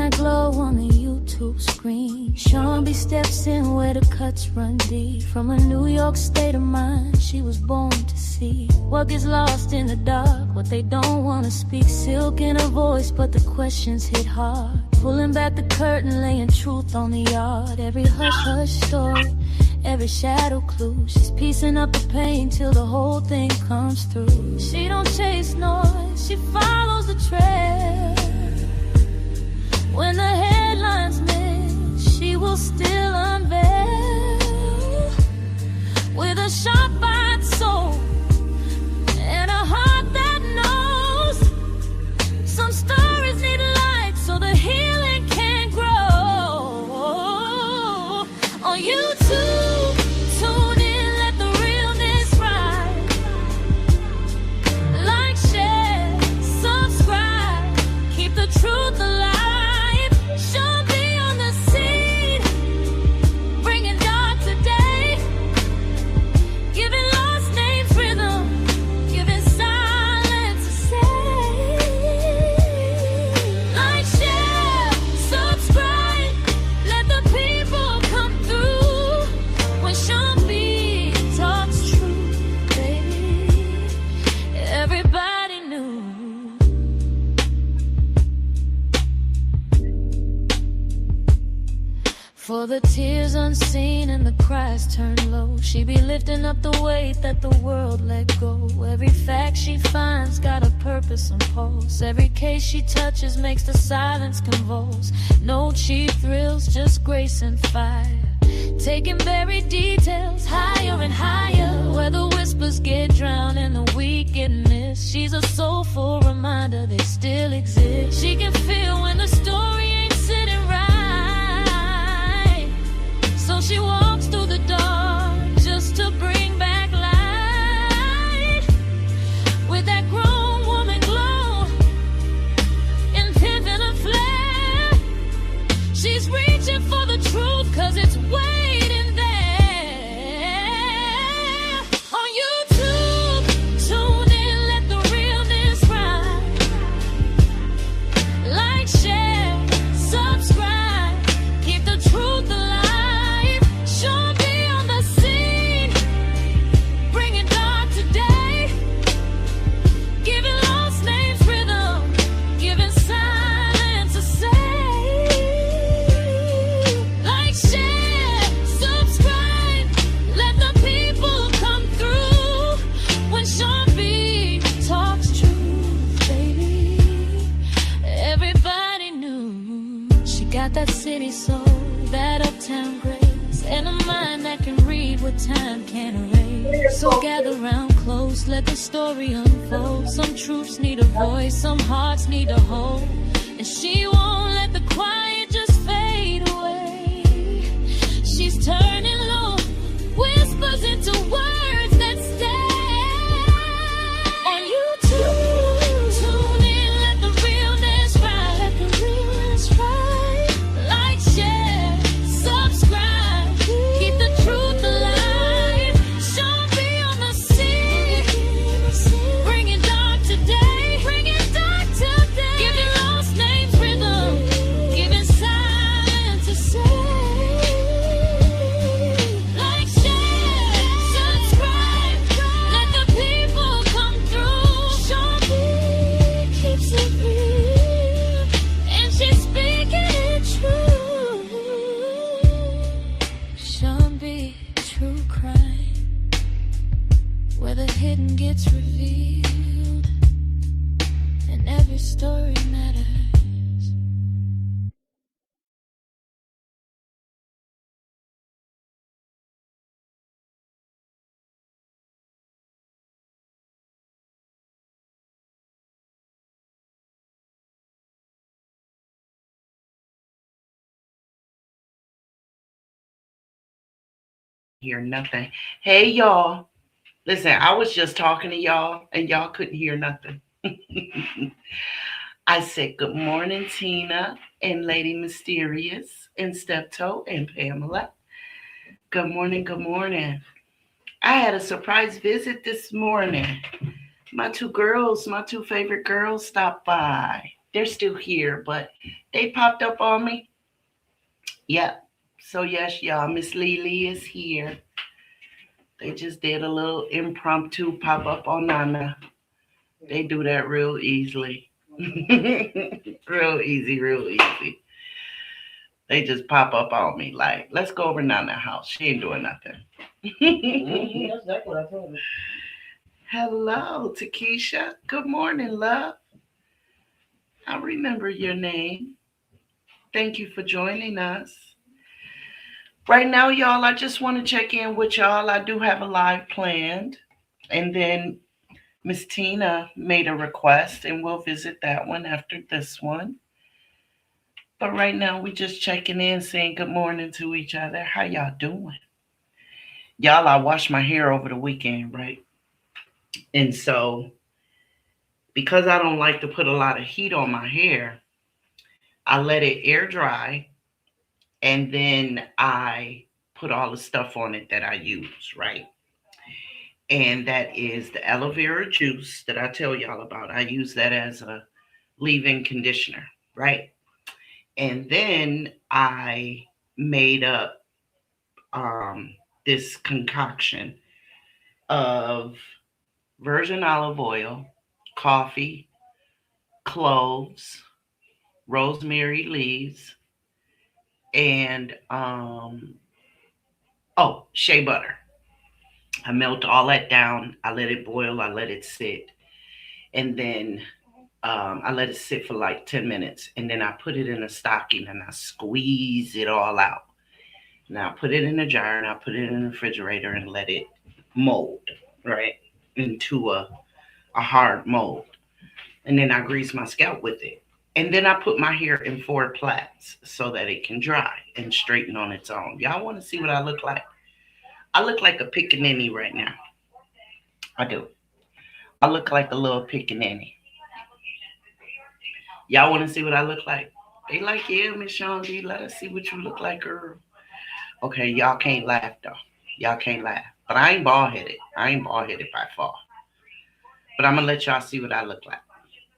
that glow on the YouTube screen. Sean B steps in where the cuts run deep. From a New York state of mind, she was born to see what gets lost in the dark, what they don't want to speak. Silk in her voice, but the questions hit hard. Pulling back the curtain, laying truth on the yard. Every hush-hush story, every shadow clue. She's piecing up the pain till the whole thing comes through. She don't chase noise, she follows the trail. When the headlines miss, she will still unveil. With a sharp-eyed soul and a heart that knows some stories need light so the healing can grow. On YouTube, tune in, let the realness ride. Like, share, subscribe, keep the truth alive. She'll be on the scene, bringing dark today, giving lost names rhythm, giving silence a say. Like, share, subscribe, let the people come through. When Sean B talks truth, baby, everybody knew. For the tears unseen and the cries turned low, she be lifting up the weight that the world let go. Every fact she finds got a purpose and pulse. Every case she touches makes the silence convulse. No cheap thrills, just grace and fire. Taking buried details higher and higher, where the whispers get drowned and the weak get missed. She's a soulful reminder they still exist. She can feel when the story ain't sitting right. So she walks through the dark just to bring back light. With that grown woman glow and pivotal flare, she's reaching for the truth 'cause it's waiting there. On YouTube, tune in, let the realness ride. Like, share, subscribe, keep the truth alive. She'll be on the scene, bringing dark today, giving lost names rhythm, giving silence a say. Like, share, subscribe, let the people come through. When Sean B talks truth, baby, everybody knew. She got that city soul, that uptown grace, and a mind that can read what time can't erase. So gather round close, let the story unfold. Some truths need a voice, some hearts need a hold, and she won't let the quiet just fade away. She's turning low, whispers into words that stay. On YouTube, tune in, let the realness ride. Let the realness ride. Like, share, subscribe, keep the truth alive. She'll be on the scene, bringing dark today, bringing dark today, giving lost names rhythm, giving silence a say. Like, share, subscribe, let the people come through. Sean B keeps it real, and she's speaking it true. Sean B, true crime, where the hidden gets revealed, and every story matters. Hear nothing. Hey, y'all. Listen, I was just talking to y'all and y'all couldn't hear nothing. I said, good morning, Tina and Lady Mysterious and Steptoe and Pamela. Good morning, good morning. I had a surprise visit this morning. My two favorite girls stopped by. They're still here, but they popped up on me. Yep. So yes, y'all, Miss Lily is here. They just did a little impromptu pop up on Nana. They do that real easily. Real easy, real easy. They just pop up on me like, let's go over Nana's house. She ain't doing nothing. That's exactly what I told her. Hello, Takesha. Good morning, love. I remember your name. Thank you for joining us. Right now, y'all, I just want to check in with y'all. I do have a live planned. And then Miss Tina made a request, and we'll visit that one after this one. But right now, we just checking in, saying good morning to each other. How y'all doing? Y'all, I washed my hair over the weekend, right? And so, because I don't like to put a lot of heat on my hair, I let it air dry, and then I put all the stuff on it that I use, right? And that is the aloe vera juice that I tell y'all about. I use that as a leave-in conditioner, right? And then I made up this concoction of virgin olive oil, coffee, cloves, rosemary leaves, and shea butter. I melt all that down. I let it boil. I let it sit, and then I let it sit for like 10 minutes, and then I put it in a stocking and I squeeze it all out. Now I put it in a jar and I put it in the refrigerator and let it mold, right, into a hard mold. And then I grease my scalp with it. And then I put my hair in 4 plaits so that it can dry and straighten on its own. Y'all want to see what I look like? I look like a pickaninny right now. I do. I look like a little pickaninny. Y'all want to see what I look like? They like, yeah, Miss Sean D, let us see what you look like, girl. Okay, y'all can't laugh though. Y'all can't laugh. But I ain't bald headed. I ain't bald headed by far. But I'm gonna let y'all see what I look like.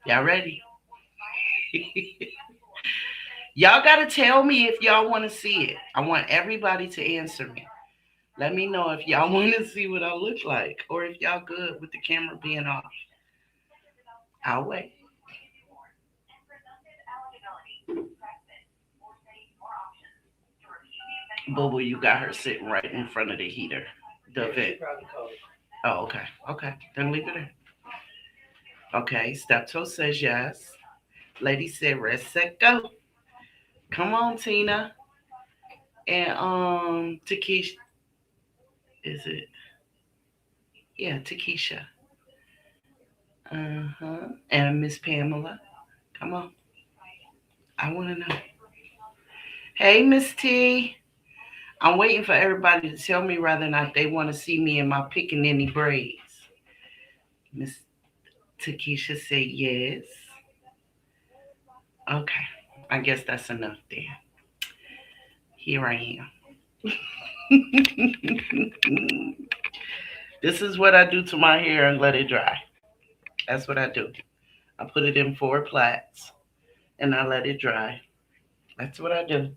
Y'all ready? Y'all gotta tell me if y'all want to see it. I want everybody to answer me. Let me know if y'all want to see what I look like, or if y'all good with the camera being off. I'll wait. Boo boo, you got her sitting right in front of the heater, the Yeah, she vent. probably cold. Oh, okay, okay. Then leave it there. Okay, Steptoe says yes. Lady said red set go. Come on, Tina. And Takesha, is it? Yeah, Takesha. Uh-huh. And Miss Pamela. Come on. I want to know. Hey, Miss T. I'm waiting for everybody to tell me whether or not they want to see me in my pickaninny braids. Miss Takesha said yes. Okay. I guess that's enough then. Here I am. This is what I do to my hair and let it dry. That's what I do. I put it in 4 plaits and I let it dry. That's what I do.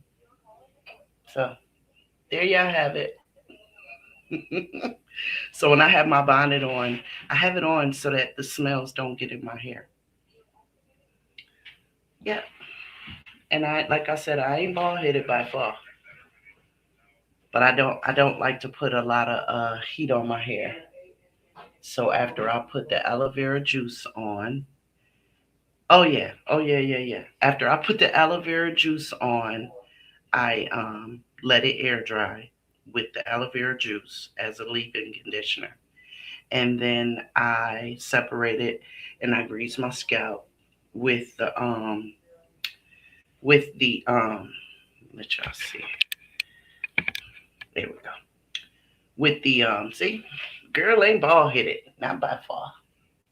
So there y'all have it. So when I have my bonnet on, I have it on so that the smells don't get in my hair. Yeah. And I, like I said, I ain't bald headed by far. But I don't like to put a lot of heat on my hair. So after I put the aloe vera juice on, oh yeah, oh yeah, yeah, yeah. After I put the aloe vera juice on, I let it air dry with the aloe vera juice as a leave-in conditioner, and then I separate it and I grease my scalp with the let y'all see. There we go. With the see, girl ain't bald headed, not by far,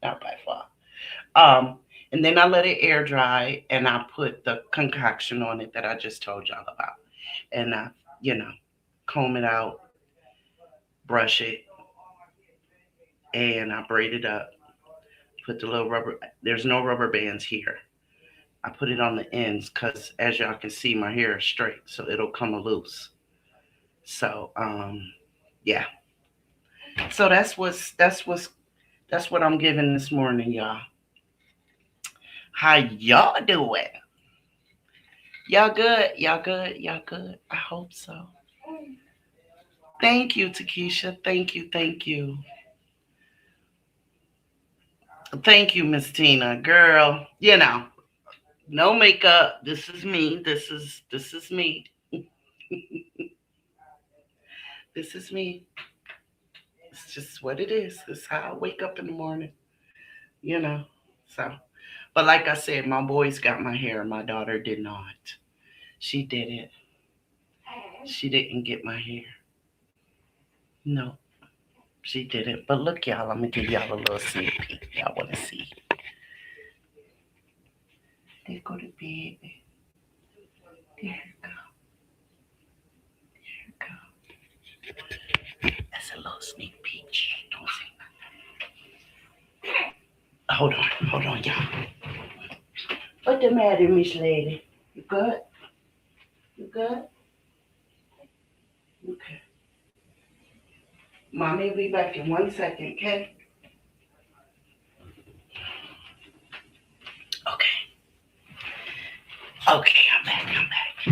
not by far. Um, and then I let it air dry, and I put the concoction on it that I just told y'all about, and I, you know, comb it out, brush it, and I braid it up. Put the little rubber. There's no rubber bands here. I put it on the ends because, as y'all can see, my hair is straight, so it'll come loose. So, yeah. So that's what I'm giving this morning, y'all. How y'all doing? Y'all good? Y'all good? Y'all good? I hope so. Thank you, Takesha. Thank you. Thank you. Thank you, Miss Tina. Girl, no makeup. This is me. This is me. This is me. It's just what it is. This is how I wake up in the morning, you know. So, but like I said, my boys got my hair. My daughter did not. She didn't. She didn't get my hair. No, she didn't. But look, y'all, I'm gonna give y'all a little sneak peek. Y'all wanna see? There go the baby. There you go. There you go. That's a little sneak peek. Shh, don't say nothing. Hold on, y'all. What the matter, Miss Lady? You good? You good? Okay. Mommy will be back in 1 second, okay? Okay. Okay, I'm back. I'm back.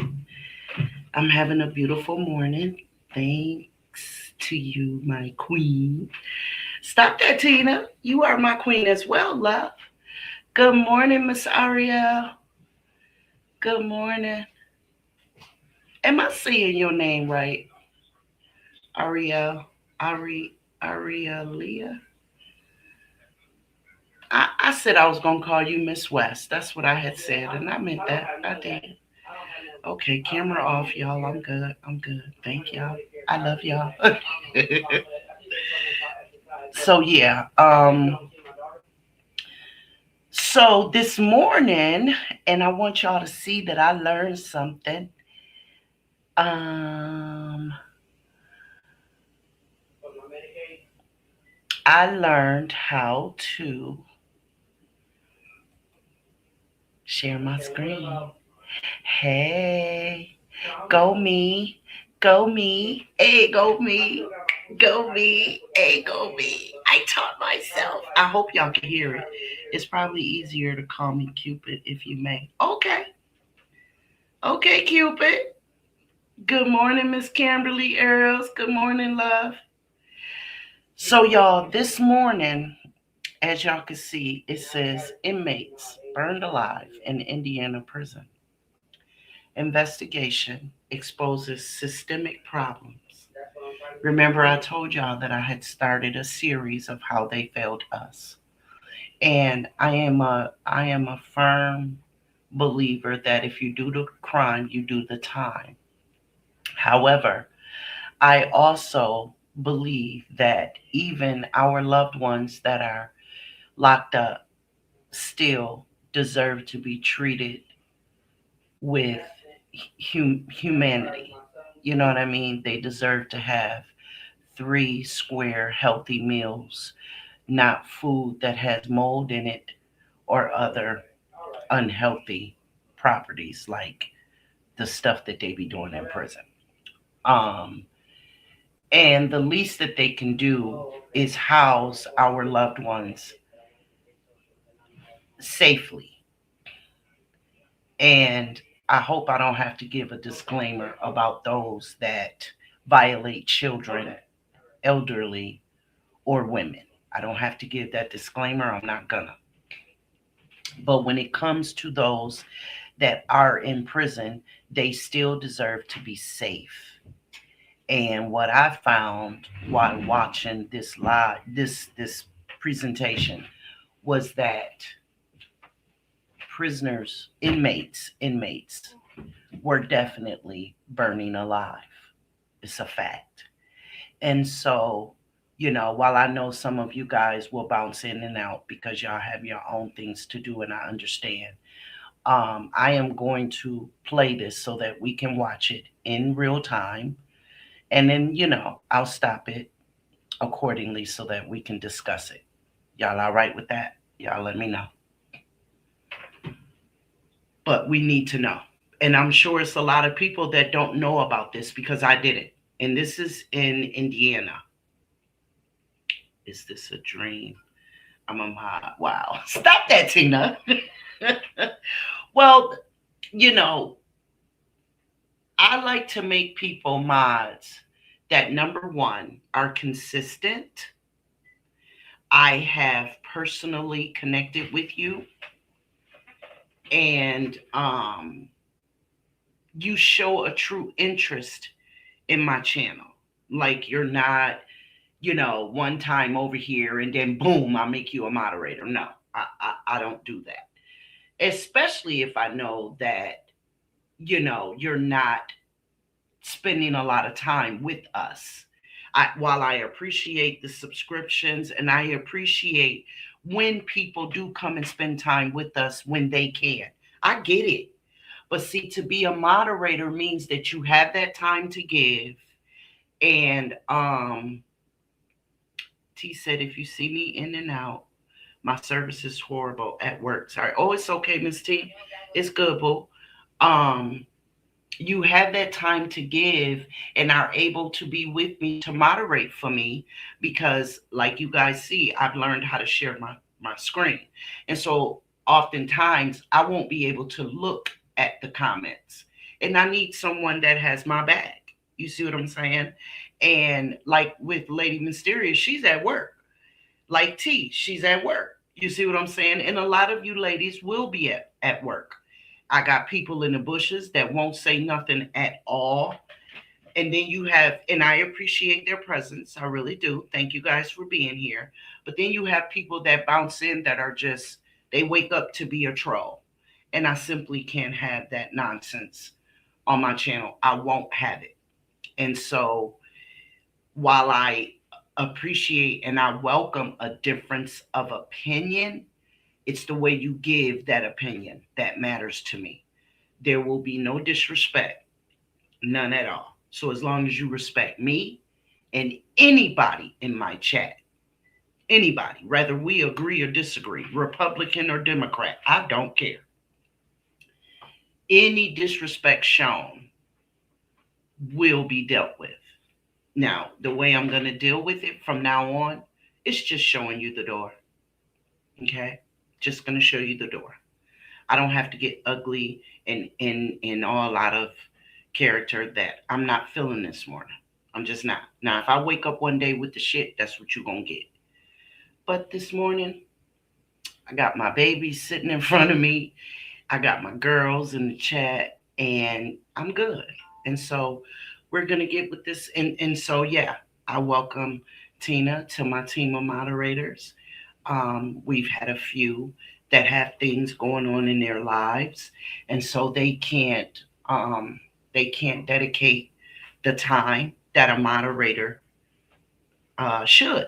I'm having a beautiful morning. Thanks to you, my queen. Stop that, Tina. You are my queen as well, love. Good morning, Miss Ariel. Good morning. Am I saying your name right? Ariel. Arielia? I said I was going to call you Miss West. That's what I had said, and I meant that. I did. Okay, camera off, y'all. I'm good. I'm good. Thank y'all. I love y'all. So yeah. So this morning, and I want y'all to see that I learned something. Um, I learned how to share my screen. Hey, go me, go me, hey, go me, go me, hey, go me. I taught myself. I hope y'all can hear it. It's probably easier to call me Cupid if you may. Okay, okay, Cupid. Good morning, Miss Kimberly Earls. Good morning, love. So, y'all, this morning, as y'all can see, it says inmates burned alive in Indiana prison. Investigation exposes systemic problems. Remember, I told y'all that I had started a series of how they failed us. And I am a firm believer that if you do the crime, you do the time. However, I also believe that even our loved ones that are locked up still deserve to be treated with humanity. You know what I mean? They deserve to have three square healthy meals, not food that has mold in it or other unhealthy properties like the stuff that they be doing in prison. Um, and the least that they can do is house our loved ones safely. And I hope I don't have to give a disclaimer about those that violate children, elderly, or women. I don't have to give that disclaimer. I'm not gonna. But when it comes to those that are in prison, they still deserve to be safe. And what I found while watching this presentation was that prisoners, inmates were definitely burning alive. It's a fact. And so, while I know some of you guys will bounce in and out because y'all have your own things to do, and I understand, I am going to play this so that we can watch it in real time. And then, I'll stop it accordingly so that we can discuss it. Y'all all right with that? Y'all let me know. but we need to know. And I'm sure it's a lot of people that don't know about this because I didn't. And this is in Indiana. Is this a dream? I'm a mod. Wow. Stop that, Tina. Well, you know, I like to make people mods that number one are consistent. I have personally connected with you, and you show a true interest in my channel. Like you're not, one time over here and then boom, I make you a moderator. No, I don't do that. Especially if I know that, you're not spending a lot of time with us. While I appreciate the subscriptions and I appreciate when people do come and spend time with us when they can, I get it. But see, to be a moderator means that you have that time to give. And T said, if you see me in and out, my service is horrible at work. Sorry. Oh, it's okay, Miss T. It's good, boo. Um, you have that time to give and are able to be with me to moderate for me because like you guys see, I've learned how to share my screen. And so oftentimes I won't be able to look at the comments. And I need someone that has my back. You see what I'm saying? And like with Lady Mysterious, she's at work. Like T, she's at work. You see what I'm saying? And a lot of you ladies will be at work. I got people in the bushes that won't say nothing at all. And then you have, and I appreciate their presence. I really do. Thank you guys for being here. But then you have people that bounce in that are just, they wake up to be a troll. And I simply can't have that nonsense on my channel. I won't have it. And so while I appreciate and I welcome a difference of opinion, it's the way you give that opinion that matters to me. There will be no disrespect, none at all. So as long as you respect me and anybody in my chat, anybody, whether we agree or disagree, Republican or Democrat, I don't care. Any disrespect shown will be dealt with. Now, the way I'm going to deal with it from now on, it's just showing you the door. Okay? Just going to show you the door. I don't have to get ugly and in all out of character that I'm not feeling this morning. I'm just not. Now, if I wake up one day with the shit, that's what you're going to get. But this morning, I got my babies sitting in front of me. I got my girls in the chat, and I'm good. And so we're going to get with this. And so, yeah, I welcome Tina to my team of moderators. We've had a few that have things going on in their lives, and so they can't dedicate the time that a moderator should,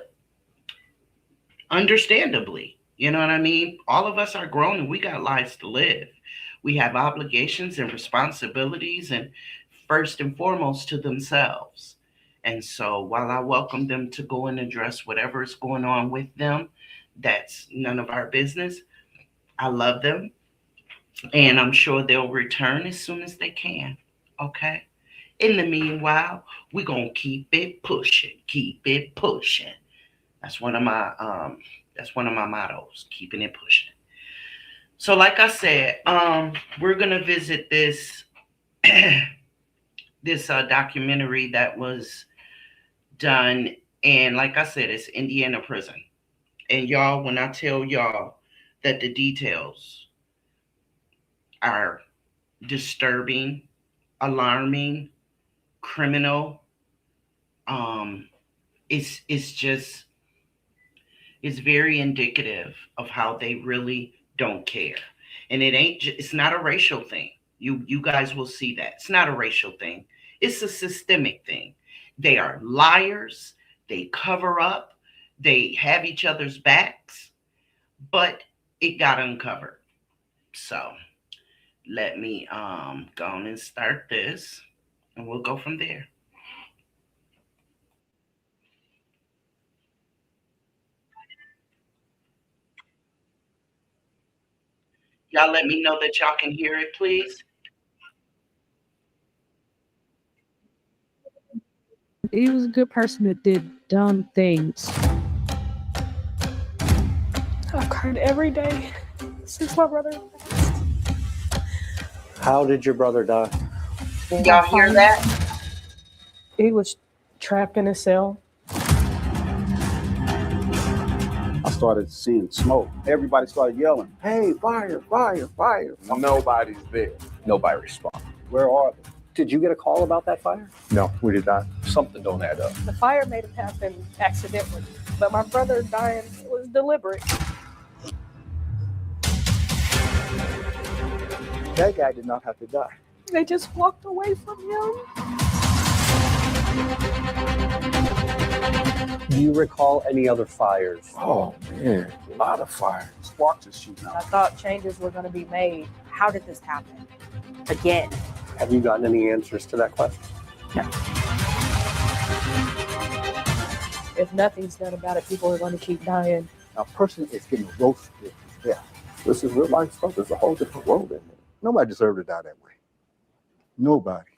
understandably. You know what I mean? All of us are grown and we got lives to live. We have obligations and responsibilities, and first and foremost to themselves. And so while I welcome them to go and address whatever is going on with them, that's none of our business. I love them, and I'm sure they'll return as soon as they can. Okay. In the meanwhile, we're gonna keep it pushing, keep it pushing. That's one of my mottos, keeping it pushing. So, like I said, we're gonna visit this this documentary that was done, and like I said, it's Indiana prison. And y'all, when I tell y'all that the details are disturbing, alarming, criminal, um, it's just it's very indicative of how they really don't care. And it's not a racial thing. You guys will see that. It's not a racial thing. It's a systemic thing. They are liars. They cover up. They have each other's backs, but it got uncovered. So let me go on and start this and we'll go from there. Y'all let me know that y'all can hear it, please. He was a good person that did dumb things. I've cried every day since my brother passed. How did your brother die? Y'all hear that? He was trapped in a cell. I started seeing smoke. Everybody started yelling, "Hey, fire, fire, fire." Nobody's there. Nobody responded. Where are they? Did you get a call about that fire? No, we did not. Something don't add up. The fire made it happen accidentally, but my brother dying was deliberate. That guy did not have to die. They just walked away from him. Do you recall any other fires? Oh man, a lot of fire. Sparks are shooting I out. thought changes were going to be made. How did this happen? Again. Have you gotten any answers to that question? No. If nothing's done about it, people are going to keep dying. A person is getting roasted to death. This is real life stuff. There's a whole different world in there. Nobody deserved to die that way. Nobody.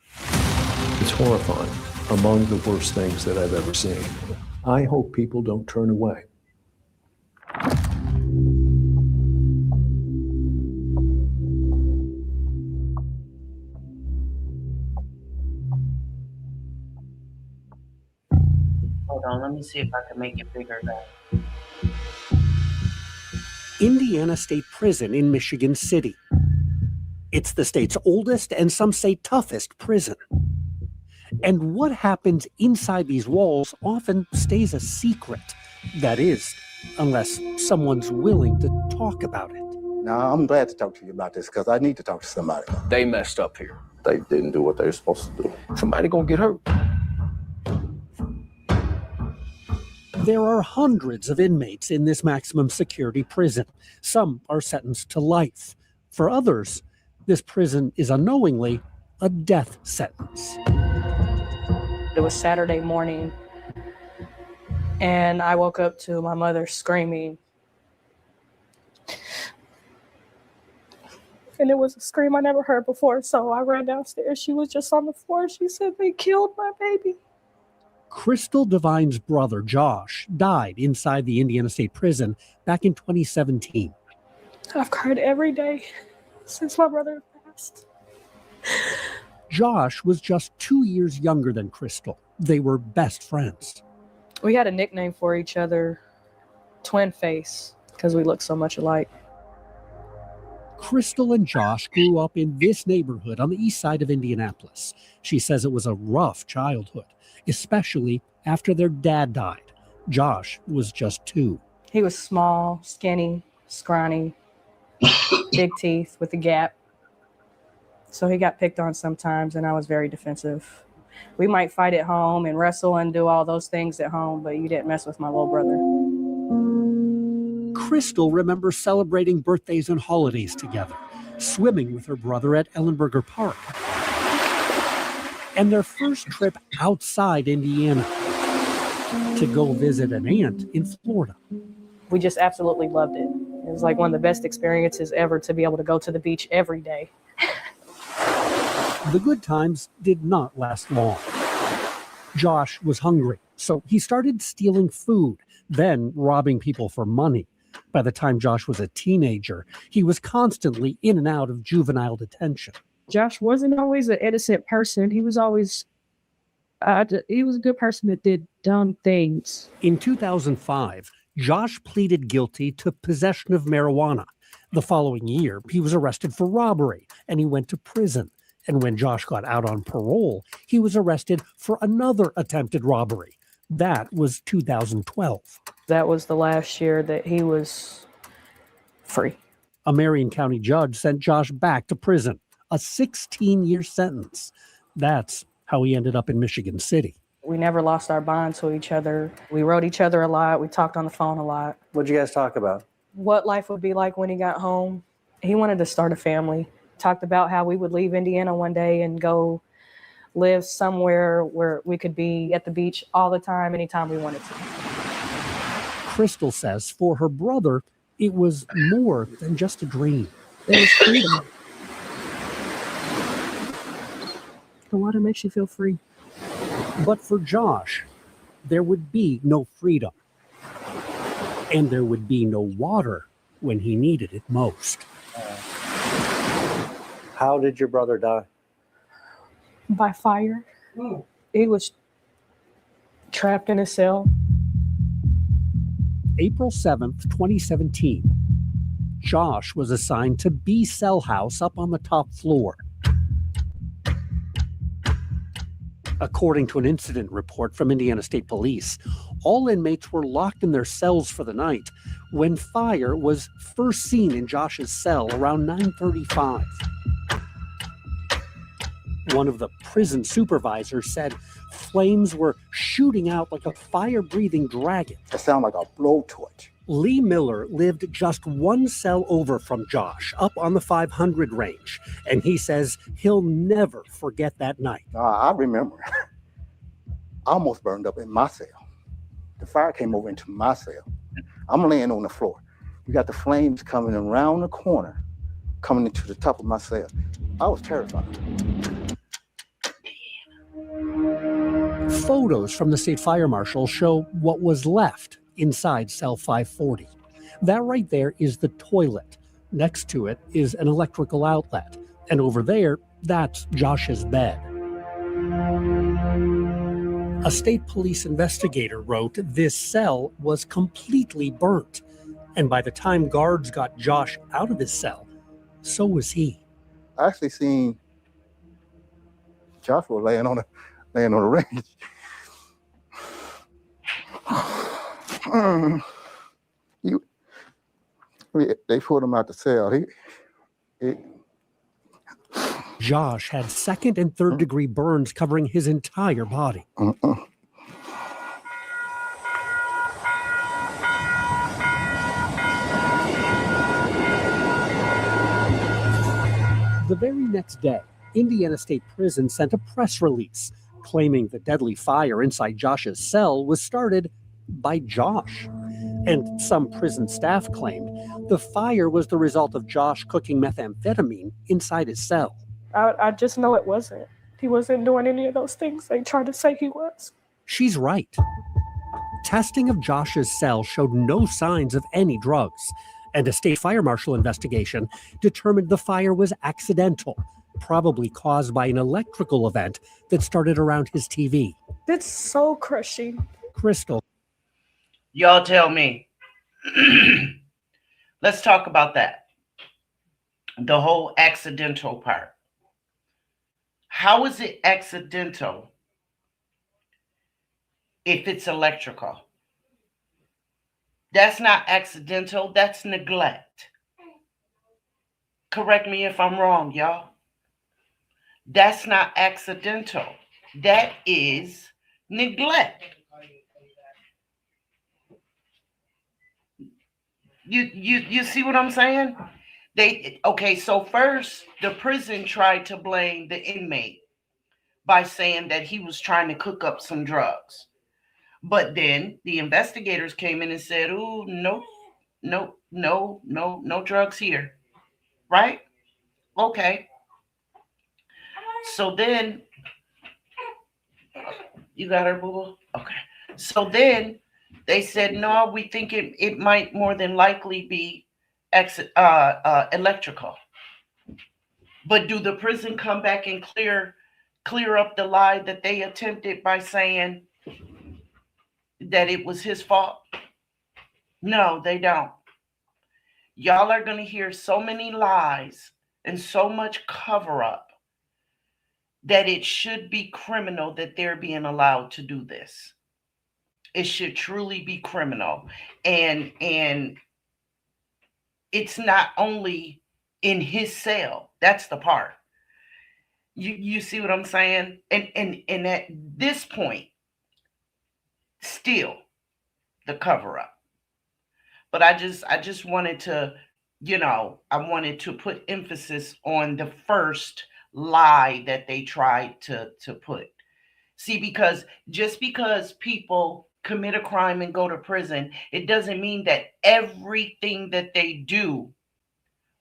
It's horrifying, among the worst things that I've ever seen. I hope people don't turn away. Hold on, let me see if I can make it bigger now. Indiana State Prison in Michigan City. It's the state's oldest and some say toughest prison. And what happens inside these walls often stays a secret. That is, unless someone's willing to talk about it. Now, I'm glad to talk to you about this because I need to talk to somebody. They messed up here. They didn't do what they were supposed to do. Somebody gonna get hurt. There are hundreds of inmates in this maximum security prison. Some are sentenced to life. For others, this prison is unknowingly a death sentence. It was Saturday morning, and I woke up to my mother screaming. And it was a scream I never heard before, so I ran downstairs. She was just on the floor. She said, "They killed my baby." Crystal Devine's brother, Josh, died inside the Indiana State Prison back in 2017. I've cried every day since my brother passed. Josh was just 2 years younger than Crystal. They were best friends. We had a nickname for each other, Twin Face, because we looked so much alike. Crystal and Josh grew up in this neighborhood on the east side of Indianapolis. She says it was a rough childhood, especially after their dad died. Josh was just 2. He was small, skinny, scrawny, big teeth with a gap. So he got picked on sometimes, and I was very defensive. We might fight at home and wrestle and do all those things at home, but you didn't mess with my little brother. Crystal remembers celebrating birthdays and holidays together, swimming with her brother at Ellenberger Park, and their first trip outside Indiana to go visit an aunt in Florida. We just absolutely loved it. It was like one of the best experiences ever to be able to go to the beach every day. The good times did not last long. Josh was hungry, so he started stealing food, then robbing people for money. By the time Josh was a teenager, he was constantly in and out of juvenile detention. Josh wasn't always an innocent person. He was always, he was a good person that did dumb things. In 2005, Josh pleaded guilty to possession of marijuana. The following year, he was arrested for robbery, and he went to prison. And when Josh got out on parole, he was arrested for another attempted robbery. That was 2012. That was the last year that he was free. A Marion County judge sent Josh back to prison, a 16-year sentence. That's how he ended up in Michigan City. We never lost our bond to each other. We wrote each other a lot. We talked on the phone a lot. What'd you guys talk about? What life would be like when he got home. He wanted to start a family. Talked about how we would leave Indiana one day and go live somewhere where we could be at the beach all the time, anytime we wanted to. Crystal says for her brother, it was more than just a dream. There was freedom. The water makes you feel free. But for Josh, there would be no freedom. And there would be no water when he needed it most. How did your brother die? By fire. He was trapped in a cell. April 7th, 2017. Josh was assigned to B cell house up on the top floor. According to an incident report from Indiana State Police, all inmates were locked in their cells for the night when fire was first seen in Josh's cell around 9:35. One of the prison supervisors said flames were shooting out like a fire-breathing dragon. It sounded like a blowtorch. Lee Miller lived just one cell over from Josh, up on the 500 range, and he says he'll never forget that night. I remember. I almost burned up in my cell. The fire came over into my cell. I'm laying on the floor. You got the flames coming around the corner, coming into the top of my cell. I was terrified. Photos from the state fire marshal show what was left inside cell 540. That right there is the toilet. Next to it is an electrical outlet. And over there, that's Josh's bed. A state police investigator wrote this cell was completely burnt. And by the time guards got Josh out of his cell, so was he. I actually seen Joshua laying on the range. They pulled him out the cell. Josh had second and third degree burns covering his entire body. The very next day, Indiana State Prison sent a press release claiming the deadly fire inside Josh's cell was started by Josh. And some prison staff claimed the fire was the result of Josh cooking methamphetamine inside his cell. I just know it wasn't. He wasn't doing any of those things they tried to say he was. She's right. Testing of Josh's cell showed no signs of any drugs, and a state fire marshal investigation determined the fire was accidental, probably caused by an electrical event that started around his TV. That's so crushing. Crystal. Y'all tell me. Let's talk about that. The whole accidental part. How is it accidental if it's electrical? That's not accidental. That's neglect. Correct me if I'm wrong, y'all. That's not accidental. That is neglect. You see what I'm saying? So first the prison tried to blame the inmate by saying that he was trying to cook up some drugs. But then the investigators came in and said, "Ooh, no drugs here." Right? Okay. So then you got her, boo-boo? Okay. So then they said, no, we think it might more than likely be electrical. But do the prison come back and clear up the lie that they attempted by saying that it was his fault? No, they don't. Y'all are going to hear so many lies and so much cover up that it should be criminal that they're being allowed to do this. It should truly be criminal. And it's not only in his cell. That's the part. You see what I'm saying? And at this point, still the cover up. But I just wanted to, I wanted to put emphasis on the first lie that they tried to put. See, because just because people commit a crime and go to prison, it doesn't mean that everything that they do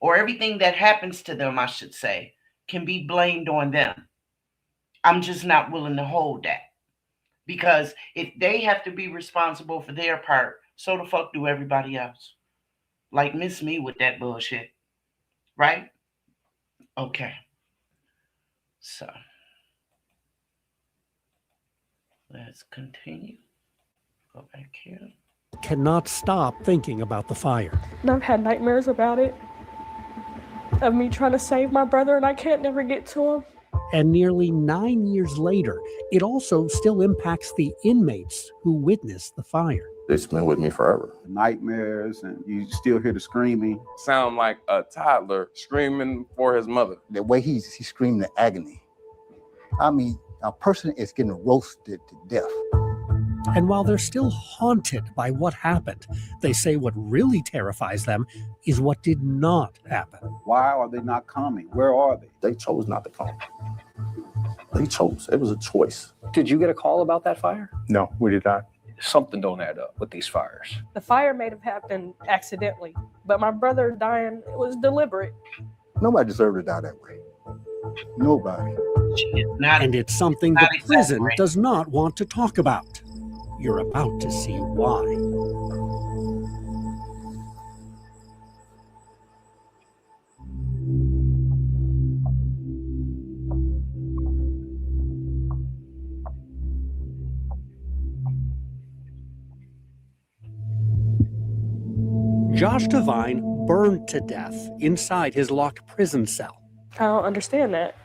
or everything that happens to them, I should say, can be blamed on them. I'm just not willing to hold that. Because if they have to be responsible for their part, so the fuck do everybody else. Like miss me with that bullshit. Right? Okay. So let's continue. Go back here. Cannot stop thinking about the fire. And I've had nightmares about it, of me trying to save my brother, and I can't never get to him. And nearly 9 years later, it also still impacts the inmates who witnessed the fire. It's been with me forever. Nightmares, and you still hear the screaming. Sound like a toddler screaming for his mother. The way he's screaming the agony. I mean, a person is getting roasted to death. And while they're still haunted by what happened, they say what really terrifies them is what did not happen. Why are they not coming? Where are they? They chose not to come. They chose. It was a choice. Did you get a call about that fire? No, we did not. Something don't add up with these fires. The fire may have happened accidentally, but my brother dying, it was deliberate. Nobody deserved to die that way. Nobody. And it's something the prison does not want to talk about. You're about to see why. Josh Devine burned to death inside his locked prison cell. I don't understand that.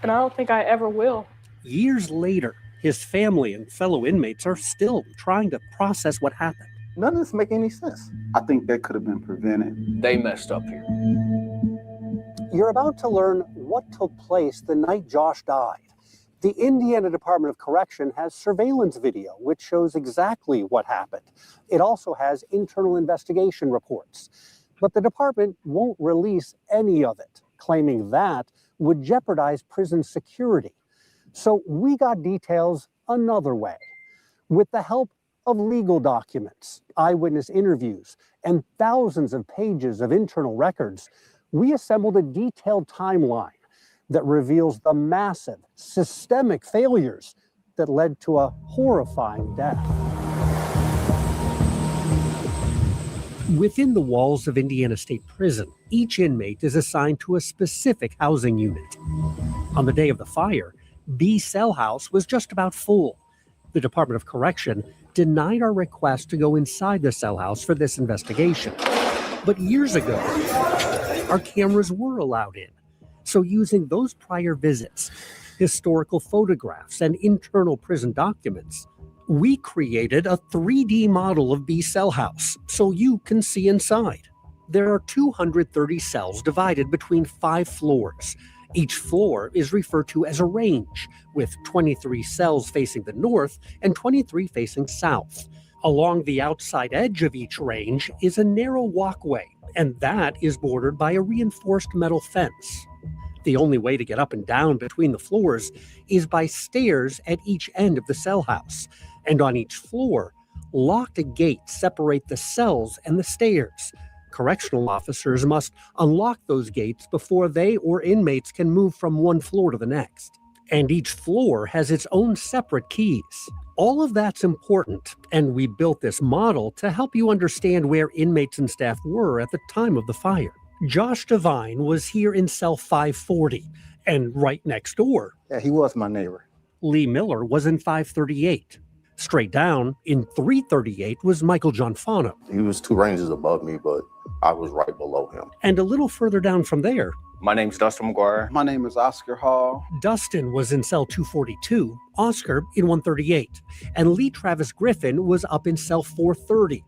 And I don't think I ever will. Years later, his family and fellow inmates are still trying to process what happened. None of this make any sense. I think that could have been prevented. They messed up here. You're about to learn what took place the night Josh died. The Indiana Department of Correction has surveillance video, which shows exactly what happened. It also has internal investigation reports. But the department won't release any of it, claiming that would jeopardize prison security. So we got details another way. With the help of legal documents, eyewitness interviews, and thousands of pages of internal records, we assembled a detailed timeline that reveals the massive systemic failures that led to a horrifying death. Within the walls of Indiana State Prison, each inmate is assigned to a specific housing unit. On the day of the fire, B Cell House was just about full. The Department of Correction denied our request to go inside the cell house for this investigation. But years ago, our cameras were allowed in. So using those prior visits, historical photographs, and internal prison documents, we created a 3D model of B Cell House so you can see inside. There are 230 cells divided between 5 floors. Each floor is referred to as a range, with 23 cells facing the north and 23 facing south. Along the outside edge of each range is a narrow walkway, and that is bordered by a reinforced metal fence. The only way to get up and down between the floors is by stairs at each end of the cell house, and on each floor, locked gates separate the cells and the stairs. Correctional officers must unlock those gates before they or inmates can move from one floor to the next. And each floor has its own separate keys. All of that's important, and we built this model to help you understand where inmates and staff were at the time of the fire. Josh Devine was here in cell 540, and right next door, Yeah, he was my neighbor. Lee Miller was in 538. Straight down, in 338, was Michael Gianfano. He was 2 ranges above me, but I was right below him. And a little further down from there, My name's Dustin McGuire. My name is Oscar Hall. Dustin was in cell 242, Oscar in 138, and Lee Travis Griffin was up in cell 430.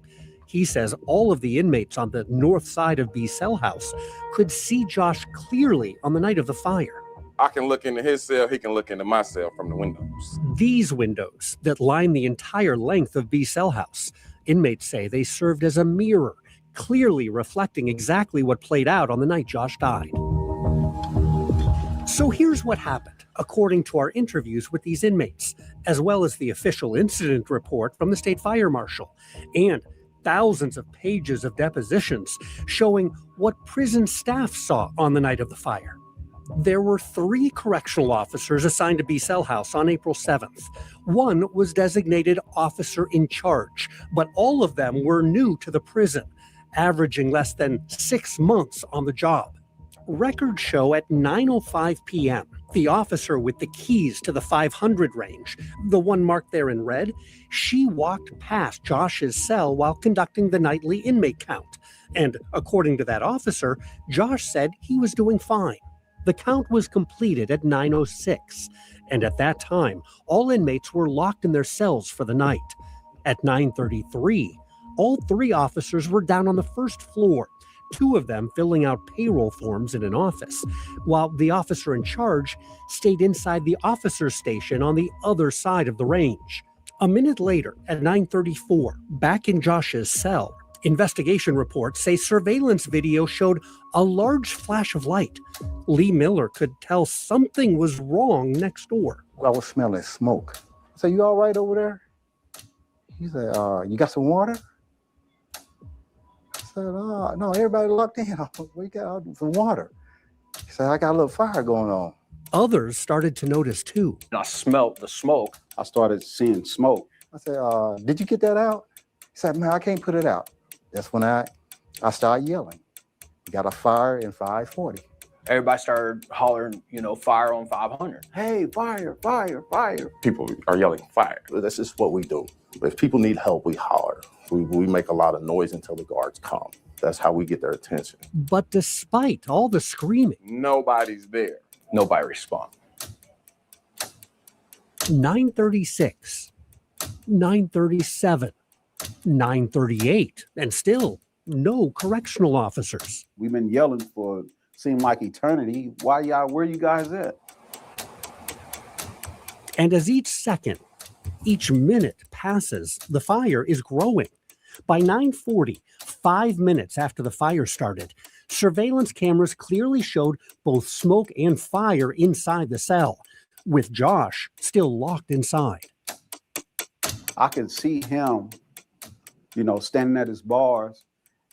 He says all of the inmates on the north side of B Cell House could see Josh clearly on the night of the fire. I can look into his cell, he can look into my cell from the windows. These windows that line the entire length of B Cell House, inmates say they served as a mirror, clearly reflecting exactly what played out on the night Josh died. So here's what happened, according to our interviews with these inmates, as well as the official incident report from the state fire marshal, and thousands of pages of depositions showing what prison staff saw on the night of the fire. There were 3 correctional officers assigned to B Cell House on April 7th. One was designated officer in charge, but all of them were new to the prison, averaging less than 6 months on the job. Records show at 9:05 p.m., the officer with the keys to the 500 range, the one marked there in red, she walked past Josh's cell while conducting the nightly inmate count. And according to that officer, Josh said he was doing fine. The count was completed at 9:06, and at that time, all inmates were locked in their cells for the night. At 9:33, all 3 officers were down on the first floor, 2 of them filling out payroll forms in an office, while the officer in charge stayed inside the officer's station on the other side of the range. A minute later, at 9:34, back in Josh's cell, investigation reports say surveillance video showed a large flash of light. Lee Miller could tell something was wrong next door. I was smelling smoke. I said, "You all right over there?" He said, "You got some water?" I said, "No, everybody locked in. We got some water." He said, "I got a little fire going on." Others started to notice too. And I smelled the smoke. I started seeing smoke. I said, "Did you get that out?" He said, "Man, I can't put it out." That's when I started yelling. We got a fire in 540. Everybody started hollering, fire on 500. Hey, fire, fire, fire. People are yelling fire. That's just what we do. If people need help, we holler. We make a lot of noise until the guards come. That's how we get their attention. But despite all the screaming, Nobody's there. Nobody responded. 9:36, 9:37, 9:38, and still no correctional officers. We've been yelling for seemed like eternity. Where you guys at? And as each second, each minute passes, the fire is growing. By 9:40, 5 minutes after the fire started, surveillance cameras clearly showed both smoke and fire inside the cell, with Josh still locked inside. I could see him, standing at his bars,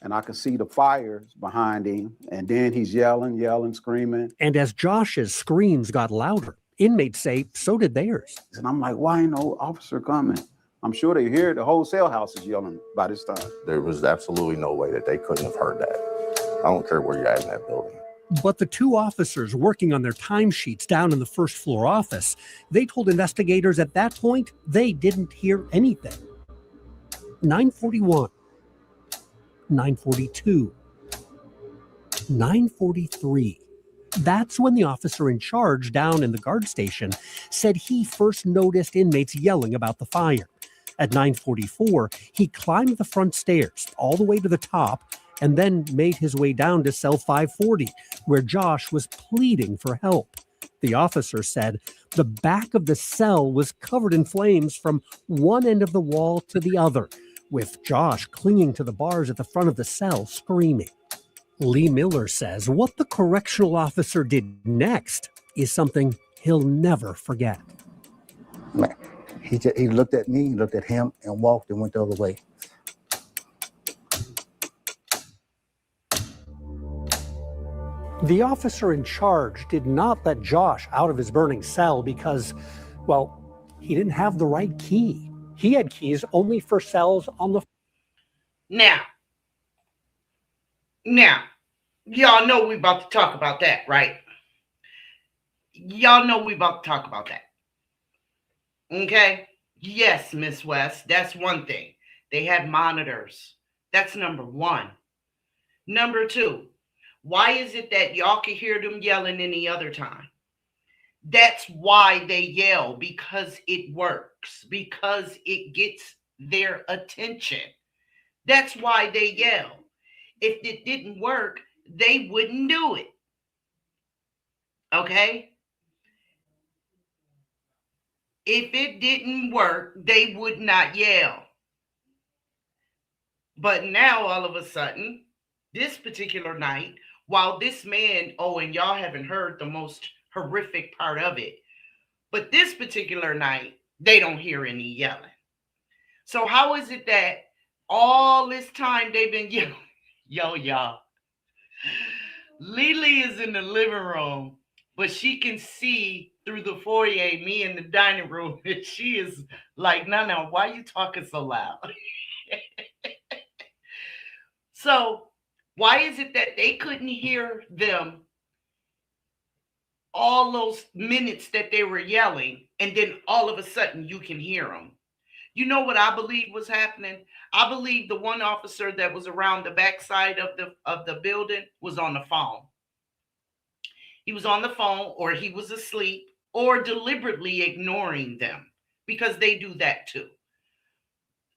and I could see the fires behind him. And then he's yelling, screaming. And as Josh's screams got louder, inmates say so did theirs. And I'm like, why ain't no officer coming? I'm sure they hear the whole cell house is yelling by this time. There was absolutely no way that they couldn't have heard that. I don't care where you're at in that building. But the 2 officers working on their timesheets down in the first floor office, they told investigators at that point they didn't hear anything. 9:41, 9:42, 9:43. That's when the officer in charge down in the guard station said he first noticed inmates yelling about the fire. At 9:44, he climbed the front stairs all the way to the top and then made his way down to cell 540, where Josh was pleading for help. The officer said the back of the cell was covered in flames from one end of the wall to the other, with Josh clinging to the bars at the front of the cell, screaming. Lee Miller says what the correctional officer did next is something he'll never forget. Man, he looked at me, looked at him, and walked and went the other way. The officer in charge did not let Josh out of his burning cell because, well, he didn't have the right key. He had keys only for cells on the... Now, y'all know we about to talk about that, right? Y'all know we about to talk about that. Okay? Yes, Miss West, that's one thing. They had monitors. That's number 1. Number 2, why is it that y'all can hear them yelling any other time? That's why they yell, because it works, because it gets their attention. That's why they yell. If it didn't work, they wouldn't do it. Okay? If it didn't work, they would not yell. But now, all of a sudden, this particular night, while this man, and y'all haven't heard the most horrific part of it, but this particular night, they don't hear any yelling. So how is it that All this time they've been y'all. Lily is in the living room, but she can see through the foyer, me in the dining room, and she is like, no, why are you talking so loud? So why is it that they couldn't hear them all those minutes that they were yelling, and then all of a sudden you can hear them? You know what I believe was happening? I believe the one officer that was around the backside of the building was on the phone. He was on the phone, or he was asleep, or deliberately ignoring them, because they do that too.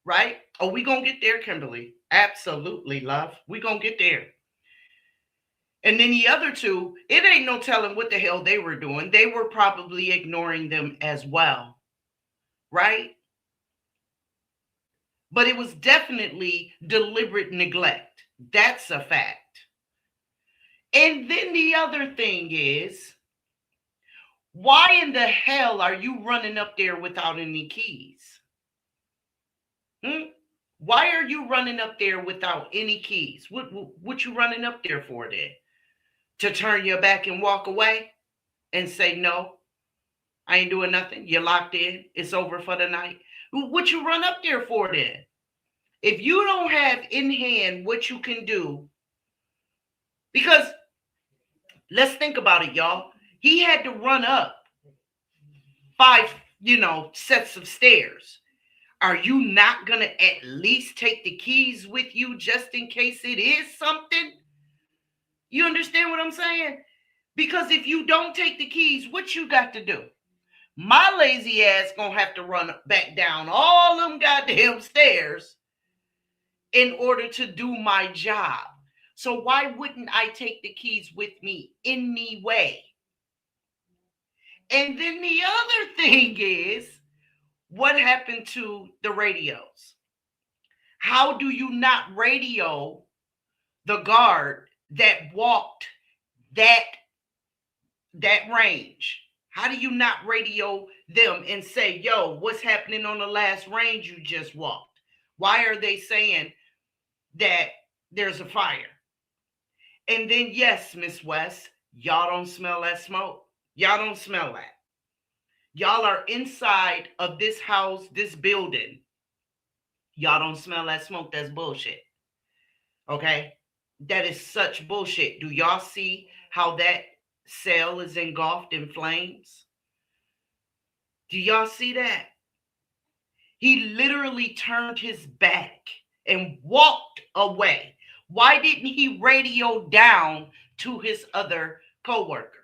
Right? Oh, we gonna get there, Kimberly. Absolutely, love. We gonna get there. And then the other two, it ain't no telling what the hell they were doing. They were probably ignoring them as well. Right? But it was definitely deliberate neglect. That's a fact. And then the other thing is, why in the hell are you running up there without any keys? Why are you running up there without any keys? What you running up there for then? To turn your back and walk away and say, no, I ain't doing nothing. You're locked in. It's over for the night. What you run up there for then? If you don't have in hand what you can do, because let's think about it, y'all. He had to run up 5, sets of stairs. Are you not going to at least take the keys with you just in case it is something? You understand what I'm saying? Because if you don't take the keys, what you got to do? My lazy ass going to have to run back down all them goddamn stairs in order to do my job. So why wouldn't I take the keys with me anyway? And then the other thing is, what happened to the radios? How do you not radio the guard that walked that range? How do you not radio them and say, yo, what's happening on the last range you just walked? Why are they saying that there's a fire? And then, yes, Miss West, y'all don't smell that smoke. Y'all don't smell that. Y'all are inside of this house, this building. Y'all don't smell that smoke. That's bullshit. Okay? That is such bullshit. Do y'all see how that cell is engulfed in flames? Do y'all see that? He literally turned his back and walked away. Why didn't he radio down to his other coworkers?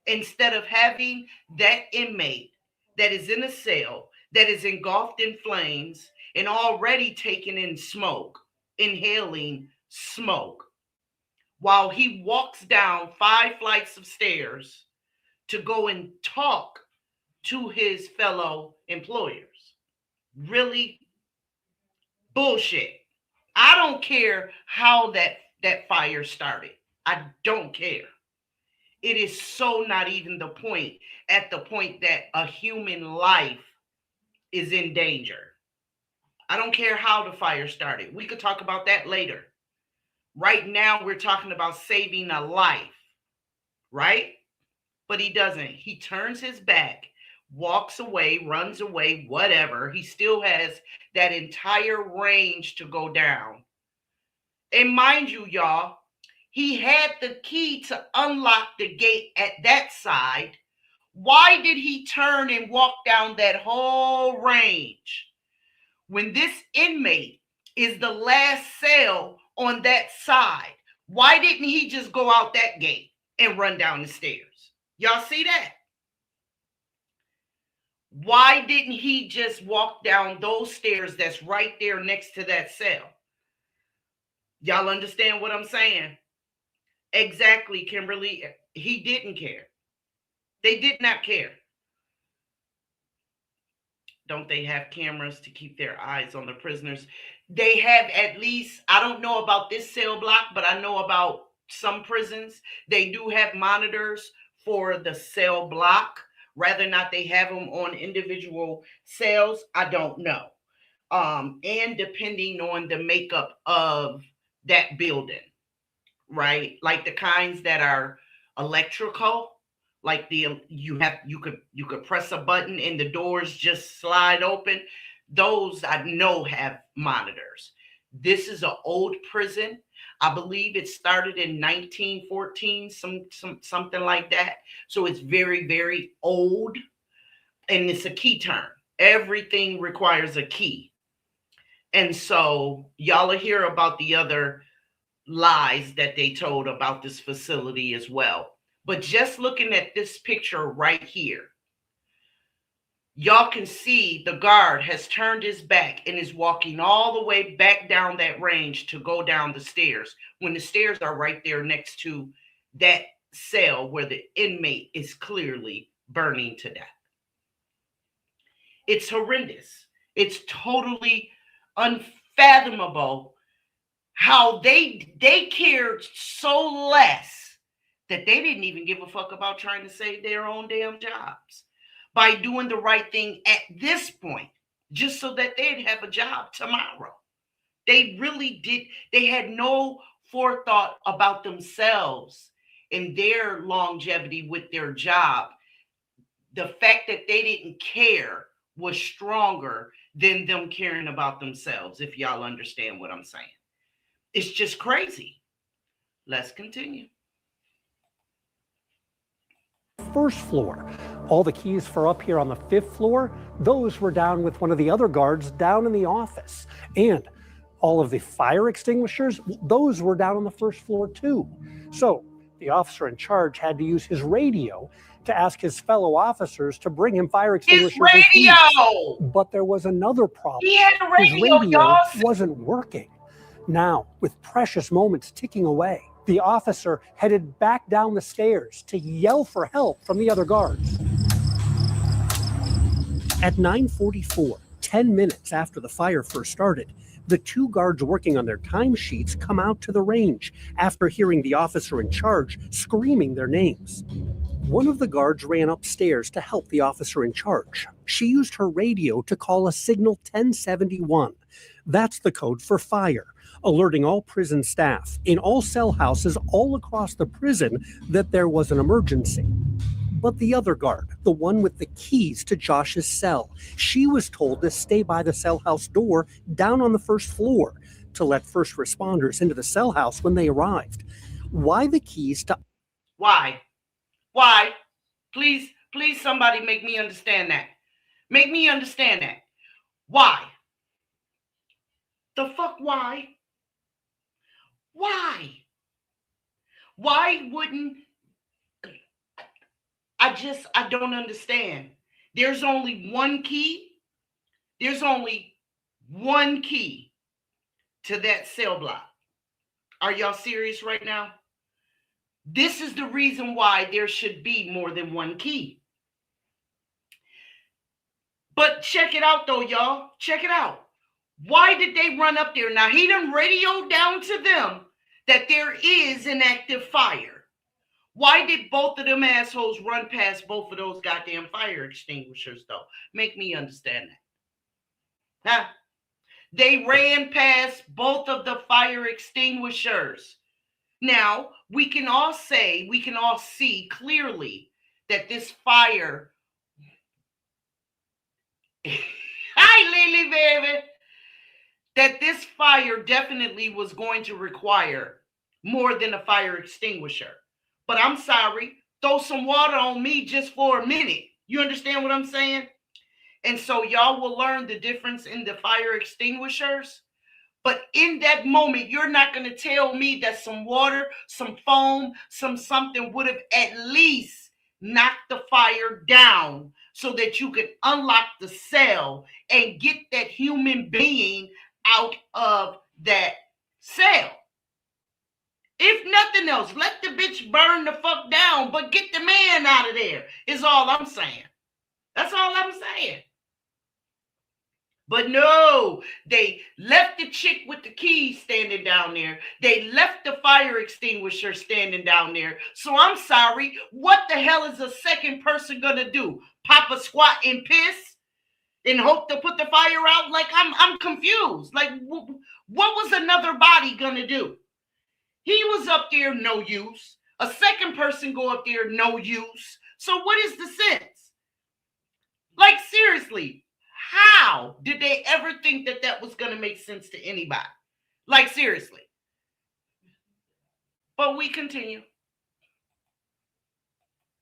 Instead of having that inmate that is in a cell, that is engulfed in flames and already taking in smoke, inhaling smoke, while he walks down 5 flights of stairs to go and talk to his fellow employers. Really? Bullshit. I don't care how that fire started. I don't care. It is so not even the point, at the point that a human life is in danger. I don't care how the fire started. We could talk about that later. Right now, we're talking about saving a life, right? But he doesn't. He turns his back, walks away, runs away, whatever. He still has that entire range to go down. And mind you, y'all, he had the key to unlock the gate at that side. Why did he turn and walk down that whole range when this inmate is the last cell on that side? Why didn't he just go out that gate and run down the stairs? Y'all see that? Why didn't he just walk down those stairs that's right there next to that cell? Y'all understand what I'm saying? Exactly, Kimberly. He didn't care. They did not care. Don't they have cameras to keep their eyes on the prisoners? They have, at least, I don't know about this cell block, but I know about some prisons. They do have monitors for the cell block. Whether or not they have them on individual cells, I don't know. and depending on the makeup of that building, right? Like the kinds that are electrical, like you could press a button and the doors just slide open. Those I know have monitors. This is an old prison. I believe it started in 1914, something like that. So it's very, very old, and it's a key term. Everything requires a key. And so y'all will hear about the other lies that they told about this facility as well. But just looking at this picture right here, y'all can see the guard has turned his back and is walking all the way back down that range to go down the stairs, when the stairs are right there next to that cell where the inmate is clearly burning to death. It's horrendous. It's totally unfathomable how they cared so less that they didn't even give a fuck about trying to save their own damn jobs by doing the right thing at this point, just so that they'd have a job tomorrow. They really did. They had no forethought about themselves and their longevity with their job. The fact that they didn't care was stronger than them caring about themselves, if y'all understand what I'm saying. It's just crazy. Let's continue. First floor. All the keys for up here on the 5th floor, those were down with one of the other guards down in the office. And all of the fire extinguishers, those were down on the 1st floor too. So the officer in charge had to use his radio to ask his fellow officers to bring him fire extinguishers. His radio! But there was another problem. He had a radio, his y'all. wasn't working. Now, with precious moments ticking away, the officer headed back down the stairs to yell for help from the other guards. At 9:44, 10 minutes after the fire first started, the 2 guards working on their timesheets come out to the range after hearing the officer in charge screaming their names. One of the guards ran upstairs to help the officer in charge. She used her radio to call a signal 1071. That's the code for fire, alerting all prison staff in all cell houses all across the prison that there was an emergency. But the other guard, the one with the keys to Josh's cell, she was told to stay by the cell house door down on the 1st floor to let first responders into the cell house when they arrived. Why the keys to... Why? Why? Please, somebody make me understand that. Make me understand that. Why? The fuck why? Why? Why wouldn't... I don't understand. There's only one key. There's only one key to that cell block. Are y'all serious right now? This is the reason why there should be more than one key. But check it out though, y'all. Check it out. Why did they run up there? Now, he done radioed down to them that there is an active fire. Why did both of them assholes run past both of those goddamn fire extinguishers, though? Make me understand that. Huh? They ran past both of the fire extinguishers. Now, we can all see clearly that this fire... Hi, Lily, baby! That this fire definitely was going to require more than a fire extinguisher. But I'm sorry, throw some water on me just for a minute. You understand what I'm saying? And so y'all will learn the difference in the fire extinguishers. But in that moment, you're not going to tell me that some water, some foam, something would have at least knocked the fire down so that you could unlock the cell and get that human being out of that cell. If nothing else, let the bitch burn the fuck down, but get the man out of there, is all I'm saying. That's all I'm saying. But no, they left the chick with the keys standing down there. They left the fire extinguisher standing down there. So I'm sorry, what the hell is a second person gonna do? Pop a squat and piss? in hope to put the fire out? Like, I'm confused. Like, what was another body gonna do? He was up there, no use. A second person go up there, no use. So what is the sense? Like, seriously, how did they ever think that that was going to make sense to anybody? Like, seriously. But we continue.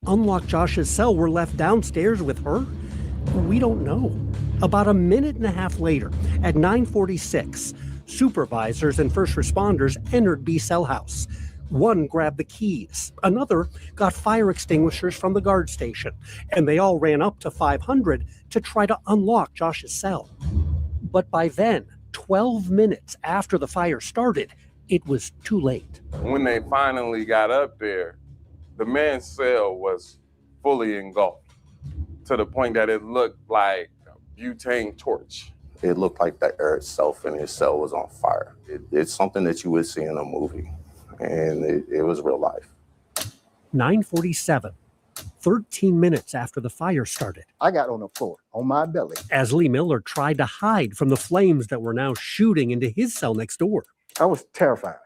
Unlocked Josh's cell were left downstairs with her? We don't know. About a minute and a half later, at 9:46, supervisors and first responders entered B cell house. One grabbed the keys, another got fire extinguishers from the guard station, and they all ran up to 500 to try to unlock Josh's cell. But by then, 12 minutes after the fire started, it was too late. When they finally got up there, the man's cell was fully engulfed to the point that it looked like a butane torch. It looked like the air itself in his cell was on fire. It's something that you would see in a movie, and it was real life. 9:47, 13 minutes after the fire started. I got on the floor, on my belly. As Lee Miller tried to hide from the flames that were now shooting into his cell next door. I was terrified.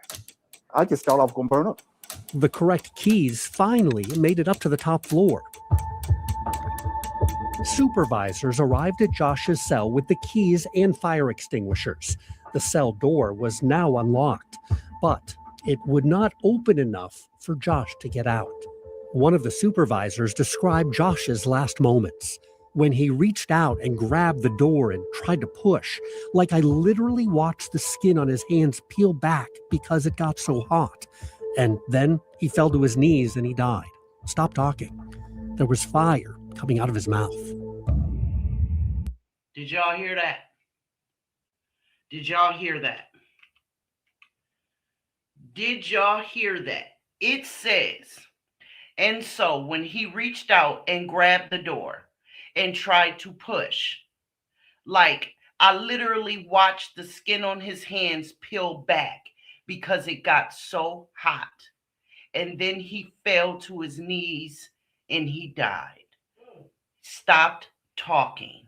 I just thought I was going to burn up. The correct keys finally made it up to the top floor. Supervisors arrived at Josh's cell with the keys and fire extinguishers. The cell door was now unlocked, but it would not open enough for Josh to get out. One of the supervisors described Josh's last moments. When he reached out and grabbed the door and tried to push, like I literally watched the skin on his hands peel back because it got so hot. And then he fell to his knees and he died. Stopped talking. There was fire coming out of his mouth. Did y'all hear that? Did y'all hear that? Did y'all hear that? It says, and so when he reached out and grabbed the door and tried to push, like I literally watched the skin on his hands peel back because it got so hot. And then he fell to his knees and he died. Stopped talking.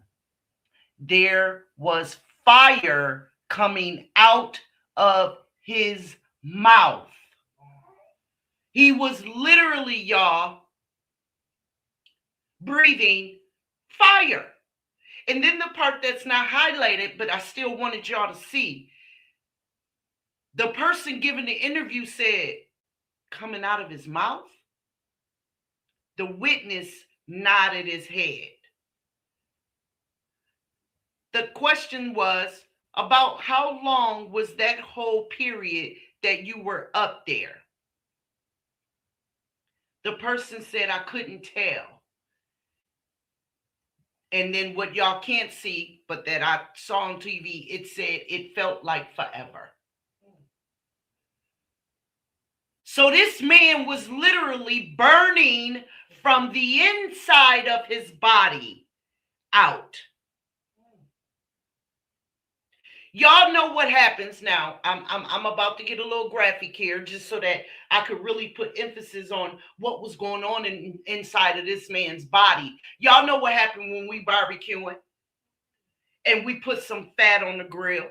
There was fire coming out of his mouth. He was literally, y'all, breathing fire. And then the part that's not highlighted, but I still wanted y'all to see. The person giving the interview said, coming out of his mouth. The witness nodded his head. The question was about how long was that whole period that you were up there? The person said, I couldn't tell. And then what y'all can't see, but that I saw on TV, it said it felt like forever. So this man was literally burning from the inside of his body out. Y'all know what happens now. I'm about to get a little graphic here just so that I could really put emphasis on what was going on inside of this man's body. Y'all know what happened when we barbecuing and we put some fat on the grill.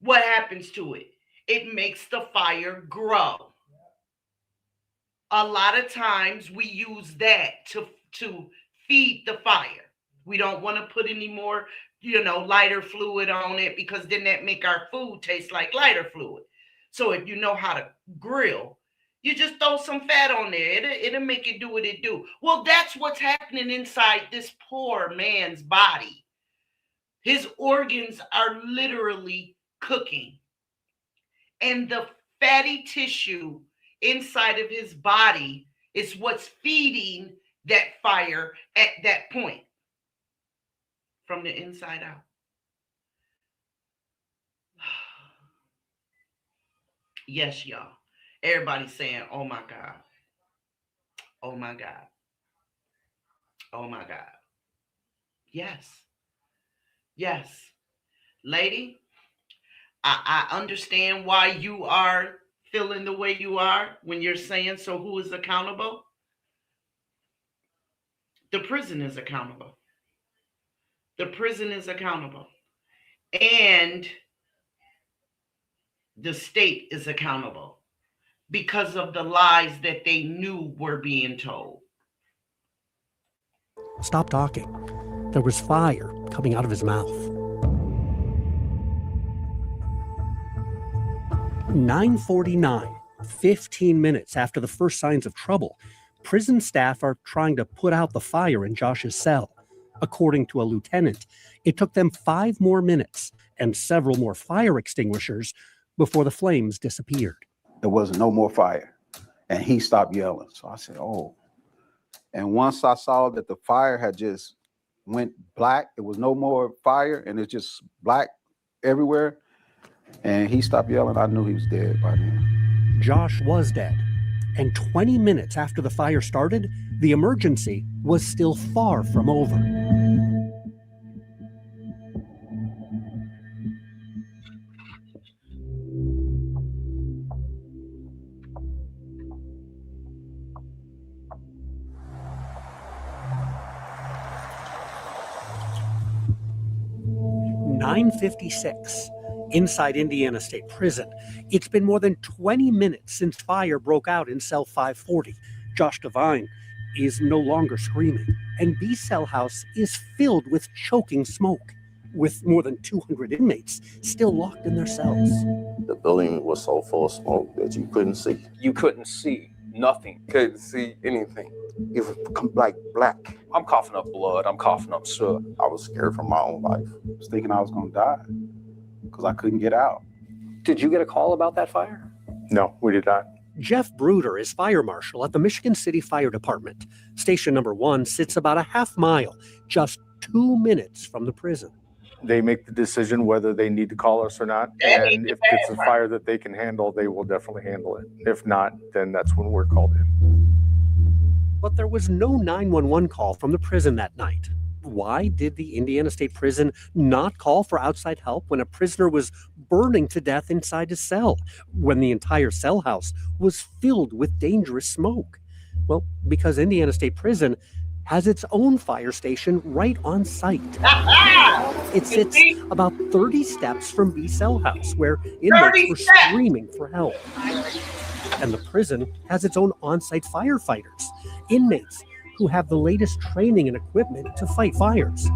What happens to it? It makes the fire grow. A lot of times we use that to feed the fire. We don't want to put any more lighter fluid on it because then that make our food taste like lighter fluid. So if you know how to grill, you just throw some fat on there. It'll make it do what it do. Well, that's what's happening inside this poor man's body. His organs are literally cooking. And the fatty tissue inside of his body is what's feeding that fire at that point. From the inside out. Yes, y'all. Everybody's saying, oh my God. Oh my God. Oh my God. Yes. Yes. Lady, I understand why you are feeling the way you are when you're saying, so who is accountable? The prison is accountable. the prison is accountable, and the state is accountable because of the lies that they knew were being told. Stop talking. There was fire coming out of his mouth. 9:49, 15 minutes after the first signs of trouble, prison staff are trying to put out the fire in Josh's cell. According to a lieutenant, it took them 5 more minutes and several more fire extinguishers before the flames disappeared. There was no more fire, and he stopped yelling. So I said, oh. And once I saw that the fire had just went black, it was no more fire, and it's just black everywhere, and he stopped yelling, I knew he was dead by then. Josh was dead, and 20 minutes after the fire started, the emergency was still far from over. "9:56, inside Indiana State Prison. It's been more than 20 minutes since fire broke out in cell 540. Josh Devine is no longer screaming, and B cell house is filled with choking smoke, with more than 200 inmates still locked in their cells. The building was so full of smoke that you couldn't see. You couldn't see nothing. Couldn't see anything. It was like black. I'm coughing up blood. I'm coughing up soot. I was scared for my own life. I was thinking I was going to die because I couldn't get out. Did you get a call about that fire? No, we did not. Jeff Bruder is fire marshal at the Michigan City Fire Department. Station number 1 sits about a half mile, just 2 minutes from the prison. They make the decision whether they need to call us or not. And if it's a fire that they can handle, they will definitely handle it. If not, then that's when we're called in. But there was no 911 call from the prison that night. Why did the Indiana State Prison not call for outside help when a prisoner was burning to death inside his cell, when the entire cell house was filled with dangerous smoke? Well, because Indiana State Prison has its own fire station right on site. It sits about 30 steps from B cell house, where inmates were screaming for help. And the prison has its own on-site firefighters, inmates who have the latest training and equipment to fight fires.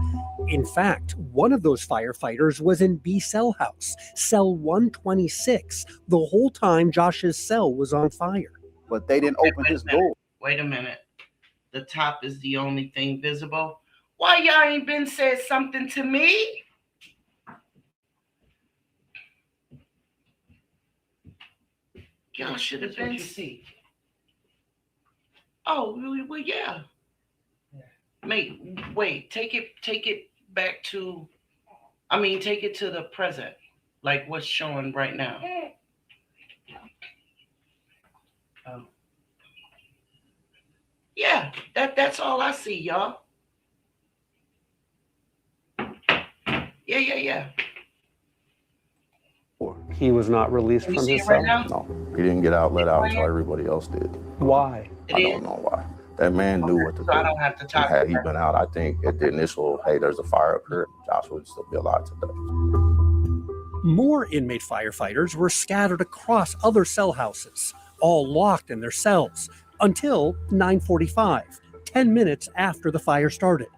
In fact, one of those firefighters was in B cell house, cell 126, the whole time Josh's cell was on fire. But they didn't open his door. Wait a minute. The top is the only thing visible. Why y'all ain't been said something to me? Y'all should have been. Oh, well, yeah. Wait, take it back to, take it to the present, like what's showing right now. Oh. Yeah, that's all I see, y'all. Yeah. He was not released Can from you his see it right cell? now? No, he didn't get out, let out until everybody else did. Why? I don't know why. That man knew what to do. So I don't have to talk. Had he been out, I think at the initial, hey, there's a fire up here, Josh would still be alive today. More inmate firefighters were scattered across other cell houses, all locked in their cells, until 9:45, 10 minutes after the fire started.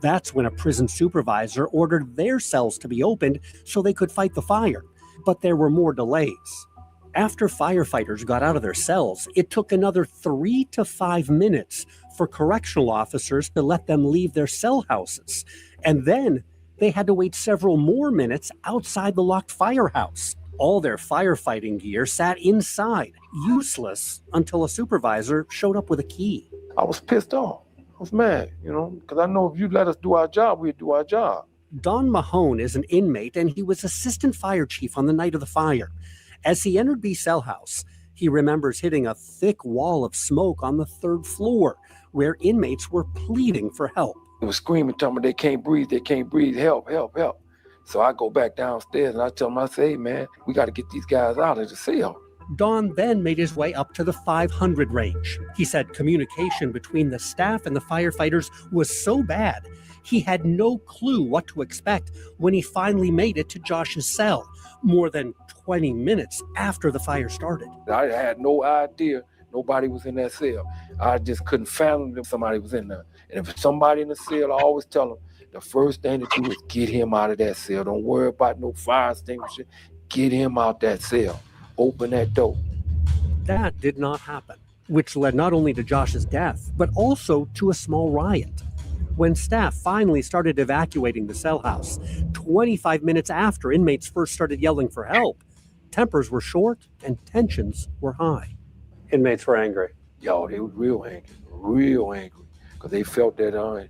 That's when a prison supervisor ordered their cells to be opened so they could fight the fire. But there were more delays. After firefighters got out of their cells, it took another 3 to 5 minutes for correctional officers to let them leave their cell houses. And then they had to wait several more minutes outside the locked firehouse. All their firefighting gear sat inside, useless, until a supervisor showed up with a key. I was pissed off. I was mad, because I know if you let us do our job, we'd do our job. Don Mahone is an inmate, and he was assistant fire chief on the night of the fire. As he entered B cell house, he remembers hitting a thick wall of smoke on the 3rd floor, where inmates were pleading for help. They were screaming, telling me they can't breathe, help, help, help. So I go back downstairs and I tell them, I say, hey, man, we got to get these guys out of the cell. Don then made his way up to the 500 range. He said communication between the staff and the firefighters was so bad, He had no clue what to expect when he finally made it to Josh's cell, more than 20 minutes after the fire started. I had no idea nobody was in that cell. I just couldn't fathom if somebody was in there. And if somebody in the cell, I always tell them, the first thing to do is get him out of that cell. Don't worry about no fire extinguisher. Get him out that cell. Open that door. That did not happen, which led not only to Josh's death, but also to a small riot. When staff finally started evacuating the cell house, 25 minutes after inmates first started yelling for help, tempers were short and tensions were high. Inmates were angry. Yo, they was real angry, because they felt that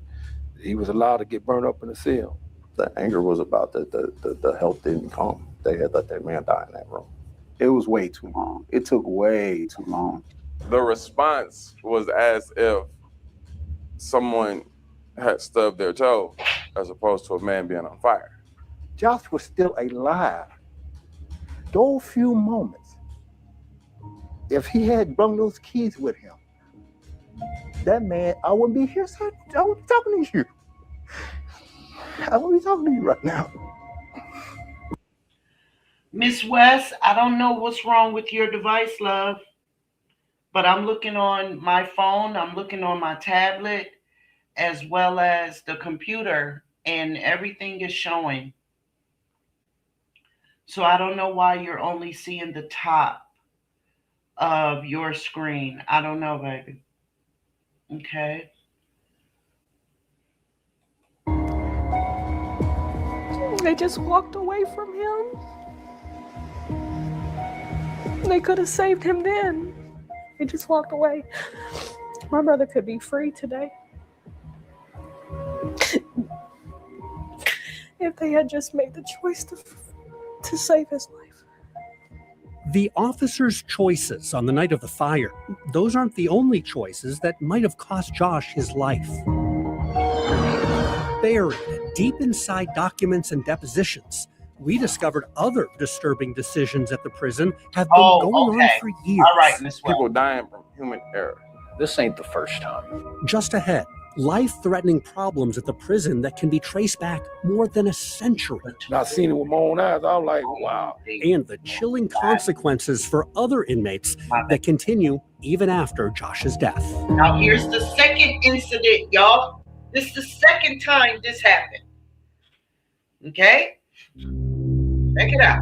he was allowed to get burned up in the cell. The anger was about the help didn't come. They had let that man die in that room. It was way too long. It took way too long. The response was as if someone had stubbed their toe, as opposed to a man being on fire. Josh was still alive. Those few moments, if he had brought those keys with him, that man, I wouldn't be here. I would be talking to you. I would be talking to you right now. Miss West, I don't know what's wrong with your device, love, but I'm looking on my phone, I'm looking on my tablet, as well as the computer, and everything is showing. So I don't know why you're only seeing the top of your screen. I don't know, baby. Okay. They just walked away from him. They could have saved him then. They just walked away. My brother could be free today. If they had just made the choice to save his life. The officers' choices on the night of the fire, those aren't the only choices that might have cost Josh his life. Buried deep inside documents and depositions, we discovered other disturbing decisions at the prison have been going on for years. All right, Miss West. People dying from human error. This ain't the first time. Just ahead, life-threatening problems at the prison that can be traced back more than a century. I seen it with my own eyes. I was like, wow. And the chilling consequences for other inmates that continue even after Josh's death. Now here's the second incident, y'all. This is the second time this happened. Okay? Check it out.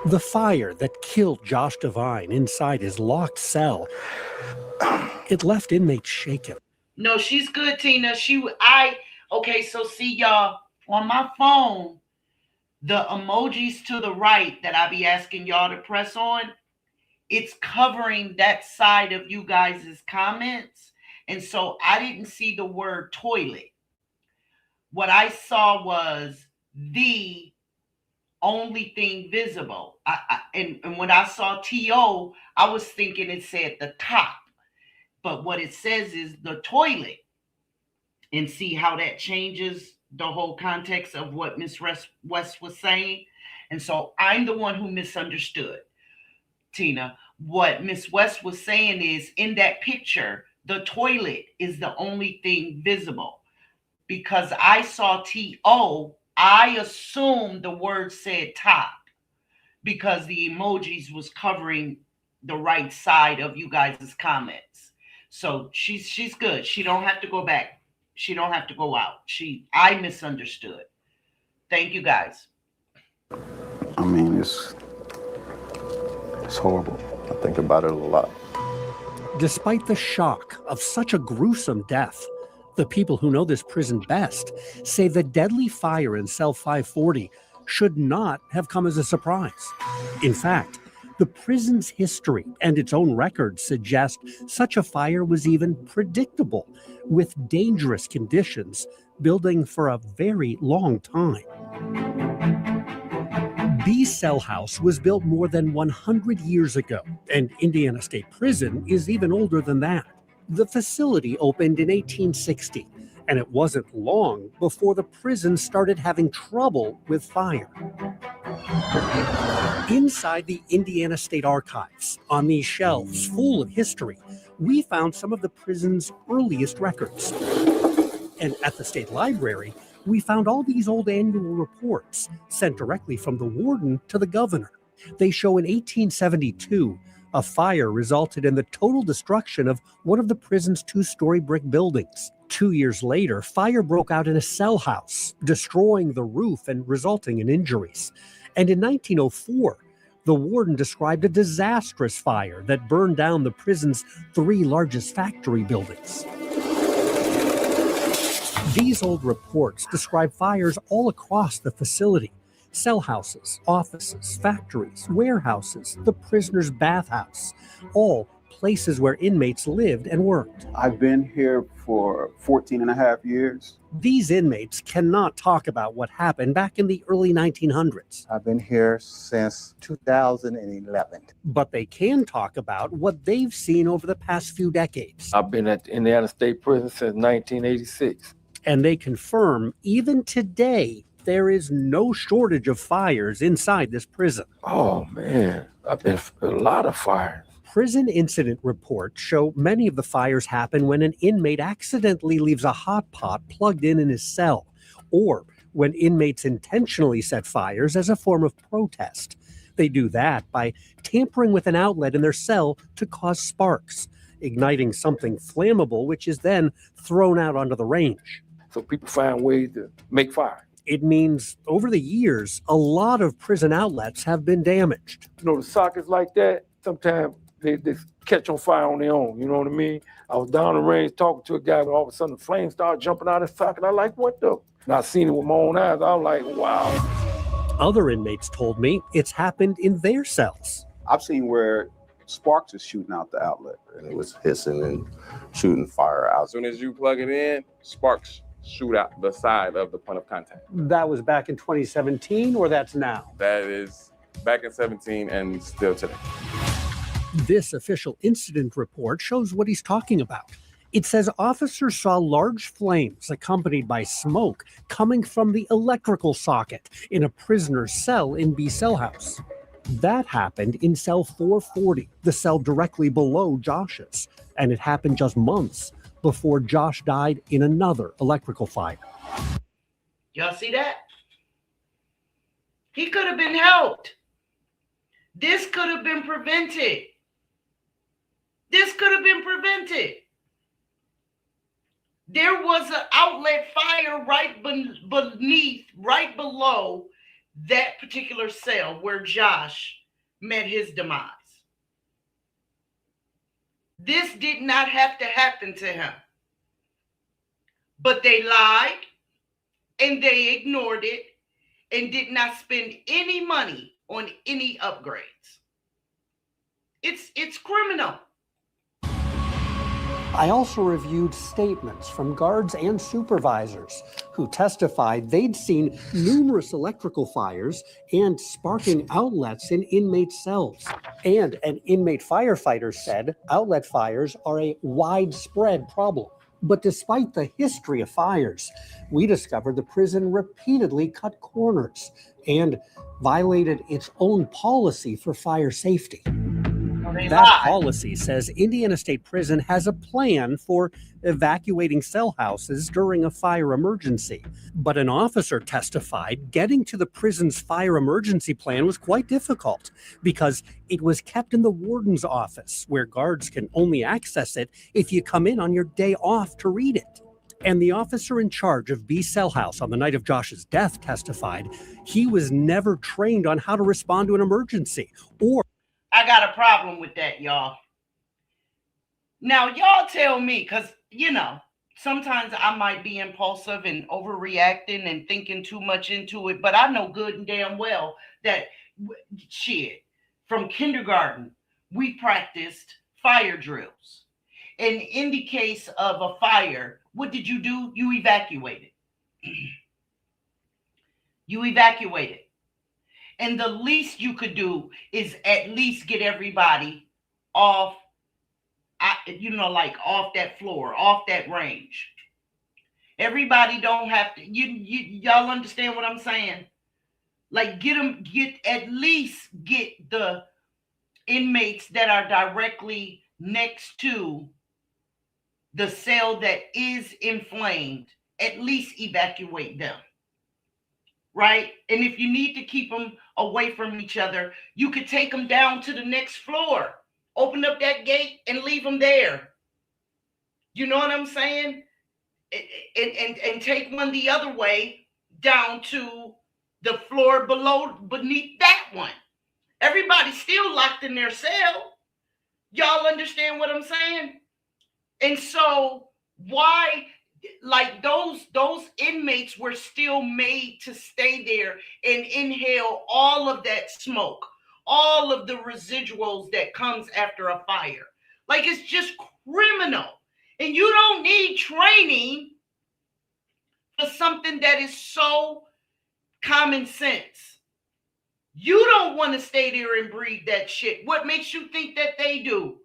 The fire that killed Josh Devine inside his locked cell, it left inmates shaken. No, she's good, Tina. Okay, so see y'all, on my phone, the emojis to the right that I be asking y'all to press on, it's covering that side of you guys' comments. And so I didn't see the word toilet. What I saw was the only thing visible. And when I saw TO, I was thinking it said the top. But what it says is the toilet. And see how that changes the whole context of what Miss West was saying. And so I'm the one who misunderstood, Tina. What Miss West was saying is, in that picture, the toilet is the only thing visible. Because I saw TO, I assumed the word said top, because the emojis was covering the right side of you guys' comments. So she's good. She don't have to go back. She don't have to go out. I misunderstood. Thank you, guys. I mean, it's horrible. I think about it a lot. Despite the shock of such a gruesome death, the people who know this prison best say the deadly fire in cell 540 should not have come as a surprise. In fact, the prison's history and its own records suggest such a fire was even predictable, with dangerous conditions building for a very long time. B Cell House was built more than 100 years ago, and Indiana State Prison is even older than that. The facility opened in 1860, and it wasn't long before the prison started having trouble with fire. Inside the Indiana State Archives, on these shelves full of history, we found some of the prison's earliest records. And at the state library, we found all these old annual reports sent directly from the warden to the governor. They show in 1872, a fire resulted in the total destruction of one of the prison's two-story brick buildings. 2 years later, fire broke out in a cell house, destroying the roof and resulting in injuries. And in 1904, the warden described a disastrous fire that burned down the prison's 3 largest factory buildings. These old reports describe fires all across the facility. Cell houses, offices, factories, warehouses, the prisoner's bathhouse, all places where inmates lived and worked. I've been here for 14 and a half years. These inmates cannot talk about what happened back in the early 1900s. I've been here since 2011. But they can talk about what they've seen over the past few decades. I've been at the Indiana State Prison since 1986. And they confirm, even today, there is no shortage of fires inside this prison. Oh, man. I've been a lot of fires. Prison incident reports show many of the fires happen when an inmate accidentally leaves a hot pot plugged in his cell, or when inmates intentionally set fires as a form of protest. They do that by tampering with an outlet in their cell to cause sparks, igniting something flammable, which is then thrown out onto the range. So people find ways to make fire. It means over the years, a lot of prison outlets have been damaged. You know, the sockets like that, sometimes they catch on fire on their own, you know what I mean? I was down the range talking to a guy, and all of a sudden the flames started jumping out of his socket. I like, what the? And I seen it with my own eyes. I was like, wow. Other inmates told me it's happened in their cells. I've seen where sparks is shooting out the outlet. And it was hissing and shooting fire out. As soon as you plug it in, sparks shoot out the side of the point of contact. That was back in 2017, or that's now? That is back in 17 and still today. This official incident report shows what he's talking about. It says officers saw large flames accompanied by smoke coming from the electrical socket in a prisoner's cell in B Cell House. That happened in cell 440, the cell directly below Josh's, and it happened just months before Josh died in another electrical fire. Y'all see that? He could have been helped. This could have been prevented. This could have been prevented. There was an outlet fire right beneath, right below that particular cell where Josh met his demise. This did not have to happen to him. But they lied and they ignored it and did not spend any money on any upgrades. It's criminal. I also reviewed statements from guards and supervisors who testified they'd seen numerous electrical fires and sparking outlets in inmate cells. And an inmate firefighter said outlet fires are a widespread problem. But despite the history of fires, we discovered the prison repeatedly cut corners and violated its own policy for fire safety. That policy says Indiana State Prison has a plan for evacuating cell houses during a fire emergency. But an officer testified getting to the prison's fire emergency plan was quite difficult because it was kept in the warden's office, where guards can only access it if you come in on your day off to read it. And the officer in charge of B Cell House on the night of Josh's death testified he was never trained on how to respond to an emergency or I got a problem with that, y'all. Now, y'all tell me, because, you know, sometimes I might be impulsive and overreacting and thinking too much into it, but I know good and damn well that, shit, from kindergarten, we practiced fire drills. And in the case of a fire, what did you do? You evacuated. You evacuated. And the least you could do is at least get everybody off, like off that floor, off that range. Everybody don't have to, y'all understand what I'm saying? Like get at least get the inmates that are directly next to the cell that is inflamed, at least evacuate them. Right? And if you need to keep them away from each other, you could take them down to the next floor, open up that gate and leave them there. You know what I'm saying? And take one the other way down to the floor beneath that one. Everybody's still locked in their cell. Y'all understand what I'm saying? And so why, like those inmates were still made to stay there and inhale all of that smoke, all of the residuals that comes after a fire. Like it's just criminal. And you don't need training for something that is so common sense. You don't want to stay there and breathe that shit. What makes you think that they do?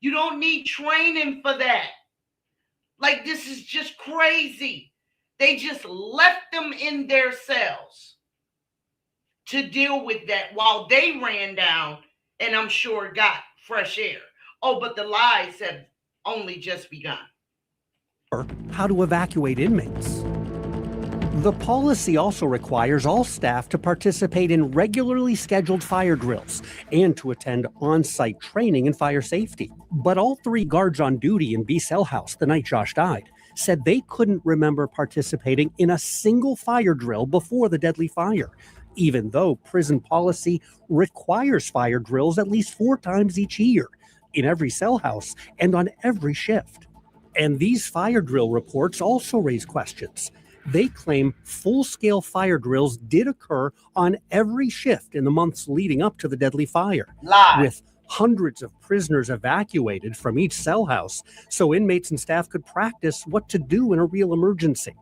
You don't need training for that. Like, this is just crazy. They just left them in their cells to deal with that while they ran down and I'm sure got fresh air. Oh, but the lies have only just begun. How to evacuate inmates. The policy also requires all staff to participate in regularly scheduled fire drills and to attend on-site training in fire safety. But all 3 guards on duty in B Cell House the night Josh died said they couldn't remember participating in a single fire drill before the deadly fire, even though prison policy requires fire drills at least 4 times each year in every cell house and on every shift. And these fire drill reports also raise questions. They claim full-scale fire drills did occur on every shift in the months leading up to the deadly fire, with hundreds of prisoners evacuated from each cell house so inmates and staff could practice what to do in a real emergency.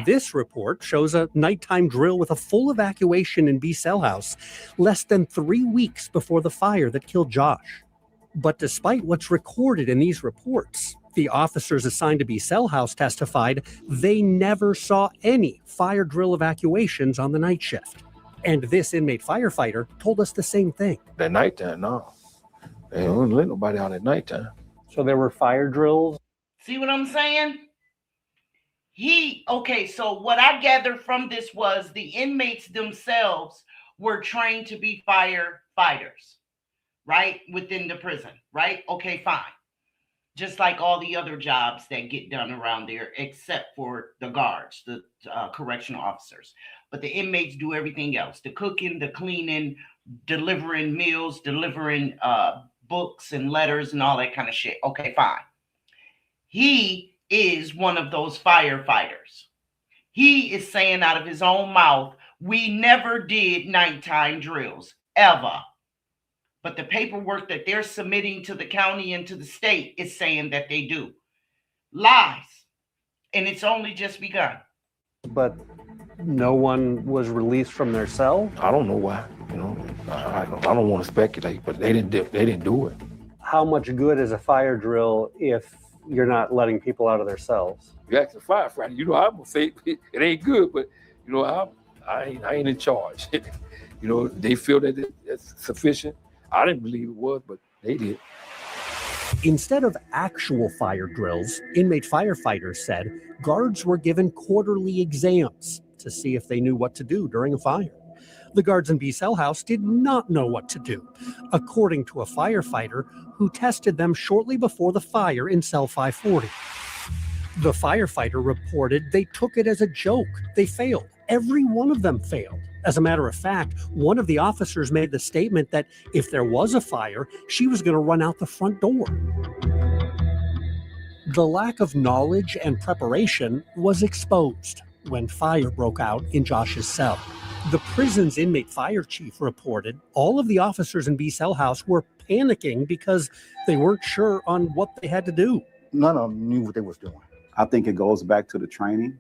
This report shows a nighttime drill with a full evacuation in B Cell House less than 3 weeks before the fire that killed Josh. But despite what's recorded in these reports, the officers assigned to B Cell House testified they never saw any fire drill evacuations on the night shift. And this inmate firefighter told us the same thing. At nighttime, no. They don't let nobody out at nighttime. So there were fire drills? See what I'm saying? So what I gathered from this was the inmates themselves were trained to be firefighters, right? Within the prison, right? Okay, fine. Just like all the other jobs that get done around there, except for the guards, the correctional officers. But the inmates do everything else: the cooking, the cleaning, delivering meals, delivering books and letters and all that kind of shit. Okay, fine. He is one of those firefighters. He is saying out of his own mouth, we never did nighttime drills, ever. But the paperwork that they're submitting to the county and to the state is saying that they do. Lies. And it's only just begun. But no one was released from their cell? I don't know why. You know, I don't want to speculate, but they didn't do it. How much good is a fire drill if you're not letting people out of their cells? You ask the firefighter, you know, I'm gonna say it ain't good, but you know, I ain't in charge. You know, they feel that it's sufficient. I didn't believe it was, but they did. Instead of actual fire drills, inmate firefighters said guards were given quarterly exams to see if they knew what to do during a fire. The guards in B Cell House did not know what to do, according to a firefighter who tested them shortly before the fire in cell 540. The firefighter reported they took it as a joke. They failed. Every one of them failed. As a matter of fact, one of the officers made the statement that if there was a fire, she was going to run out the front door. The lack of knowledge and preparation was exposed when fire broke out in Josh's cell. The prison's inmate fire chief reported all of the officers in B Cell House were panicking because they weren't sure on what they had to do. None of them knew what they was doing. I think it goes back to the training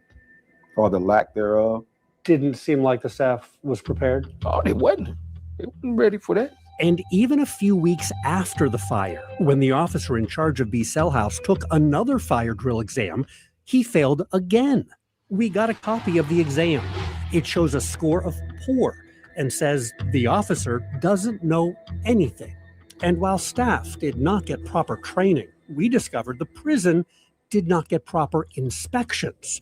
or the lack thereof. Didn't seem like the staff was prepared. Oh, they wasn't. They wasn't ready for that. And even a few weeks after the fire, when the officer in charge of B Cell House took another fire drill exam, he failed again. We got a copy of the exam. It shows a score of poor, and says the officer doesn't know anything. And while staff did not get proper training, we discovered the prison did not get proper inspections.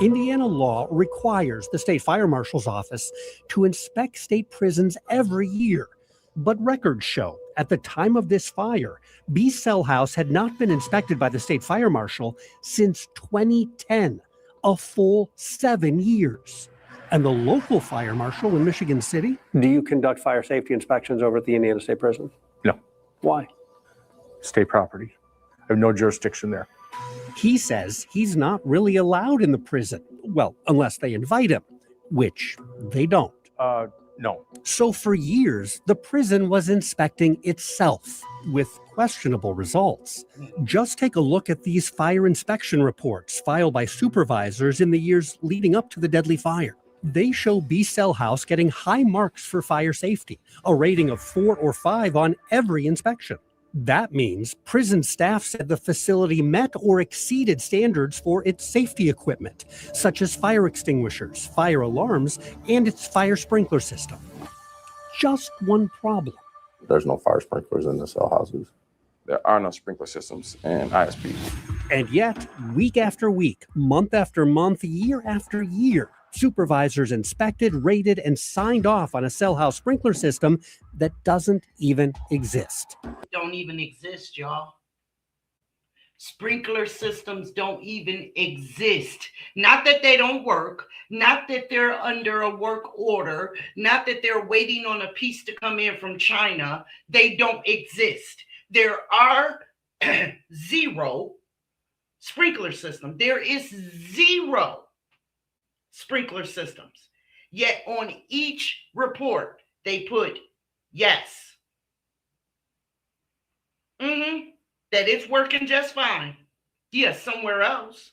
Indiana law requires the state fire marshal's office to inspect state prisons every year. But records show at the time of this fire, B Cell House had not been inspected by the state fire marshal since 2010, a full 7 years. And the local fire marshal in Michigan City? Do you conduct fire safety inspections over at the Indiana State Prison? No. Why? State property. I have no jurisdiction there. He says he's not really allowed in the prison. Well, unless they invite him, which they don't. No. So for years, the prison was inspecting itself with questionable results. Just take a look at these fire inspection reports filed by supervisors in the years leading up to the deadly fire. They show B Cell House getting high marks for fire safety, a rating of 4 or 5 on every inspection. That means prison staff said the facility met or exceeded standards for its safety equipment, such as fire extinguishers, fire alarms, and its fire sprinkler system. Just one problem. There's no fire sprinklers in the cell houses. There are no sprinkler systems in ISP. And yet, week after week, month after month, year after year, supervisors inspected, rated, and signed off on a cell house sprinkler system that doesn't even exist. Don't even exist, y'all. Sprinkler systems don't even exist. Not that they don't work, not that they're under a work order, not that they're waiting on a piece to come in from China. They don't exist. There are 0 sprinkler systems. There is 0 sprinkler systems. Yet on each report, they put yes. That it's working just fine. Yes, somewhere else.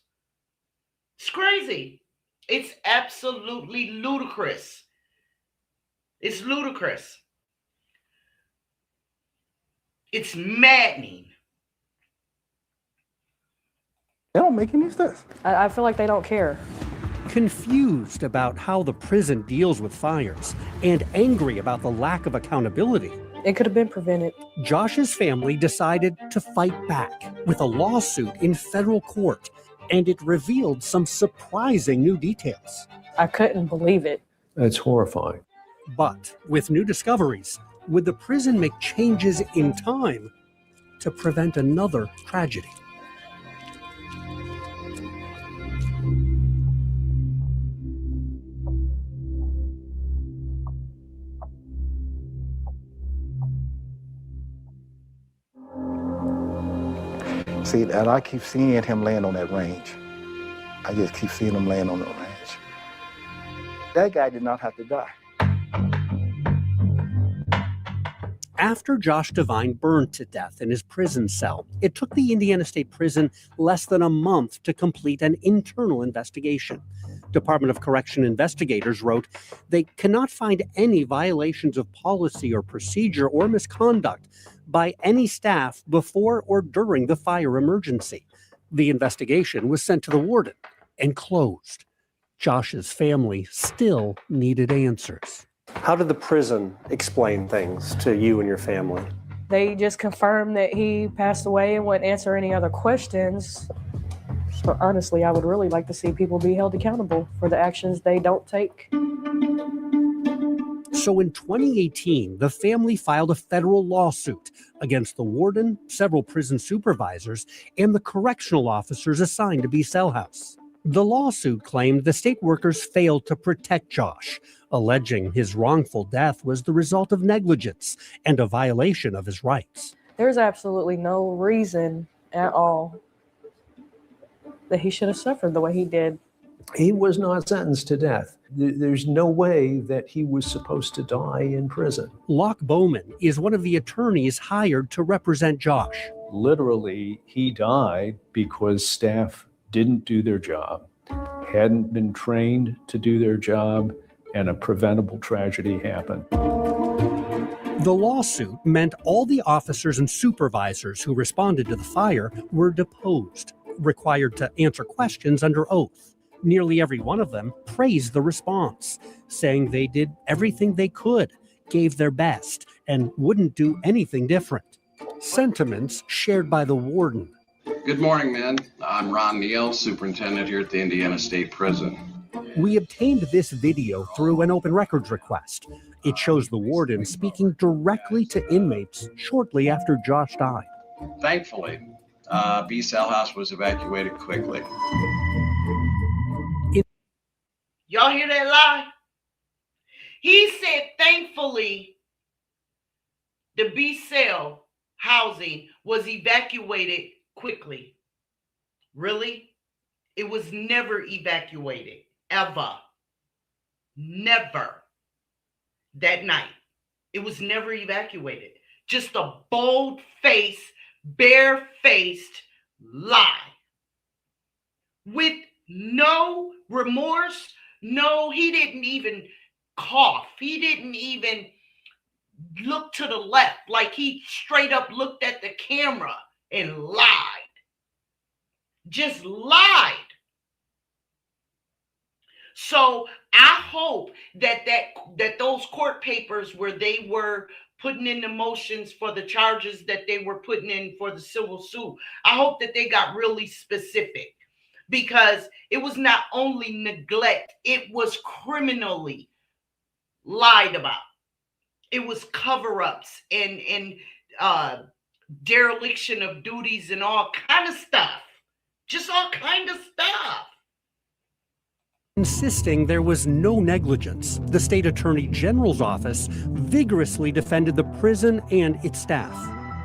It's crazy. It's absolutely ludicrous. It's ludicrous. It's maddening. They don't make any sense. I feel like they don't care. Confused about how the prison deals with fires and angry about the lack of accountability, It could have been prevented. Josh's family decided to fight back with a lawsuit in federal court, and it revealed some surprising new details. I couldn't believe it. That's horrifying. But with new discoveries, would the prison make changes in time to prevent another tragedy? See, and I keep seeing him laying on that range. I just keep seeing him laying on the range. That guy did not have to die. After Josh Devine burned to death in his prison cell, it took the Indiana State Prison less than a month to complete an internal investigation. Department of Correction investigators wrote they cannot find any violations of policy or procedure or misconduct by any staff before or during the fire emergency. The investigation was sent to the warden and closed. Josh's family still needed answers. How did the prison explain things to you and your family? They just confirmed that he passed away and wouldn't answer any other questions. So honestly, I would really like to see people be held accountable for the actions they don't take. So in 2018, the family filed a federal lawsuit against the warden, several prison supervisors, and the correctional officers assigned to B Cell House. The lawsuit claimed the state workers failed to protect Josh, alleging his wrongful death was the result of negligence and a violation of his rights. There's absolutely no reason at all that he should have suffered the way he did. He was not sentenced to death. There's no way that he was supposed to die in prison. Locke Bowman is one of the attorneys hired to represent Josh. Literally, he died because staff didn't do their job, hadn't been trained to do their job, and a preventable tragedy happened. The lawsuit meant all the officers and supervisors who responded to the fire were deposed, required to answer questions under oath. Nearly every one of them praised the response, saying they did everything they could, gave their best, and wouldn't do anything different. Sentiments shared by the warden. Good morning, men. I'm Ron Neal, superintendent here at the Indiana State Prison. We obtained this video through an open records request. It shows the warden speaking directly to inmates shortly after Josh died. Thankfully, B cell house was evacuated quickly. Y'all hear that lie? He said, thankfully, the B cell housing was evacuated quickly. Really? It was never evacuated, ever. Never. That night. It was never evacuated. Just a bold-faced, bare-faced lie. With no remorse. No, he didn't even cough. He didn't even look to the left. Like he straight up looked at the camera and lied. Just lied. So I hope that those court papers where they were putting in the motions for the charges that they were putting in for the civil suit, I hope that they got really specific, because it was not only neglect, it was criminally lied about. It was cover-ups and dereliction of duties and all kind of stuff. Just all kind of stuff. Insisting there was no negligence, the state attorney general's office vigorously defended the prison and its staff.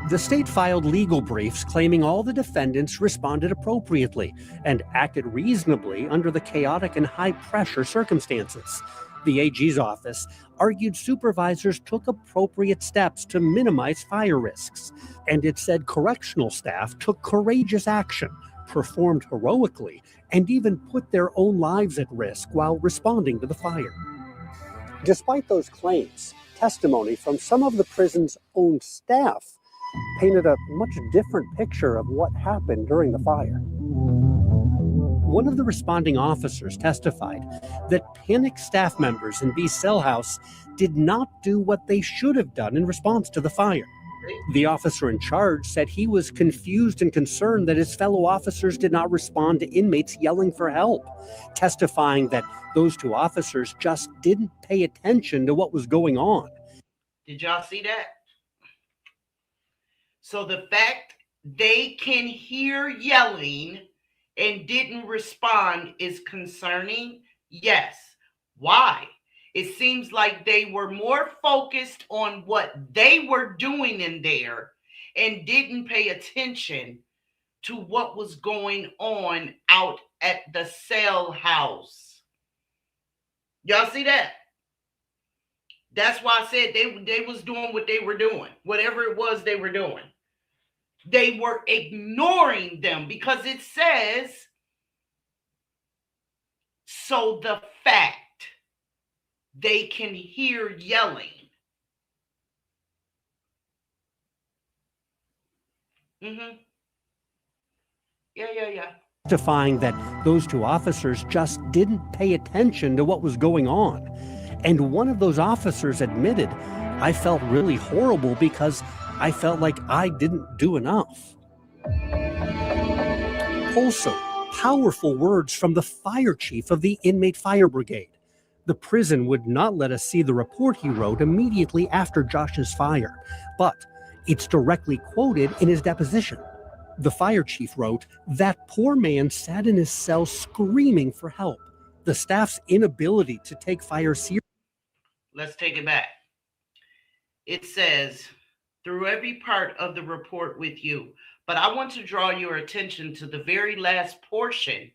The state filed legal briefs claiming all the defendants responded appropriately and acted reasonably under the chaotic and high-pressure circumstances. The AG's office argued supervisors took appropriate steps to minimize fire risks, and it said correctional staff took courageous action, performed heroically, and even put their own lives at risk while responding to the fire. Despite those claims, testimony from some of the prison's own staff painted a much different picture of what happened during the fire. One of the responding officers testified that panicked staff members in B's cell house did not do what they should have done in response to the fire. The officer in charge said he was confused and concerned that his fellow officers did not respond to inmates yelling for help, testifying that those two officers just didn't pay attention to what was going on. Did y'all see that? So the fact they can hear yelling and didn't respond is concerning? Yes. Why? It seems like they were more focused on what they were doing in there and didn't pay attention to what was going on out at the cell house. Y'all see that? That's why I said they was doing what they were doing, whatever it was they were doing. They were ignoring them because it says, so the fact they can hear yelling. Yeah. Testifying that those two officers just didn't pay attention to what was going on. And one of those officers admitted, I felt really horrible because I felt like I didn't do enough. Also, powerful words from the fire chief of the inmate fire brigade. The prison would not let us see the report he wrote immediately after Josh's fire, but it's directly quoted in his deposition. The fire chief wrote, "That poor man sat in his cell screaming for help. The staff's inability to take fire seriously." Let's take it back. It says, through every part of the report with you, but I want to draw your attention to the very last portion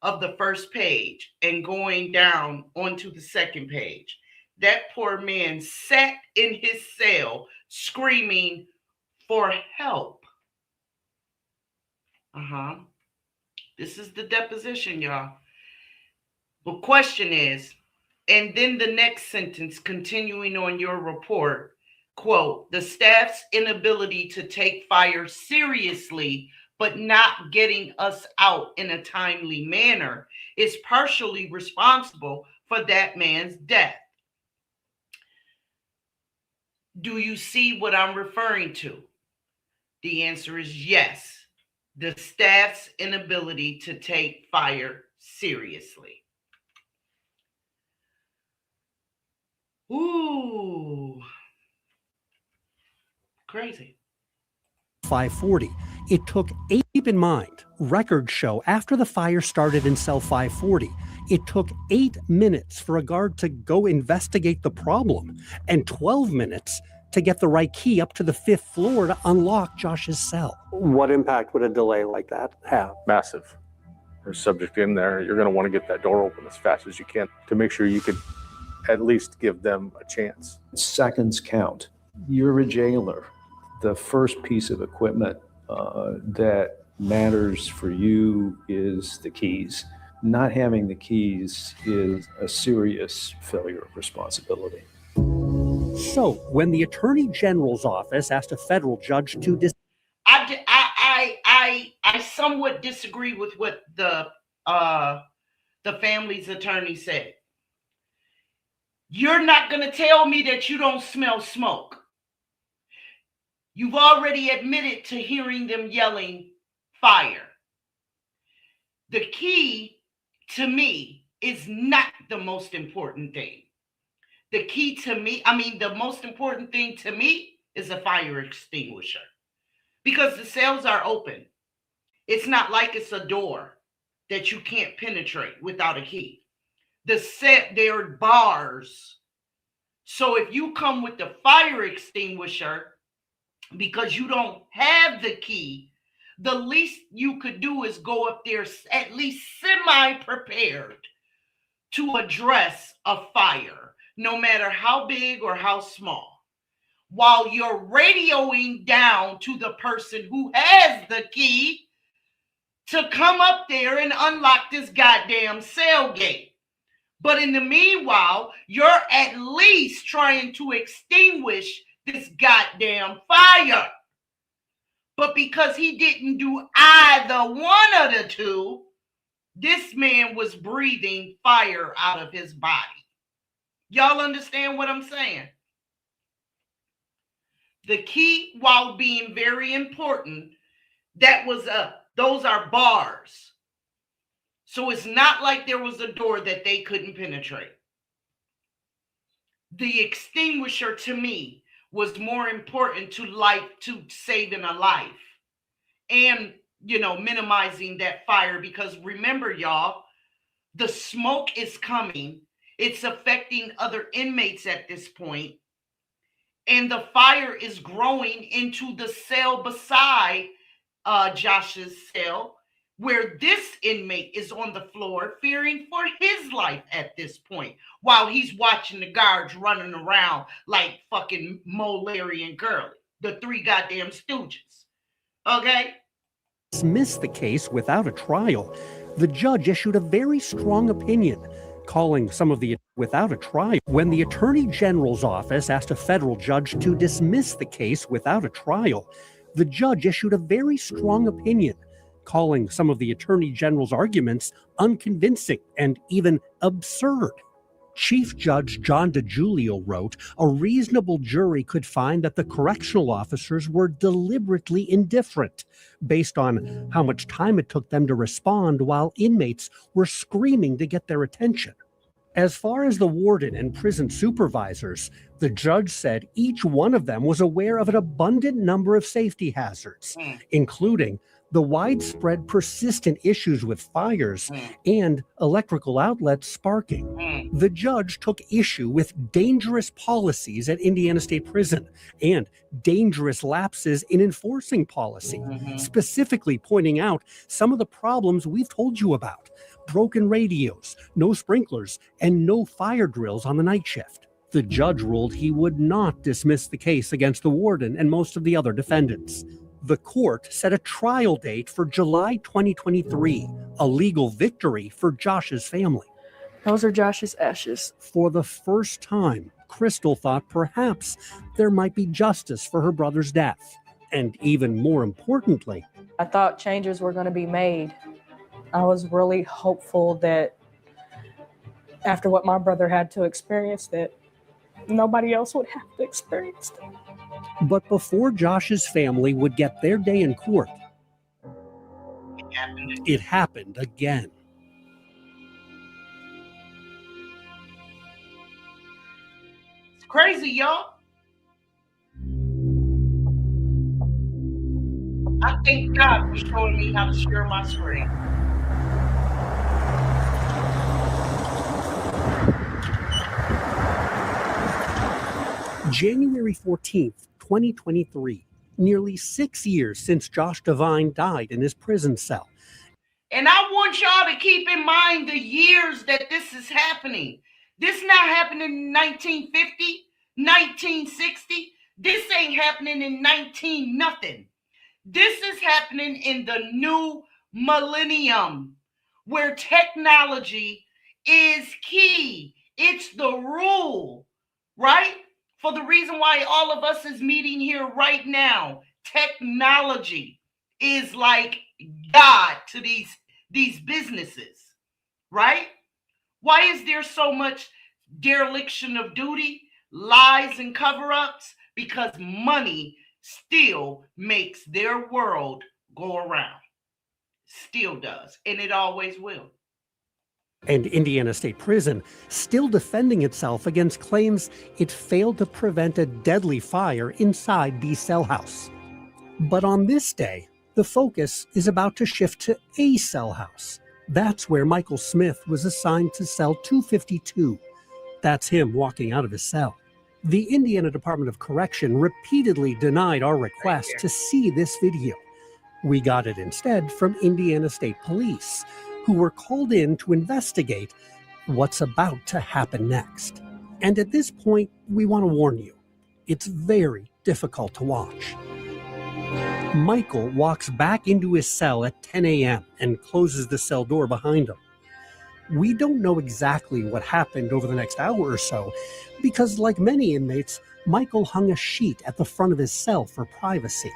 of the first page and going down onto the second page. That poor man sat in his cell screaming for help. This is the deposition, y'all. The question is, and then the next sentence continuing on your report, quote, the staff's inability to take fire seriously but not getting us out in a timely manner is partially responsible for that man's death. Do you see what I'm referring to? The answer is yes. The staff's inability to take fire seriously. Ooh. Crazy. 540. It took keep in mind, records show after the fire started in cell 540, it took 8 minutes for a guard to go investigate the problem and 12 minutes to get the right key up to the 5th floor to unlock Josh's cell. What impact would a delay like that have? Massive. There's subject in there. You're going to want to get that door open as fast as you can to make sure you could at least give them a chance. Seconds count. You're a jailer. The first piece of equipment that matters for you is the keys. Not having the keys is a serious failure of responsibility. So, when the Attorney General's office asked a federal judge to I somewhat disagree with what the family's attorney said. You're not going to tell me that you don't smell smoke. You've already admitted to hearing them yelling fire. The key to me is not the most important thing. The key to me, the most important thing to me is a fire extinguisher, because the cells are open. It's not like it's a door that you can't penetrate without a key. There are bars. So if you come with the fire extinguisher because you don't have the key, the least you could do is go up there at least semi-prepared to address a fire, no matter how big or how small, while you're radioing down to the person who has the key to come up there and unlock this goddamn cell gate. But in the meanwhile, you're at least trying to extinguish this goddamn fire. But because he didn't do either one of the two, this man was breathing fire out of his body. Y'all understand what I'm saying? The key, while being very important, those are bars. So it's not like there was a door that they couldn't penetrate. The extinguisher to me was more important to saving a life and, minimizing that fire, because remember, y'all, the smoke is coming. It's affecting other inmates at this point. And the fire is growing into the cell beside Josh's cell, where this inmate is on the floor fearing for his life at this point, while he's watching the guards running around like fucking Mo, Larry, and Curly, the three goddamn stooges. Okay? Dismiss the case without a trial. The judge issued a very strong opinion, calling some of the without a trial. When the Attorney General's office asked a federal judge to dismiss the case without a trial, the judge issued a very strong opinion, calling some of the Attorney General's arguments unconvincing and even absurd. Chief Judge John DiGiulio wrote, "A reasonable jury could find that the correctional officers were deliberately indifferent, based on how much time it took them to respond while inmates were screaming to get their attention." As far as the warden and prison supervisors, the judge said each one of them was aware of an abundant number of safety hazards, including the widespread persistent issues with fires and electrical outlets sparking. The judge took issue with dangerous policies at Indiana State Prison and dangerous lapses in enforcing policy, specifically pointing out some of the problems we've told you about: broken radios, no sprinklers, and no fire drills on the night shift. The judge ruled he would not dismiss the case against the warden and most of the other defendants. The court set a trial date for July 2023, a legal victory for Josh's family. Those are Josh's ashes. For the first time, Crystal thought perhaps there might be justice for her brother's death. And even more importantly, I thought changes were going to be made. I was really hopeful that after what my brother had to experience, that nobody else would have to experience it. But before Josh's family would get their day in court, it happened again. It's crazy, y'all. I thank God for showing me how to share my screen. January 14th, 2023, nearly 6 years since Josh Devine died in his prison cell. And I want y'all to keep in mind the years that this is happening. This not happening in 1950, 1960. This ain't happening in 19 nothing. This is happening in the new millennium, where technology is key. It's the rule, right? For the reason why all of us is meeting here right now. Technology is like God to these businesses, right? Why is there so much dereliction of duty, lies, and cover-ups? Because money still makes their world go around. Still does, and it always will. And Indiana State Prison still defending itself against claims it failed to prevent a deadly fire inside the cell house. But on this day, the focus is about to shift to a cell house. That's where Michael Smith was assigned to cell 252. That's him walking out of his cell. The Indiana Department of Correction repeatedly denied our request to see this video. We got it instead from Indiana State Police, who were called in to investigate what's about to happen next. And at this point, we want to warn you, it's very difficult to watch. Michael walks back into his cell at 10 a.m. and closes the cell door behind him. We don't know exactly what happened over the next hour or so, because like many inmates, Michael hung a sheet at the front of his cell for privacy.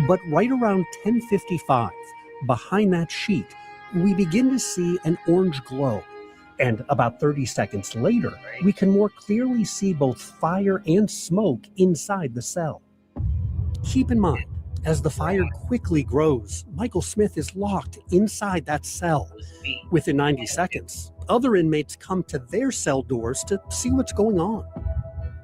But right around 10:55, behind that sheet, we begin to see an orange glow. And about 30 seconds later, we can more clearly see both fire and smoke inside the cell. Keep in mind, as the fire quickly grows, Michael Smith is locked inside that cell. Within 90 seconds, other inmates come to their cell doors to see what's going on.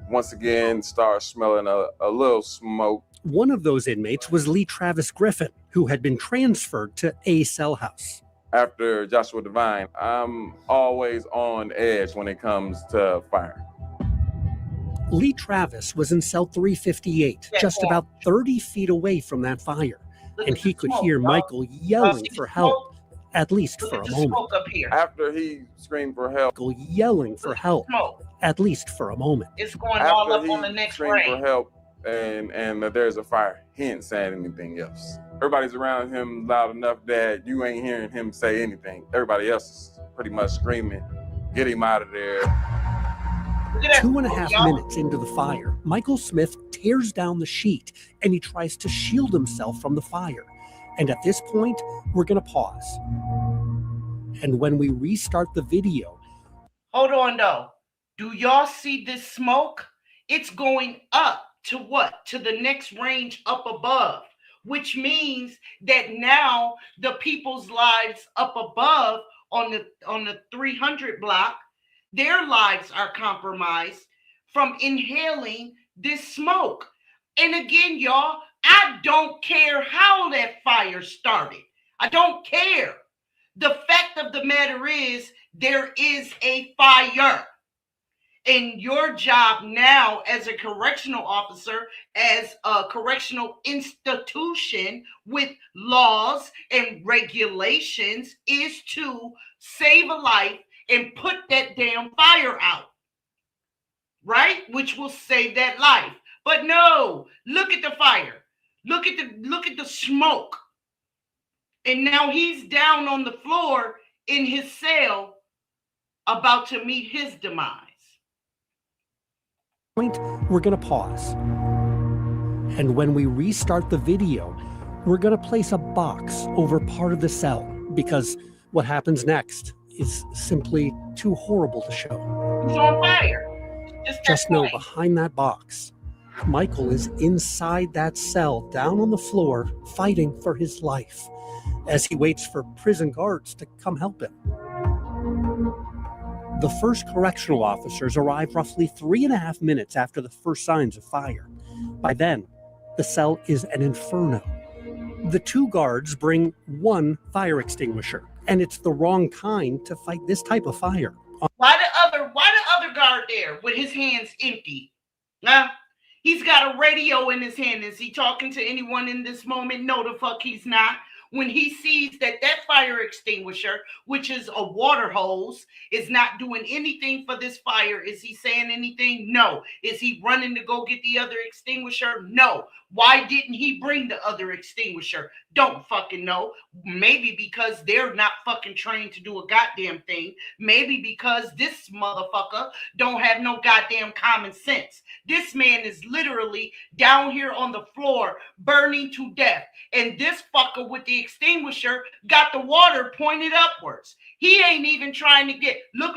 Once again, start smelling a little smoke. One of those inmates was Lee Travis Griffin, who had been transferred to a cell house. After Joshua Devine, I'm always on edge when it comes to fire. Lee Travis was in cell 358, just about 30 feet away from that fire, and he could hear Michael yelling for help, at least for a moment. After he screamed for help, yelling for help, at least for a moment. It's going all up on the next screamed frame. for help and there's a fire, he ain't saying anything else. Everybody's around him loud enough that you ain't hearing him say anything. Everybody else is pretty much screaming, get him out of there. 2.5 minutes into the fire, Michael Smith tears down the sheet and he tries to shield himself from the fire. And at this point, we're going to pause. And when we restart the video... Hold on, though. Do y'all see this smoke? It's going up to what? To the next range up above, which means that now the people's lives up above on the 300 block, their lives are compromised from inhaling this smoke. And again, y'all, I don't care how that fire started. I don't care. The fact of the matter is there is a fire. And your job now as a correctional officer, as a correctional institution with laws and regulations, is to save a life and put that damn fire out, right? Which will save that life. But no, look at the fire. Look at the smoke. And now he's down on the floor in his cell about to meet his demise. We're going to pause. And when we restart the video, We're going to place a box over part of the cell because what happens next is simply too horrible to show. He's on fire. Just know behind that box, Michael is inside that cell, down on the floor, fighting for his life as he waits for prison guards to come help him. The first correctional officers arrive roughly 3.5 minutes after the first signs of fire. By then, the cell is an inferno. The two guards bring one fire extinguisher, and it's the wrong kind to fight this type of fire. Why the other guard there with his hands empty? Huh? He's got a radio in his hand. Is he talking to anyone in this moment? No, the fuck he's not. When he sees that fire extinguisher, which is a water hose, is not doing anything for this fire, is he saying anything? No. Is he running to go get the other extinguisher? No. Why didn't he bring the other extinguisher? Don't fucking know. Maybe because they're not fucking trained to do a goddamn thing. Maybe because this motherfucker don't have no goddamn common sense. This man is literally down here on the floor burning to death. And this fucker with the extinguisher got the water pointed upwards. He ain't even trying to get, look.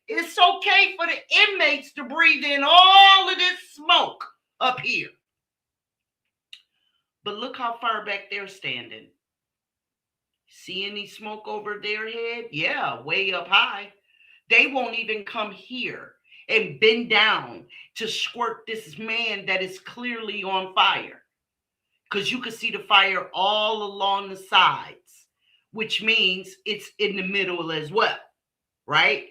It's okay for the inmates to breathe in all of this smoke up here. But look how far back they're standing. See any smoke over their head? Yeah, way up high. They won't even come here and bend down to squirt this man that is clearly on fire. Because you can see the fire all along the sides, which means it's in the middle as well, right?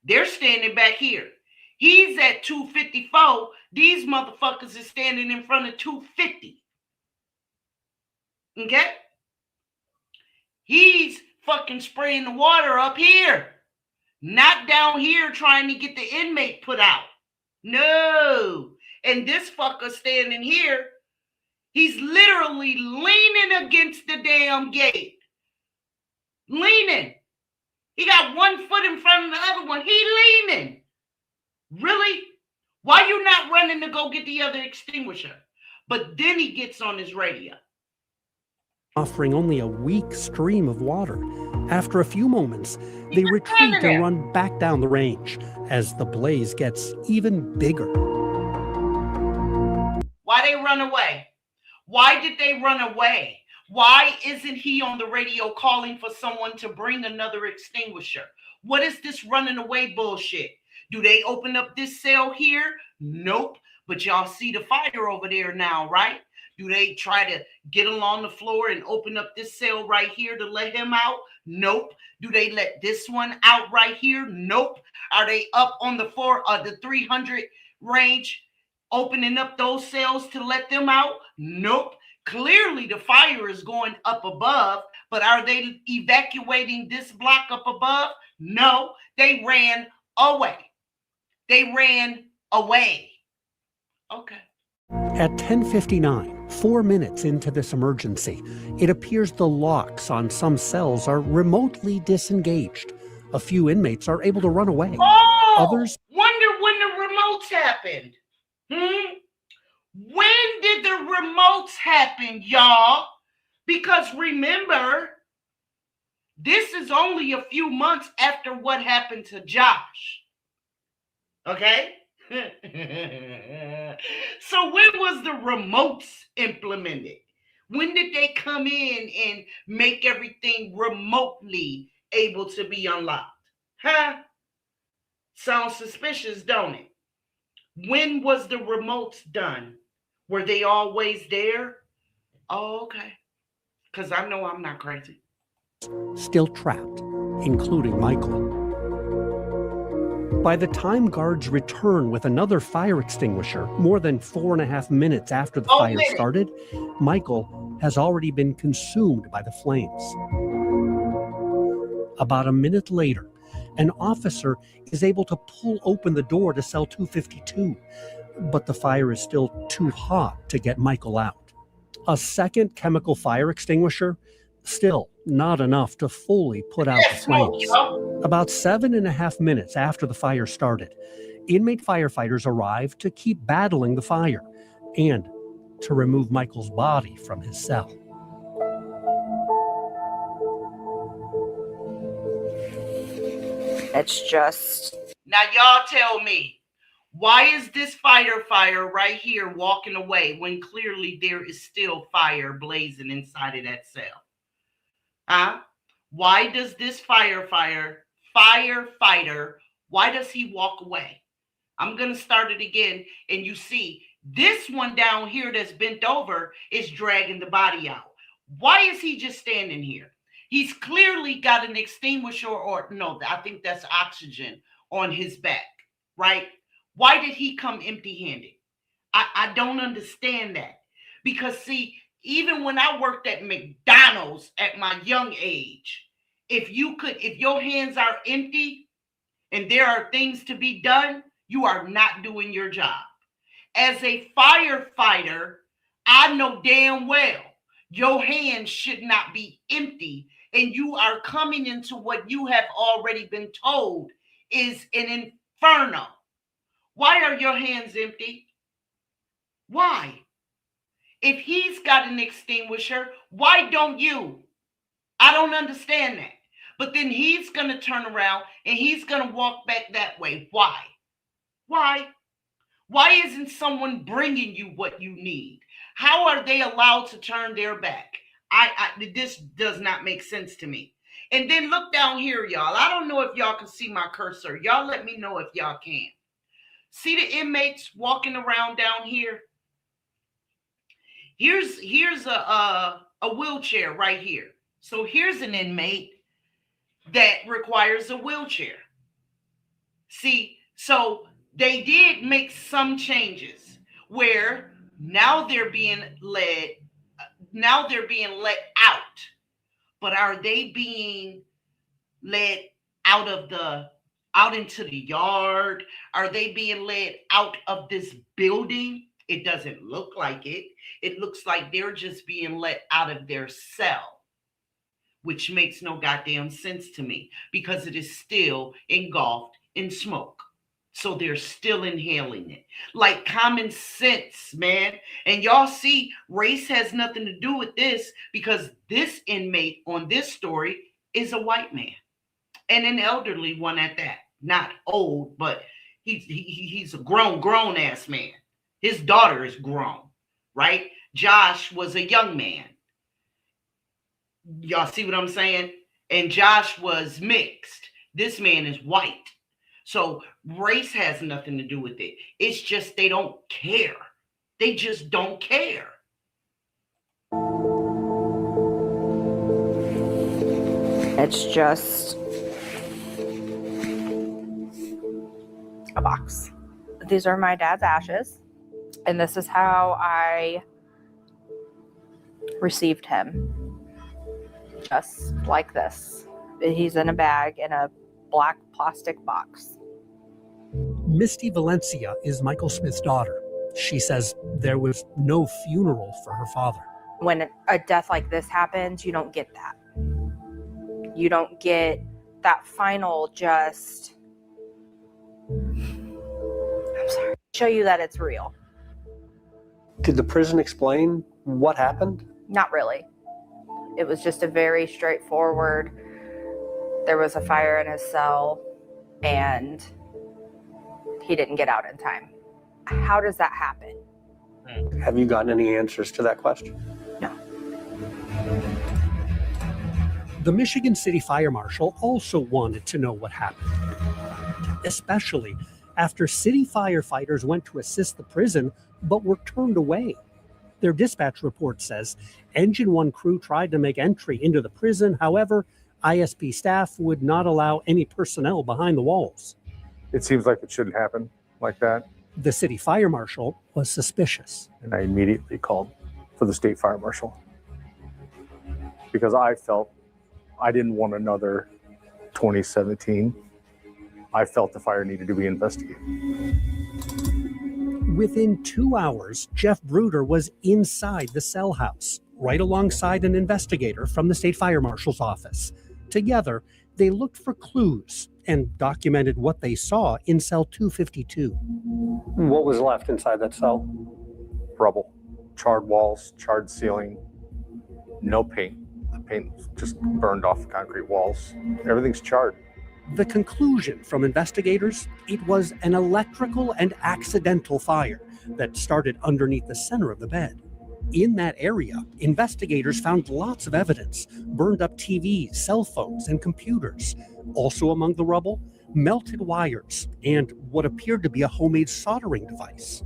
They're standing back here. He's at 254. These motherfuckers is standing in front of 250. Okay? He's fucking spraying the water up here, not down here trying to get the inmate put out. No. And this fucker standing here, he's literally leaning against the damn gate. Leaning. He got one foot in front of the other one. He leaning. Really? Why you not running to go get the other extinguisher? But then he gets on his radio, offering only a weak stream of water. After a few moments, they retreat and run back down the range as the blaze gets even bigger. Why they run away? Why did they run away? Why isn't he on the radio calling for someone to bring another extinguisher? What is this running away bullshit? Do they open up this cell here? Nope. But y'all see the fire over there now, right? Do they try to get along the floor and open up this cell right here to let him out? Nope. Do they let this one out right here? Nope. Are they up on the the 300 range, opening up those cells to let them out? Nope. Clearly the fire is going up above, but are they evacuating this block up above? No. They ran away. They ran away. Okay. At 10:59, 4 minutes into this emergency, it appears the locks on some cells are remotely disengaged. A few inmates are able to run away. Oh, others wonder when the remotes happened. When did the remotes happen, y'all? Because remember, this is only a few months after what happened to Josh. Okay? So when was the remotes implemented? When did they come in and make everything remotely able to be unlocked? Huh? Sounds suspicious, don't it? When was the remotes done? Were they always there? Oh, okay. Because I know I'm not crazy. Still trapped, including Michael. By the time guards return with another fire extinguisher, more than 4.5 minutes after the fire started, Michael has already been consumed by the flames. About a minute later, an officer is able to pull open the door to cell 252, but the fire is still too hot to get Michael out. A second chemical fire extinguisher, still not enough to fully put out the flames. About 7.5 minutes after the fire started, inmate firefighters arrived to keep battling the fire, and to remove Michael's body from his cell. It's just... Now y'all tell me, why is this fire right here walking away when clearly there is still fire blazing inside of that cell? Huh? Why does this firefighter, why does he walk away? I'm going to start it again. And you see, this one down here that's bent over is dragging the body out. Why is he just standing here? He's clearly got an extinguisher, or no, I think that's oxygen on his back, right? Why did he come empty-handed? I don't understand that. Because see, even when I worked at McDonald's at my young age, if your hands are empty and there are things to be done, you are not doing your job. As a firefighter, I know damn well your hands should not be empty, and you are coming into what you have already been told is an inferno. Why are your hands empty? Why? If he's got an extinguisher, why don't you? I don't understand that. But then he's going to turn around and he's going to walk back that way. Why? Why? Why isn't someone bringing you what you need? How are they allowed to turn their back? This does not make sense to me. And then look down here, y'all. I don't know if y'all can see my cursor. Y'all let me know if y'all can. See the inmates walking around down here? Here's a wheelchair right here. So here's an inmate that requires a wheelchair. See, so they did make some changes where now they're being let out. But are they being led out into the yard? Are they being led out of this building? It doesn't look like it. It looks like they're just being let out of their cell, which makes no goddamn sense to me because it is still engulfed in smoke. So they're still inhaling it. Like common sense, man. And y'all see, race has nothing to do with this because this inmate on this story is a white man and an elderly one at that. Not old, but he's a grown ass man. His daughter is grown, right? Josh was a young man. Y'all see what I'm saying? And Josh was mixed. This man is white. So race has nothing to do with it. It's just they don't care. They just don't care. It's just a box. These are my dad's ashes, and this is how I received him. Just like this. He's in a bag in a black plastic box. Misty Valencia is Michael Smith's daughter. She says there was no funeral for her father. When a death like this happens, you don't get that. You don't get that final just, I'm sorry, show you that it's real. Did the prison explain what happened? Not really. It was just a very straightforward, there was a fire in his cell and he didn't get out in time. How does that happen? Have you gotten any answers to that question? No. The Michigan City Fire Marshal also wanted to know what happened, especially after city firefighters went to assist the prison but were turned away. Their dispatch report says Engine 1 crew tried to make entry into the prison. However, ISP staff would not allow any personnel behind the walls. It seems like it shouldn't happen like that. The city fire marshal was suspicious. And I immediately called for the state fire marshal because I felt I didn't want another 2017. I felt the fire needed to be investigated. Within 2 hours, Jeff Bruder was inside the cell house, right alongside an investigator from the state fire marshal's office. Together, they looked for clues and documented what they saw in cell 252. What was left inside that cell? Rubble. charred walls, charred ceiling, no paint. The paint just burned off the concrete walls. Everything's charred. The conclusion from investigators, it was an electrical and accidental fire that started underneath the center of the bed. In that area, investigators found lots of evidence: burned up TVs, cell phones, and computers. Also among the rubble, melted wires and what appeared to be a homemade soldering device.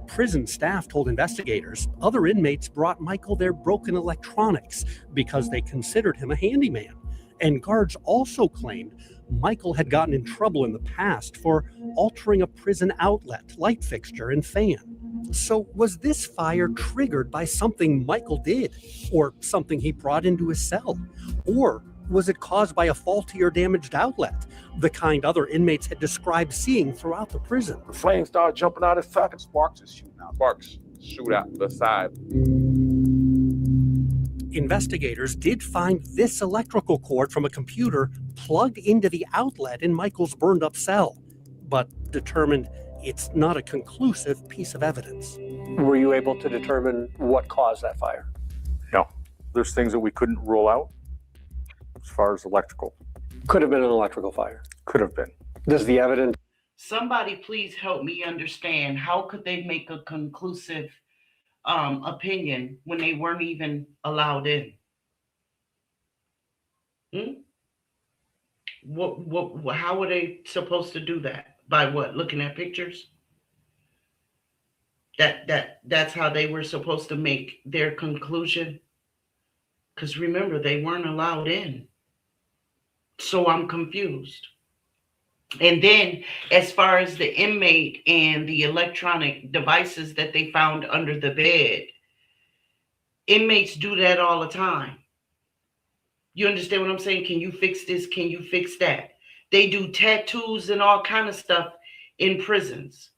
Prison staff told investigators other inmates brought Michael their broken electronics because they considered him a handyman. And guards also claimed Michael had gotten in trouble in the past for altering a prison outlet, light fixture, and fan. So was this fire triggered by something Michael did, or something he brought into his cell? Or was it caused by a faulty or damaged outlet, the kind other inmates had described seeing throughout the prison? The flames started jumping out of his socket. Sparks is shooting out. Sparks shoot out the side. Investigators did find this electrical cord from a computer plugged into the outlet in Michael's burned up cell, but determined it's not a conclusive piece of evidence. Were you able to determine what caused that fire? No. There's things that we couldn't rule out as far as electrical. Could have been an electrical fire. Could have been. Does the evidence... Somebody please help me understand, how could they make a conclusive opinion when they weren't even allowed in? How were they supposed to do that? By what? Looking at pictures? That's how they were supposed to make their conclusion? Because remember, they weren't allowed in. So I'm confused. And then as far as the inmate and the electronic devices that they found under the bed, inmates do that all the time. You understand what I'm saying? Can you fix this? Can you fix that? They do tattoos and all kind of stuff in prisons.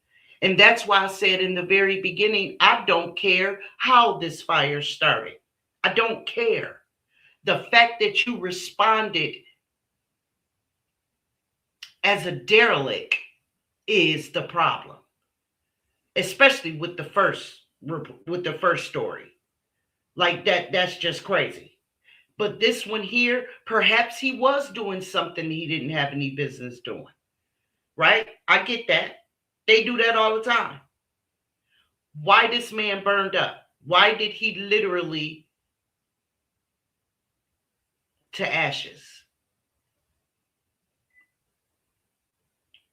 And that's why I said in the very beginning, I don't care how this fire started. I don't care. The fact that you responded as a derelict is the problem, especially with the first story. Like that's just crazy. But this one here, perhaps he was doing something he didn't have any business doing. Right? I get that. They do that all the time. Why this man burned up? Why did he literally to ashes?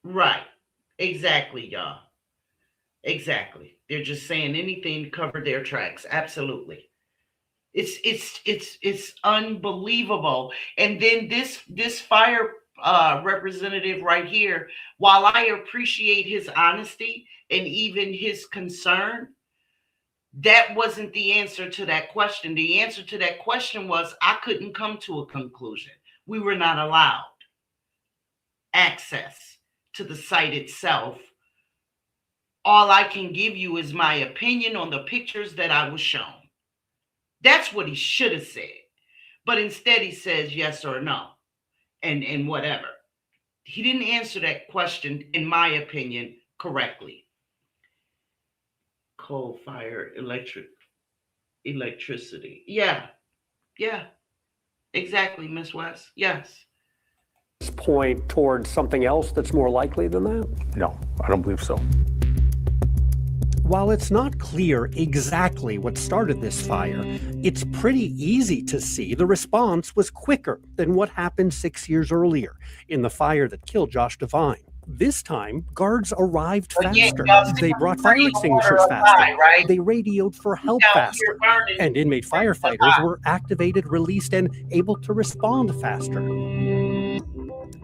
Right. Exactly, y'all. Exactly. They're just saying anything to cover their tracks. Absolutely. It's unbelievable. And then this fire representative right here, while I appreciate his honesty and even his concern, that wasn't the answer to that question. The answer to that question was, I couldn't come to a conclusion. We were not allowed access to the site itself. All I can give you is my opinion on the pictures that I was shown. That's what he should have said. But instead he says yes or no and whatever. He didn't answer that question, in my opinion, correctly. Coal fire, electricity. Yeah. Exactly, Miss West. Yes. Point towards something else that's more likely than that? No, I don't believe so. While it's not clear exactly what started this fire, it's pretty easy to see the response was quicker than what happened 6 years earlier in the fire that killed Josh Devine. This time, guards arrived faster. They brought fire extinguishers faster. They radioed for help faster. And inmate firefighters were activated, released, and able to respond faster.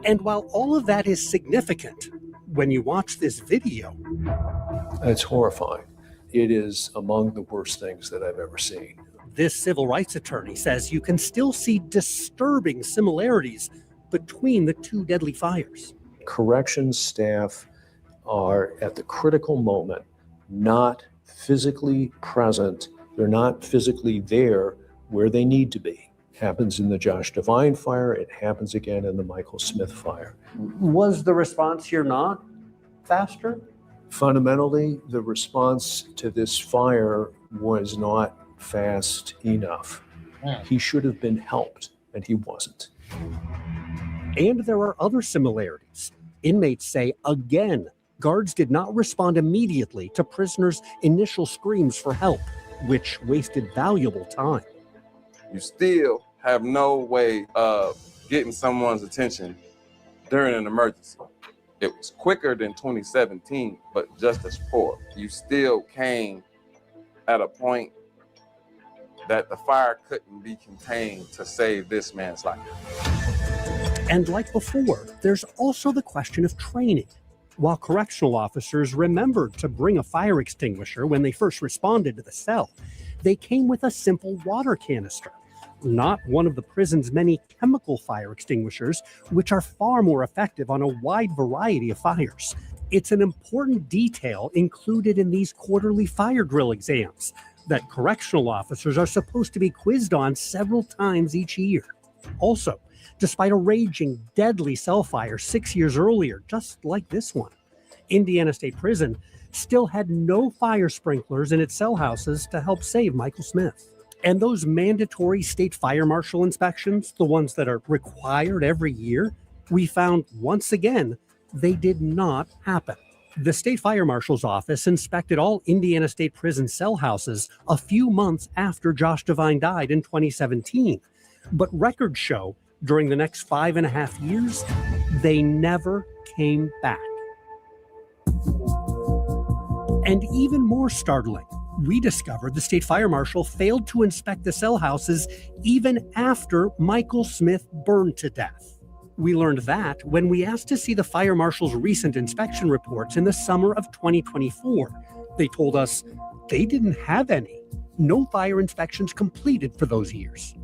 And while all of that is significant, when you watch this video, it's horrifying. It is among the worst things that I've ever seen. This civil rights attorney says you can still see disturbing similarities between the two deadly fires. Corrections staff are at the critical moment not physically present. They're not physically there where they need to be. It happens in the Josh Devine fire. It happens again in the Michael Smith fire. Was the response here not faster? Fundamentally, the response to this fire was not fast enough. He should have been helped, and he wasn't. And there are other similarities. Inmates say again, guards did not respond immediately to prisoners' initial screams for help, which wasted valuable time. You still have no way of getting someone's attention during an emergency. It was quicker than 2017, but just as poor. You still came at a point that the fire couldn't be contained to save this man's life. And like before, there's also the question of training. While correctional officers remembered to bring a fire extinguisher when they first responded to the cell, they came with a simple water canister, not one of the prison's many chemical fire extinguishers, which are far more effective on a wide variety of fires. It's an important detail included in these quarterly fire drill exams that correctional officers are supposed to be quizzed on several times each year. Also, despite a raging, deadly cell fire 6 years earlier, just like this one, Indiana State Prison still had no fire sprinklers in its cell houses to help save Michael Smith. And those mandatory state fire marshal inspections, the ones that are required every year, we found once again, they did not happen. The state fire marshal's office inspected all Indiana State Prison cell houses a few months after Josh Devine died in 2017. But records show during the next 5.5 years, they never came back. And even more startling, we discovered the state fire marshal failed to inspect the cell houses even after Michael Smith burned to death. We learned that when we asked to see the fire marshal's recent inspection reports in the summer of 2024. They told us they didn't have any. No fire inspections completed for those years.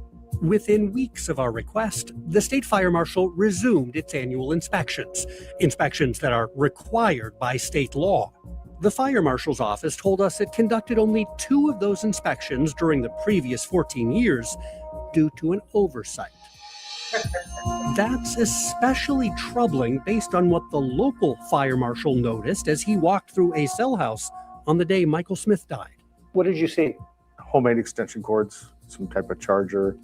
Within weeks of our request, the state fire marshal resumed its annual inspections that are required by state law. The fire marshal's office told us it conducted only 2 of those inspections during the previous 14 years due to an oversight. That's especially troubling based on what the local fire marshal noticed as he walked through a cell house on the day Michael Smith died. What did you see? Homemade extension cords, some type of charger,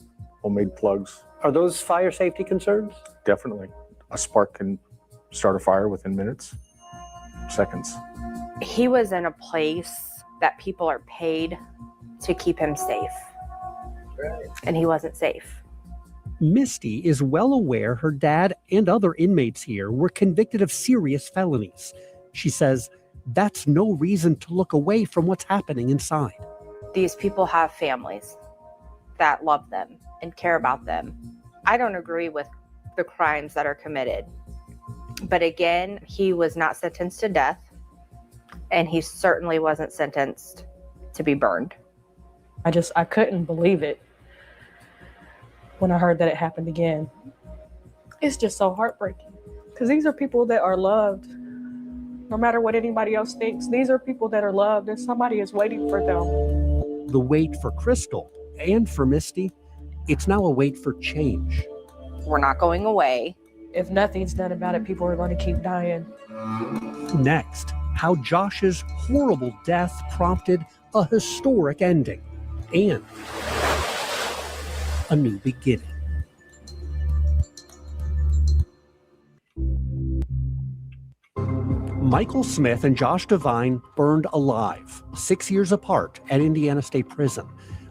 homemade plugs. Are those fire safety concerns? Definitely. A spark can start a fire within minutes, seconds. He was in a place that people are paid to keep him safe. And he wasn't safe. Misty is well aware her dad and other inmates here were convicted of serious felonies. She says that's no reason to look away from what's happening inside. These people have families that love them and care about them. I don't agree with the crimes that are committed. But again, he was not sentenced to death, and he certainly wasn't sentenced to be burned. I couldn't believe it when I heard that it happened again. It's just so heartbreaking because these are people that are loved. No matter what anybody else thinks, these are people that are loved and somebody is waiting for them. The wait for Crystal and for Misty, it's now a wait for change. We're not going away. If nothing's done about it, people are going to keep dying. Next, how Josh's horrible death prompted a historic ending and a new beginning. Michael Smith and Josh Devine burned alive, 6 years apart at Indiana State Prison.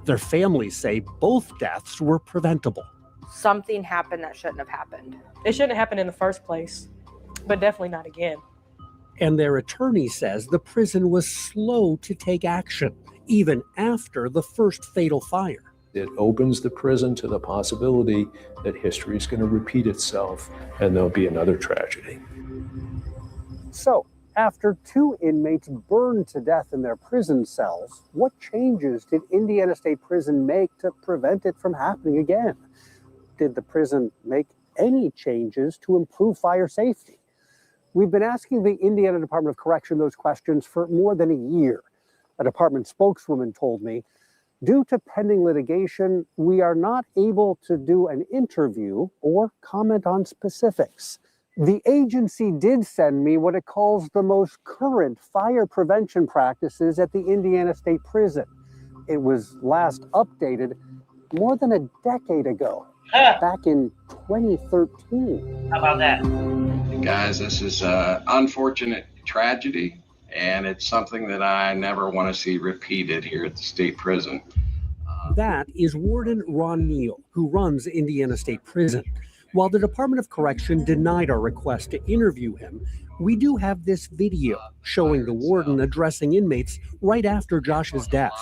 Their families say both deaths were preventable. Something happened that shouldn't have happened. It shouldn't have happened in the first place, but definitely not again. And their attorney says the prison was slow to take action, even after the first fatal fire. It opens the prison to the possibility that history is going to repeat itself and there'll be another tragedy. So, after 2 inmates burned to death in their prison cells, what changes did Indiana State Prison make to prevent it from happening again? Did the prison make any changes to improve fire safety? We've been asking the Indiana Department of Correction those questions for more than a year. A department spokeswoman told me, due to pending litigation, we are not able to do an interview or comment on specifics. The agency did send me what it calls the most current fire prevention practices at the Indiana State Prison. It was last updated more than a decade ago, back in 2013. How about that? Guys, this is an unfortunate tragedy, and it's something that I never want to see repeated here at the state prison. That is Warden Ron Neal, who runs Indiana State Prison. While the Department of Correction denied our request to interview him, we do have this video showing the warden addressing inmates right after Josh's death.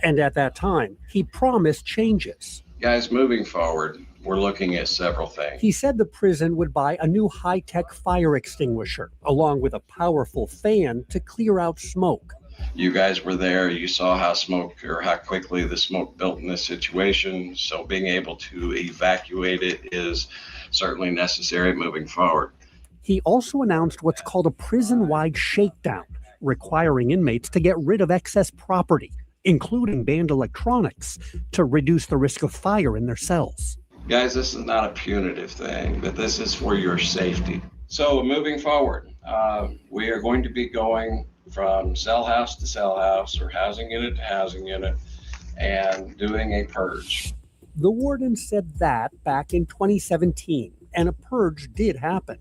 And at that time, he promised changes. Guys, moving forward, we're looking at several things. He said the prison would buy a new high-tech fire extinguisher, along with a powerful fan to clear out smoke. You guys were there. You saw how quickly the smoke built in this situation. So being able to evacuate it is certainly necessary moving forward. He also announced what's called a prison-wide shakedown, requiring inmates to get rid of excess property, including banned electronics, to reduce the risk of fire in their cells. Guys, this is not a punitive thing, but this is for your safety. So moving forward, we are going to be going from cell house to cell house or housing unit to housing unit and doing a purge. The warden said that back in 2017, and a purge did happen.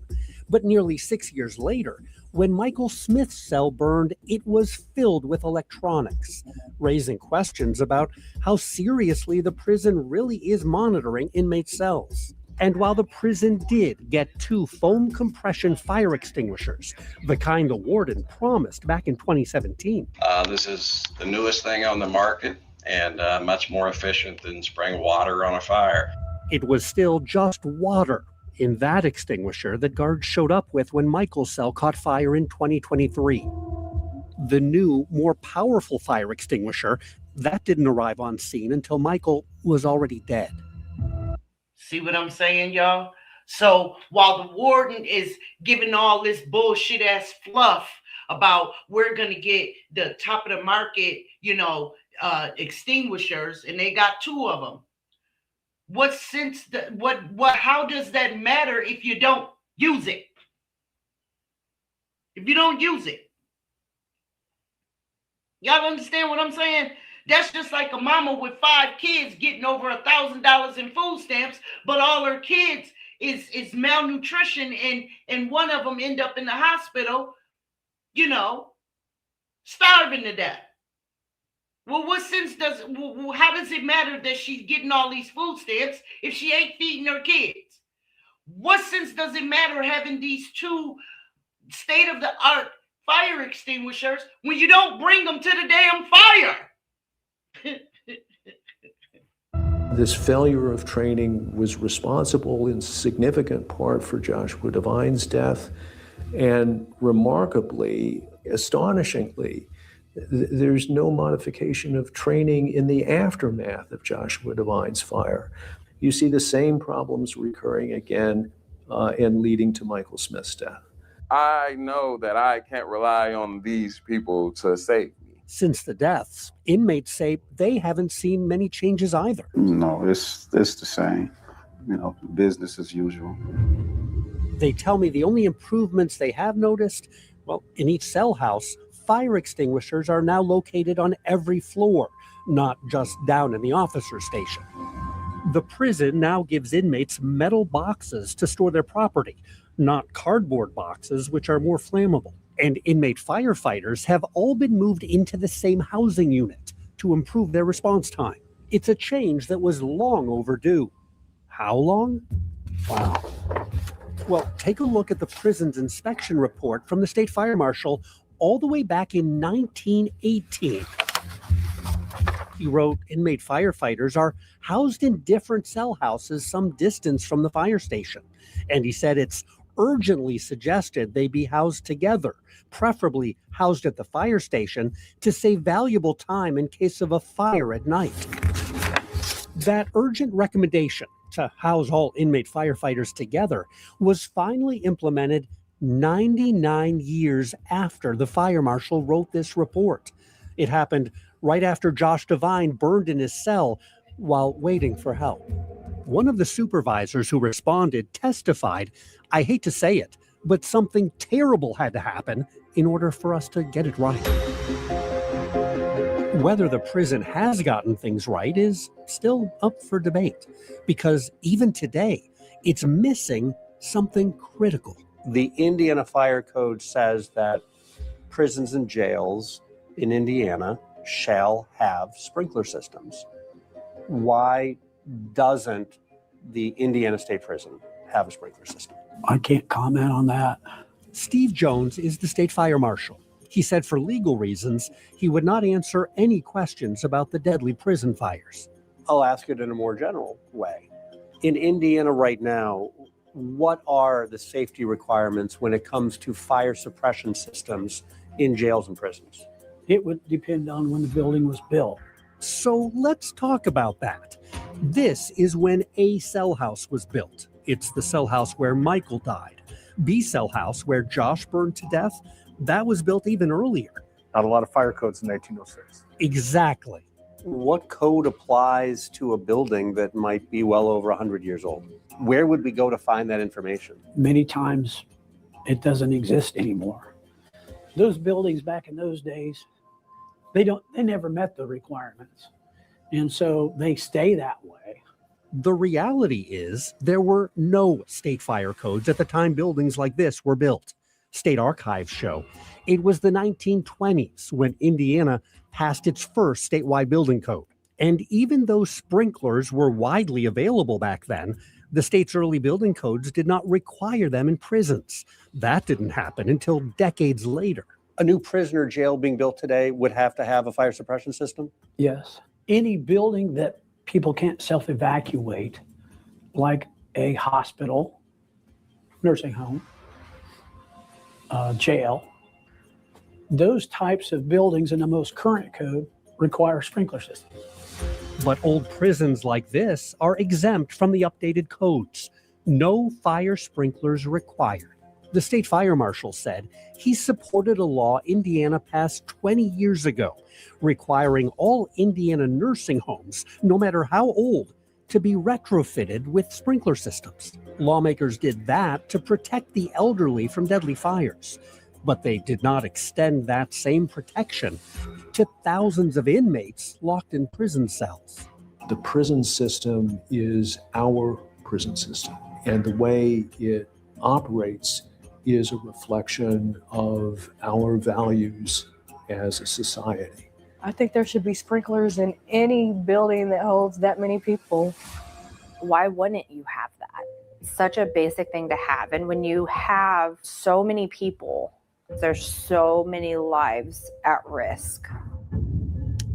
But nearly 6 years later, when Michael Smith's cell burned, it was filled with electronics, raising questions about how seriously the prison really is monitoring inmate cells. And while the prison did get 2 foam compression fire extinguishers, the kind the warden promised back in 2017. This is the newest thing on the market and much more efficient than spraying water on a fire. It was still just water in that extinguisher that guards showed up with when Michael's cell caught fire in 2023. The new, more powerful fire extinguisher, that didn't arrive on scene until Michael was already dead. See what I'm saying, y'all? So while the warden is giving all this bullshit ass fluff about we're going to get the top of the market, extinguishers, and they got 2 of them. How does that matter if you don't use it? If you don't use it. Y'all understand what I'm saying? That's just like a mama with 5 kids getting over $1,000 in food stamps, but all her kids is malnutrition, and one of them end up in the hospital, starving to death. Well, how does it matter that she's getting all these food stamps if she ain't feeding her kids? What sense does it matter having these 2 state-of-the-art fire extinguishers when you don't bring them to the damn fire? This failure of training was responsible in significant part for Joshua Devine's death. And remarkably, astonishingly, there's no modification of training in the aftermath of Joshua Devine's fire. You see the same problems recurring again and leading to Michael Smith's death. I know that I can't rely on these people to save me. Since the deaths, inmates say they haven't seen many changes either. No, it's the same. Business as usual. They tell me the only improvements they have noticed, well, in each cell house, fire extinguishers are now located on every floor, not just down in the officer station. The prison now gives inmates metal boxes to store their property, not cardboard boxes, which are more flammable. And inmate firefighters have all been moved into the same housing unit to improve their response time. It's a change that was long overdue. How long? Wow. Well, take a look at the prison's inspection report from the state fire marshal all the way back in 1918. He wrote, inmate firefighters are housed in different cell houses some distance from the fire station. And he said it's urgently suggested they be housed together, preferably housed at the fire station, to save valuable time in case of a fire at night. That urgent recommendation to house all inmate firefighters together was finally implemented 99 years after the fire marshal wrote this report. It happened right after Josh Devine burned in his cell, while waiting for help. One of the supervisors who responded testified, "I hate to say it, but something terrible had to happen in order for us to get it right." Whether the prison has gotten things right is still up for debate, because even today, it's missing something critical. The Indiana Fire Code says that prisons and jails in Indiana shall have sprinkler systems. Why doesn't the Indiana State Prison have a sprinkler system? I can't comment on that. Steve Jones is the state fire marshal. He said for legal reasons, he would not answer any questions about the deadly prison fires. I'll ask it in a more general way. In Indiana right now, what are the safety requirements when it comes to fire suppression systems in jails and prisons? It would depend on when the building was built. So let's talk about that. This is when A cell house was built. It's the cell house where Michael died. B cell house, where Josh burned to death, that was built even earlier. Not a lot of fire codes in 1906. Exactly. What code applies to a building that might be well over 100 years old? Where would we go to find that information? Many times it doesn't exist anymore. Those buildings back in those days, they never met the requirements. And so they stay that way. The reality is there were no state fire codes at the time buildings like this were built. State archives show it was the 1920s when Indiana passed its first statewide building code. And even though sprinklers were widely available back then, the state's early building codes did not require them in prisons. That didn't happen until decades later. A new prisoner jail being built today would have to have a fire suppression system? Yes. Any building that people can't self-evacuate, like a hospital, nursing home, jail, those types of buildings in the most current code require sprinkler systems. But old prisons like this are exempt from the updated codes. No fire sprinklers required. The state fire marshal said he supported a law Indiana passed 20 years ago, requiring all Indiana nursing homes, no matter how old, to be retrofitted with sprinkler systems. Lawmakers did that to protect the elderly from deadly fires, but they did not extend that same protection to thousands of inmates locked in prison cells. The prison system is our prison system, and the way it operates is a reflection of our values as a society. I think there should be sprinklers in any building that holds that many people. Why wouldn't you have that? Such a basic thing to have. And when you have so many people, there's so many lives at risk.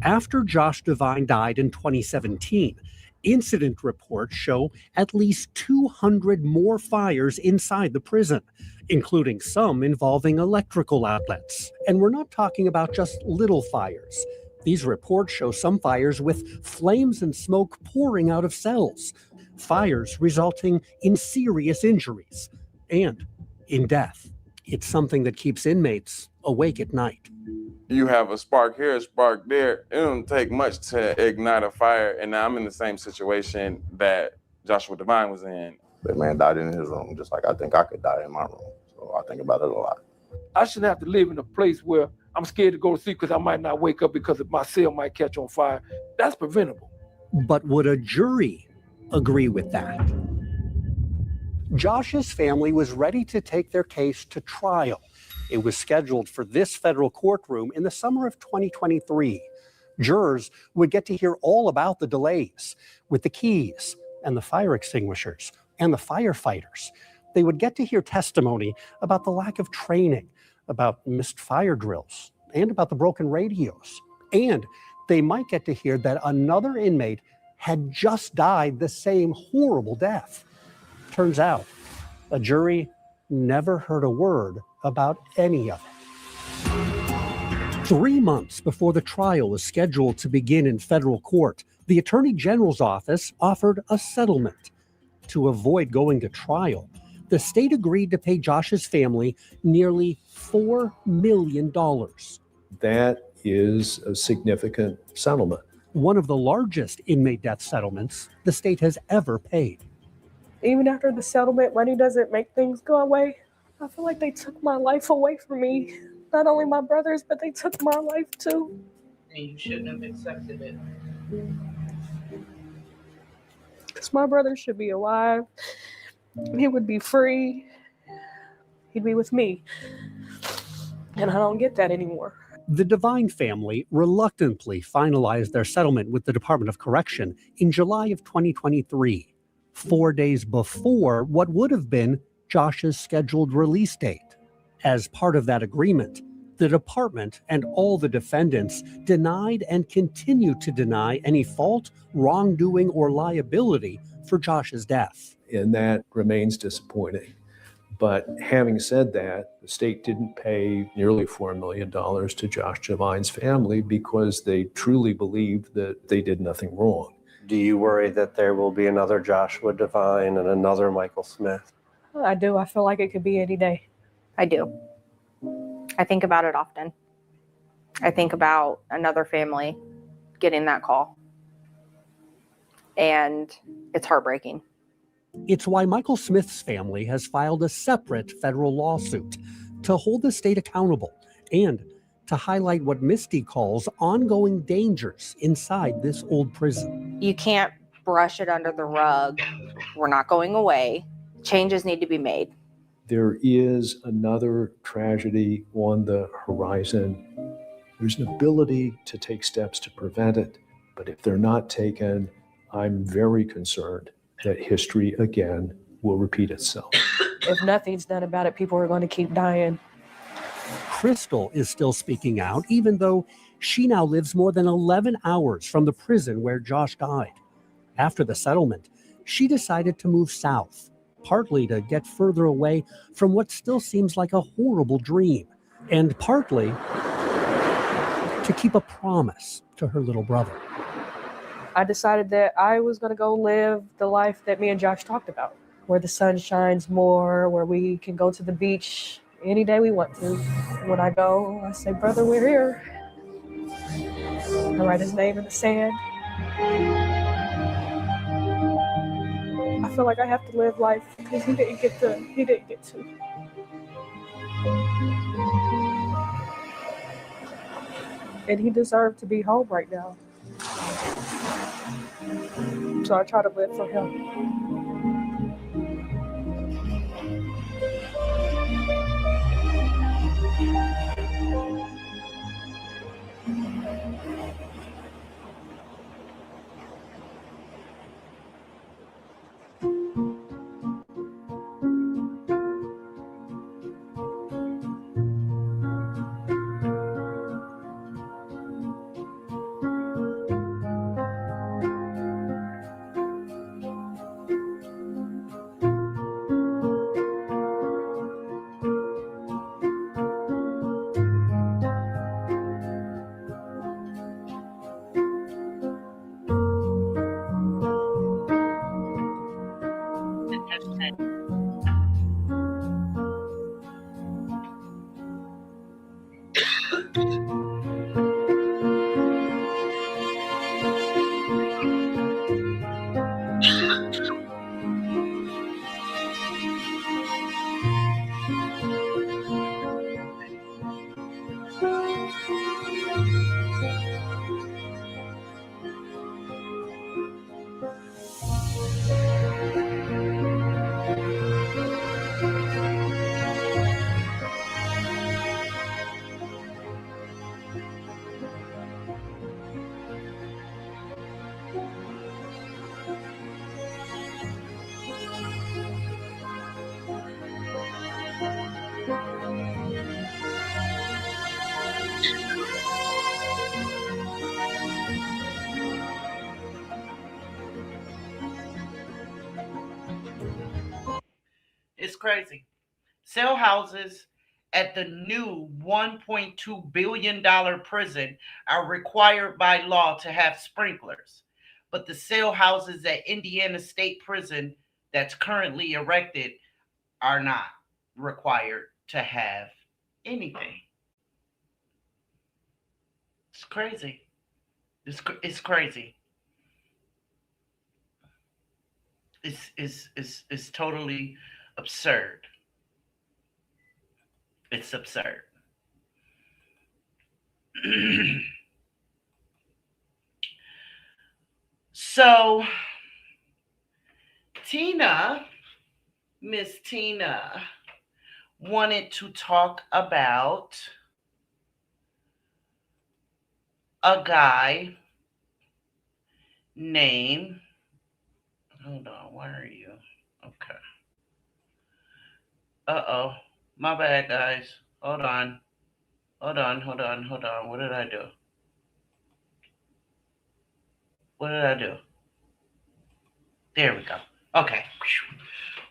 After Josh Devine died in 2017, incident reports show at least 200 more fires inside the prison, including some involving electrical outlets. And we're not talking about just little fires. These reports show some fires with flames and smoke pouring out of cells, fires resulting in serious injuries and in death. It's something that keeps inmates awake at night. You have a spark here, a spark there. It don't take much to ignite a fire. And now I'm in the same situation that Joshua Devine was in. That man died in his room, just like I think I could die in my room. So I think about it a lot. I shouldn't have to live in a place where I'm scared to go to sleep because I might not wake up because my cell might catch on fire. That's preventable. But would a jury agree with that? Josh's family was ready to take their case to trial. It was scheduled for this federal courtroom in the summer of 2023. Jurors would get to hear all about the delays with the keys and the fire extinguishers and the firefighters. They would get to hear testimony about the lack of training, about missed fire drills, and about the broken radios. And they might get to hear that another inmate had just died the same horrible death. Turns out, a jury never heard a word about any of it. 3 months before the trial was scheduled to begin in federal court, the Attorney General's office offered a settlement. To avoid going to trial, the state agreed to pay Josh's family nearly $4 million. That is a significant settlement. one of the largest inmate death settlements the state has ever paid. Even after the settlement, money doesn't make things go away. I feel like they took my life away from me. Not only my brothers, but they took my life too. And you shouldn't have accepted it. Because my brother should be alive. He would be free. He'd be with me. And I don't get that anymore. The Devine family reluctantly finalized their settlement with the Department of Correction in July of 2023, 4 days before what would have been Josh's scheduled release date. As part of that agreement, the department and all the defendants denied and continue to deny any fault, wrongdoing, or liability for Josh's death. And that remains disappointing. But having said that, the state didn't pay nearly $4 million to Josh Devine's family because they truly believed that they did nothing wrong. Do you worry that there will be another Joshua Devine and another Michael Smith? I do. I feel like it could be any day. I do. I think about it often. I think about another family getting that call. And it's heartbreaking. It's why Michael Smith's family has filed a separate federal lawsuit to hold the state accountable and to highlight what Misty calls ongoing dangers inside this old prison. You can't brush it under the rug. We're not going away. Changes need to be made. There is another tragedy on the horizon. There's an ability to take steps to prevent it, but if they're not taken, I'm very concerned that history again will repeat itself. If nothing's done about it, people are going to keep dying. Crystal is still speaking out, even though she now lives more than 11 hours from the prison where Josh died. After the settlement, she decided to move south, partly to get further away from what still seems like a horrible dream, and partly to keep a promise to her little brother. I decided that I was going to go live the life that me and Josh talked about, where the sun shines more, where we can go to the beach any day we want to. When I go, I say, brother, we're here. I write his name in the sand. I feel like I have to live life because he didn't get to. And he deserved to be home right now. So I try to live for him. It's crazy. Cell houses at the new $1.2 billion prison are required by law to have sprinklers. But the cell houses at Indiana State Prison that's currently erected are not required to have anything. It's crazy. It's crazy. It's totally absurd. It's absurd. So Tina, Miss Tina, wanted to talk about a guy named, hold on, where are you? Okay. Uh-oh. My bad, guys. Hold on. Hold on, hold on, hold on. What did I do? What did I do? There we go. Okay.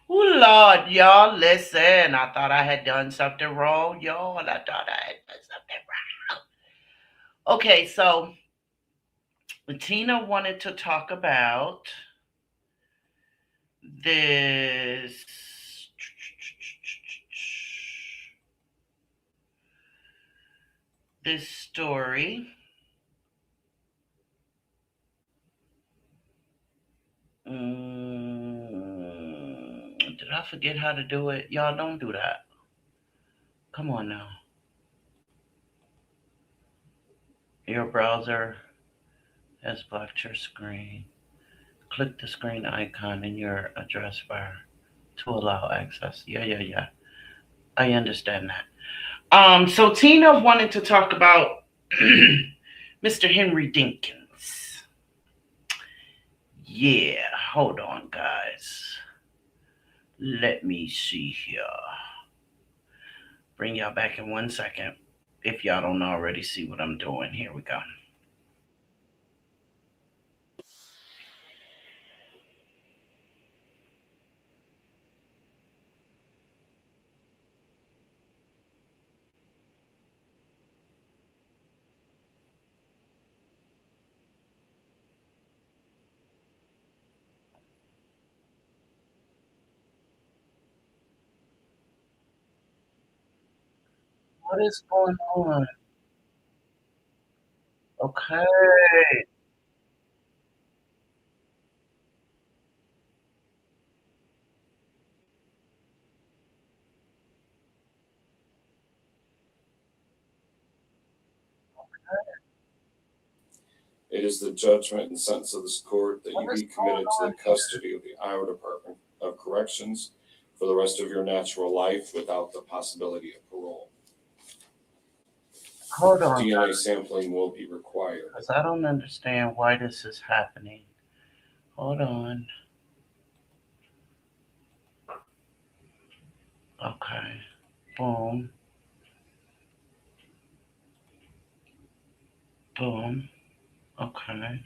Oh, Lord, y'all, listen. I thought I had done something wrong, y'all. I thought I had done something wrong. Okay, so Tina wanted to talk about this story. Did I forget how to do it? Y'all, don't do that. Come on now. Your browser has blocked your screen. Click the screen icon in your address bar to allow access. Yeah. I understand that. So Tina wanted to talk about Mr. Henry Dinkins. Yeah, hold on, guys. Let me see here. Bring y'all back in 1 second. If y'all don't already see what I'm doing, here we go. What is going on? Okay. It is the judgment and sentence of this court that you be committed to the custody of the Iowa Department of Corrections for the rest of your natural life without the possibility of parole. Hold on. DNA sampling will be required. Because I don't understand why this is happening. Hold on. Okay. Boom. Boom. Okay.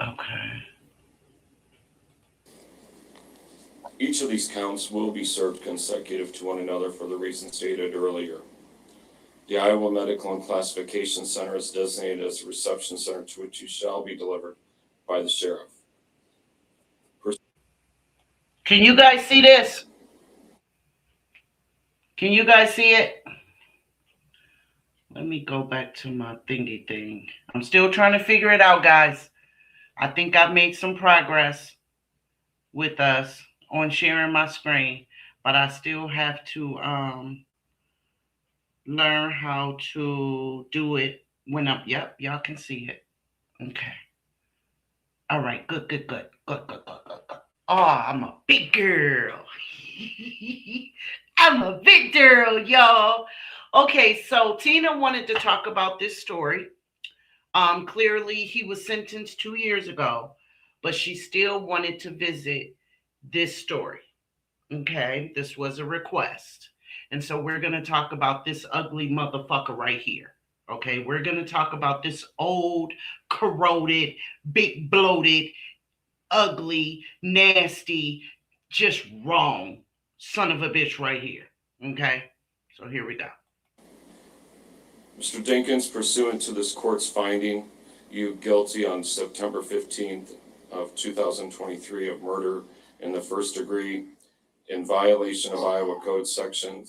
Okay. Each of these counts will be served consecutive to one another for the reasons stated earlier. The Iowa Medical and Classification Center is designated as a reception center to which you shall be delivered by the sheriff. Can you guys see this? Can you guys see it? Let me go back to my thingy thing. I'm still trying to figure it out, guys. I think I've made some progress with us on sharing my screen, but I still have to learn how to do it when I'm, yep, y'all can see it. Okay. All right, good. Oh, I'm a big girl. I'm a big girl, y'all. Okay, so Tina wanted to talk about this story. Clearly he was sentenced 2 years ago, but she still wanted to visit this story. Okay, this was a request. And so we're going to talk about this ugly motherfucker right here. Okay, we're going to talk about this old, corroded, big, bloated, ugly, nasty, just wrong son of a bitch right here. Okay, so here we go. Mr. Dinkins, pursuant to this court's finding you guilty on September 15th of 2023 of murder in the first degree in violation of Iowa Code Section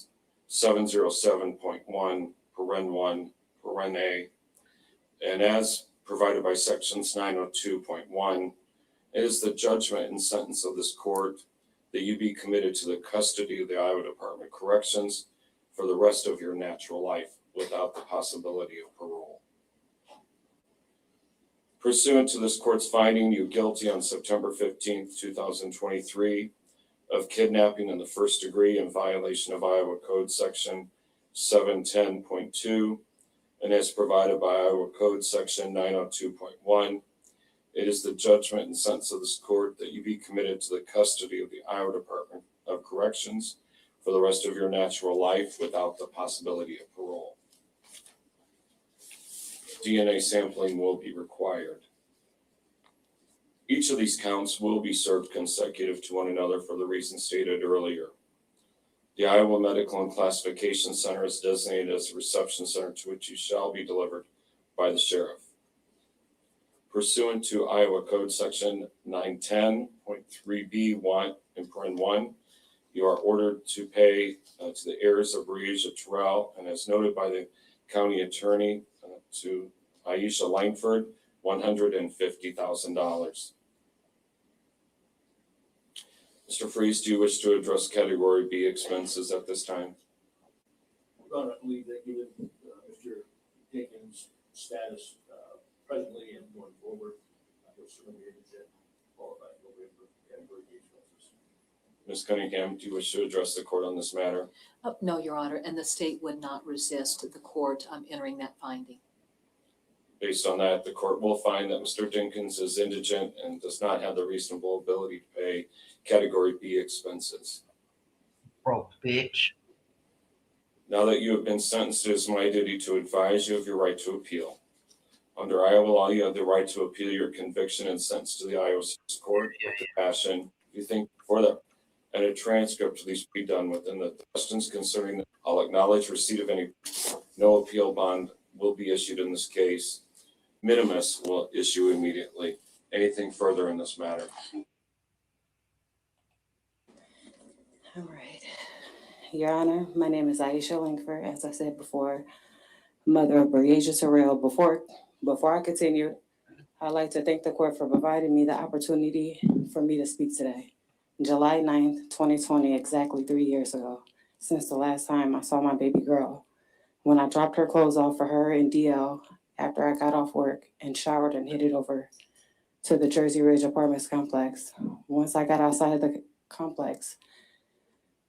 707.1, paren 1, paren A, And as provided by sections 902.1, it is the judgment and sentence of this court that you be committed to the custody of the Iowa Department of Corrections for the rest of your natural life without the possibility of parole. Pursuant to this court's finding you guilty on September 15th, 2023 of kidnapping in the first degree in violation of Iowa Code section 710.2 and as provided by Iowa Code section 902.1, it is the judgment and sentence of this court that you be committed to the custody of the Iowa Department of Corrections for the rest of your natural life without the possibility of parole. DNA sampling will be required. Each of these counts will be served consecutive to one another for the reasons stated earlier. The Iowa Medical and Classification Center is designated as a reception center to which you shall be delivered by the sheriff. Pursuant to Iowa Code section 910.3B1 in paren 1, you are ordered to pay to the heirs of Breasia Terrell, and as noted by the county attorney to Aisha Langford, $150,000. Mr. Freeze, do you wish to address Category B expenses at this time? Your Honor, I believe that given Mr. Dinkins' status presently and going forward, he'll certainly be able to qualify for Category B expenses. Ms. Cunningham, do you wish to address the court on this matter? No, Your Honor, and the state would not resist the court entering that finding. Based on that, the court will find that Mr. Dinkins is indigent and does not have the reasonable ability to pay Category B expenses. Broke bitch. Now that you have been sentenced, it is my duty to advise you of your right to appeal. Under Iowa law, you have the right to appeal your conviction and sentence to the Iowa Court of Compassion. If you think for that, and a transcript of these be done within the questions concerning. I'll acknowledge receipt of any. No appeal bond will be issued in this case. Minimus will issue immediately. Anything further in this matter? All right. Your Honor, my name is Aisha Langford. As I said before, mother of Breasia Terrell. Before I continue, I'd like to thank the court for providing me the opportunity for me to speak today. July 9th, 2020, exactly 3 years ago, since the last time I saw my baby girl. When I dropped her clothes off for her in DL after I got off work and showered and headed over to the Jersey Ridge Apartments complex. Once I got outside of the complex,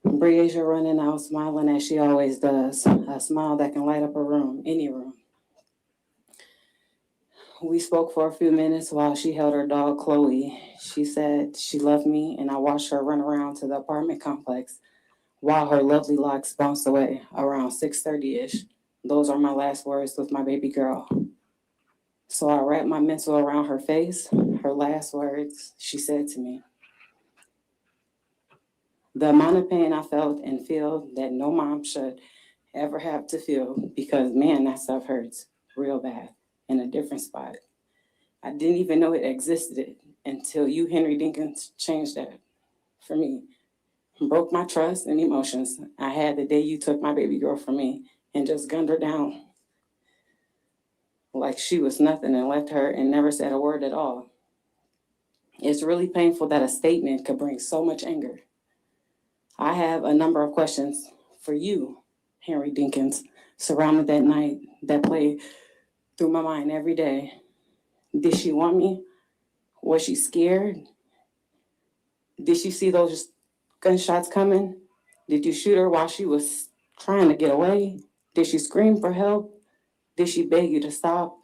Breasia running out, smiling as she always does, a smile that can light up a room, any room. We spoke for a few minutes while she held her dog, Chloe. She said she loved me, and I watched her run around to the apartment complex while her lovely locks bounced away around 6:30-ish. Those are my last words with my baby girl. So I wrapped my mental around her face. Her last words, she said to me, the amount of pain I felt and feel that no mom should ever have to feel, because man, that stuff hurts real bad in a different spot. I didn't even know it existed until you, Henry Dinkins, changed that for me. Broke my trust and emotions I had the day you took my baby girl from me and just gunned her down like she was nothing and left her and never said a word at all. It's really painful that a statement could bring so much anger. I have a number of questions for you, Henry Dinkins, surrounding that night that played through my mind every day. Did she want me? Was she scared? Did she see those gunshots coming? Did you shoot her while she was trying to get away? Did she scream for help? Did she beg you to stop?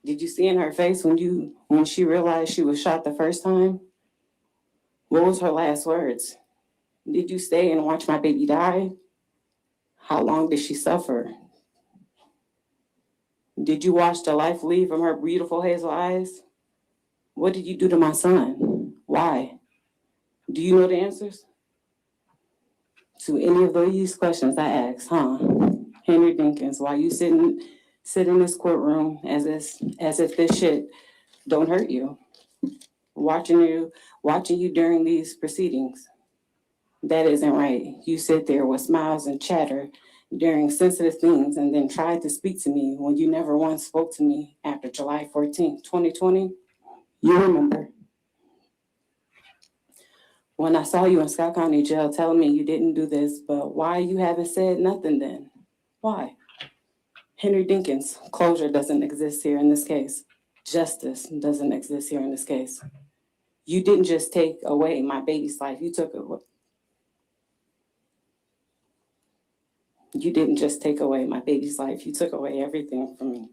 Did you see in her face when she realized she was shot the first time? What was her last words? Did you stay and watch my baby die? How long did she suffer? Did you watch the life leave from her beautiful hazel eyes? What did you do to my son? Why? Do you know the answers to any of these questions I asked, huh? Henry Dinkins, why you sit in this courtroom as if this shit don't hurt you? Watching you during these proceedings. That isn't right. You sit there with smiles and chatter during sensitive things and then tried to speak to me when you never once spoke to me after July 14th, 2020? You remember. When I saw you in Scott County Jail telling me you didn't do this, but why you haven't said nothing then? Why? Henry Dinkins, closure doesn't exist here in this case. Justice doesn't exist here in this case. You didn't just take away my baby's life. You didn't just take away my baby's life. You took away everything from me.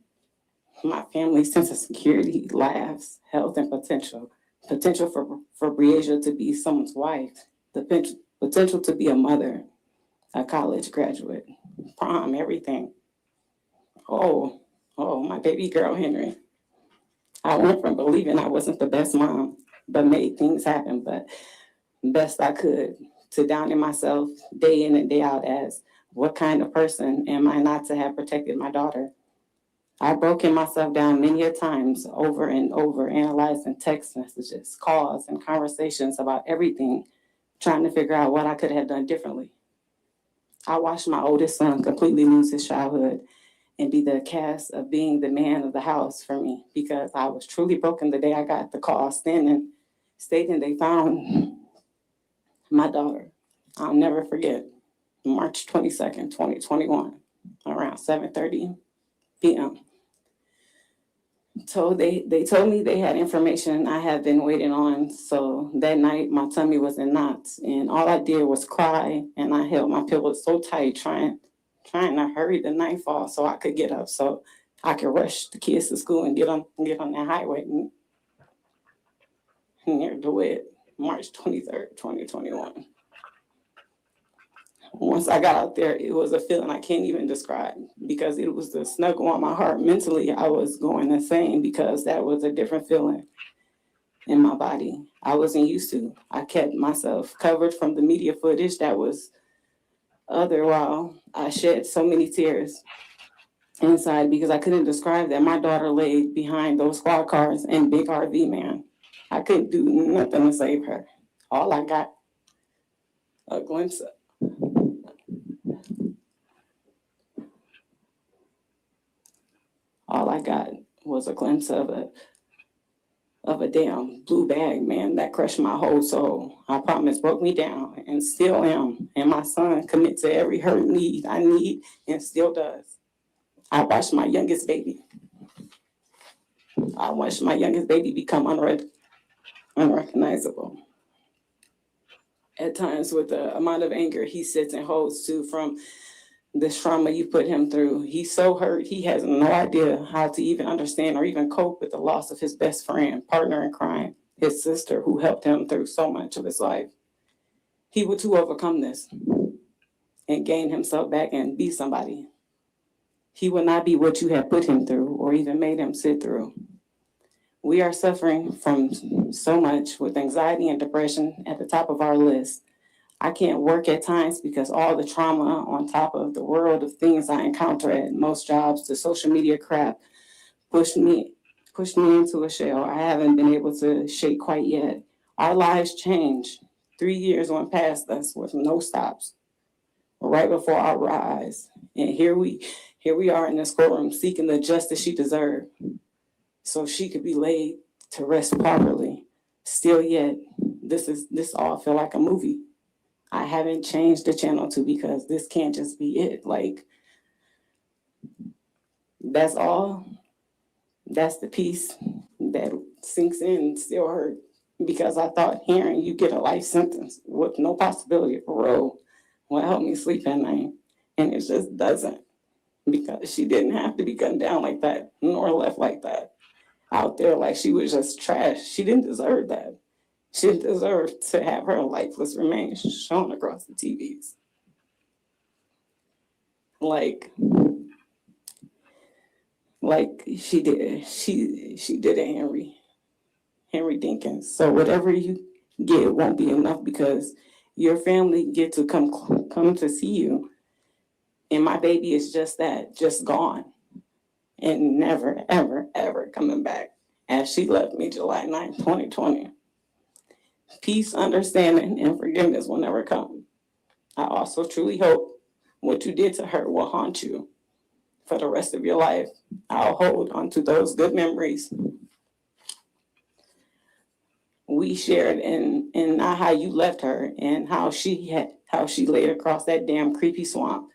My family's sense of security, laughs, health, and potential. Potential for Breasia to be someone's wife. The potential to be a mother, a college graduate, prom, everything. Oh, my baby girl, Henry. I went from believing I wasn't the best mom, but made things happen, but best I could, to downing myself day in and day out as, what kind of person am I not to have protected my daughter? I've broken myself down many a times over and over, analyzing text messages, calls, and conversations about everything, trying to figure out what I could have done differently. I watched my oldest son completely lose his childhood and be the cast of being the man of the house for me, because I was truly broken the day I got the call stating they found my daughter. I'll never forget, March 22nd, 2021, around 7:30 p.m. So they told me they had information I had been waiting on. So that night my tummy was in knots, and all I did was cry, and I held my pillow so tight, trying to hurry the nightfall so I could get up, so I could rush the kids to school and get on that highway near DeWitt, March 23rd, 2021. Once I got out there, it was a feeling I can't even describe, because it was the snuggle on my heart. Mentally, I was going insane because that was a different feeling in my body I wasn't used to. I kept myself covered from the media footage that was other, while I shed so many tears inside because I couldn't describe that my daughter laid behind those squad cars and big RV man. I couldn't do nothing to save her. All I got a glimpse of. All I got was a glimpse of a damn blue bag, man, that crushed my whole soul. I promise, broke me down, and still am. And my son commit to every hurt need I need, and still does. I watched my youngest baby. Become unrecognizable. At times, with the amount of anger he sits and holds to from this trauma you put him through, he's so hurt, he has no idea how to even understand or even cope with the loss of his best friend, partner in crime, his sister, who helped him through so much of his life. He would too overcome this and gain himself back and be somebody. He would not be what you have put him through or even made him sit through. We are suffering from so much, with anxiety and depression at the top of our list. I can't work at times because all the trauma on top of the world of things I encounter at most jobs, the social media crap, pushed me into a shell I haven't been able to shake quite yet. Our lives changed. 3 years went past us with no stops, right before our eyes. And here we are in this courtroom seeking the justice she deserved, so she could be laid to rest properly. Still yet, this all feel like a movie. I haven't changed the channel to, because this can't just be it. Like, that's all. That's the piece that sinks in and still hurt, because I thought hearing you get a life sentence with no possibility of parole will help me sleep at night. And it just doesn't, because she didn't have to be gunned down like that, nor left like that out there like she was just trash. She didn't deserve that. She didn't deserve to have her lifeless remains shown across the TVs. Like she did. She did it, Henry Dinkins. So whatever you get won't be enough, because your family get to come to see you. And my baby is just that, just gone. And never, ever, ever coming back, as she left me July 9th, 2020. Peace, understanding, and forgiveness will never come. I also truly hope What you did to her will haunt you for the rest of your life. I'll hold on to those good memories we shared and how you left her and how she laid across that damn creepy swamp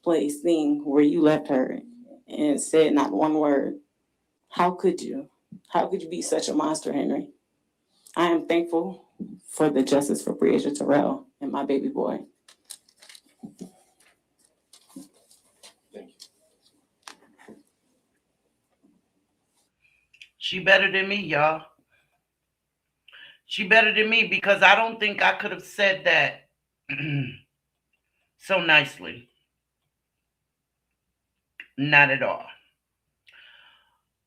place thing where you left her and said not one word. How could you? How could you be such a monster, Henry? I am thankful for the justice for Breasia Terrell and my baby boy. Thank you. She better than me, y'all. She better than me because I don't think I could have said that so nicely. Not at all.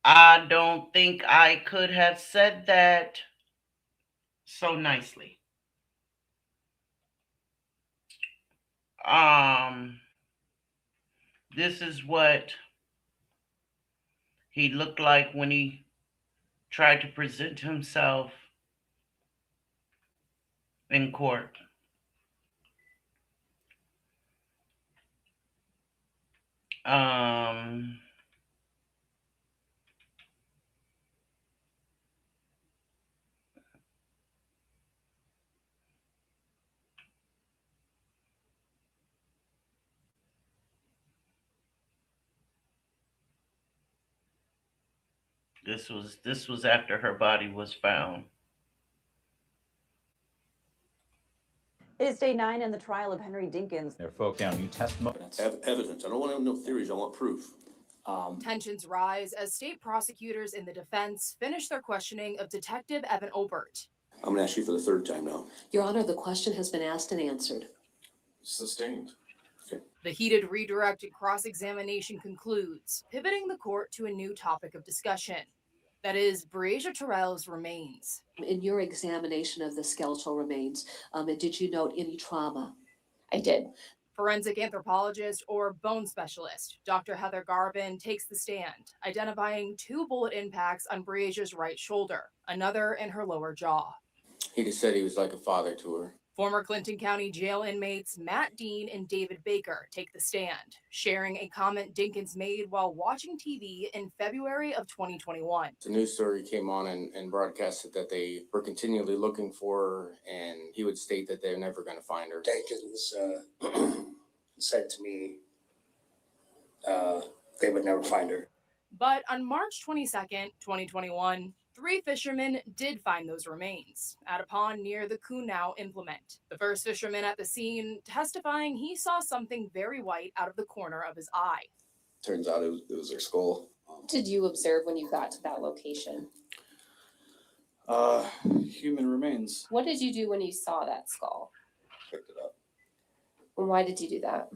I don't think I could have said that so nicely. This is what he looked like when he tried to present himself in court. This was after her body was found. It is day 9 in the trial of Henry Dinkins. Their folk down new testimony. Evidence. I don't want no theories. I want proof. Tensions rise as state prosecutors in the defense finish their questioning of Detective Evan Obert. I'm going to ask you for the third time now. Your Honor, the question has been asked and answered. Sustained. Okay. The heated redirect and cross-examination concludes, pivoting the court to a new topic of discussion. That is, Breasia Terrell's remains. In your examination of the skeletal remains, did you note any trauma? I did. Forensic anthropologist or bone specialist, Dr. Heather Garvin, takes the stand, identifying 2 bullet impacts on Breasia's right shoulder, another in her lower jaw. He just said he was like a father to her. Former Clinton County Jail inmates Matt Dean and David Baker take the stand, sharing a comment Dinkins made while watching TV in February of 2021. The news story came on and broadcasted that they were continually looking for her, and he would state that they're never going to find her. Dinkins said to me they would never find her. But on March 22nd, 2021, 3 fishermen did find those remains at a pond near the Kunau implement. The first fisherman at the scene testifying he saw something very white out of the corner of his eye. Turns out it was their skull. Did you observe when you got to that location? Human remains. What did you do when you saw that skull? Picked it up. And why did you do that?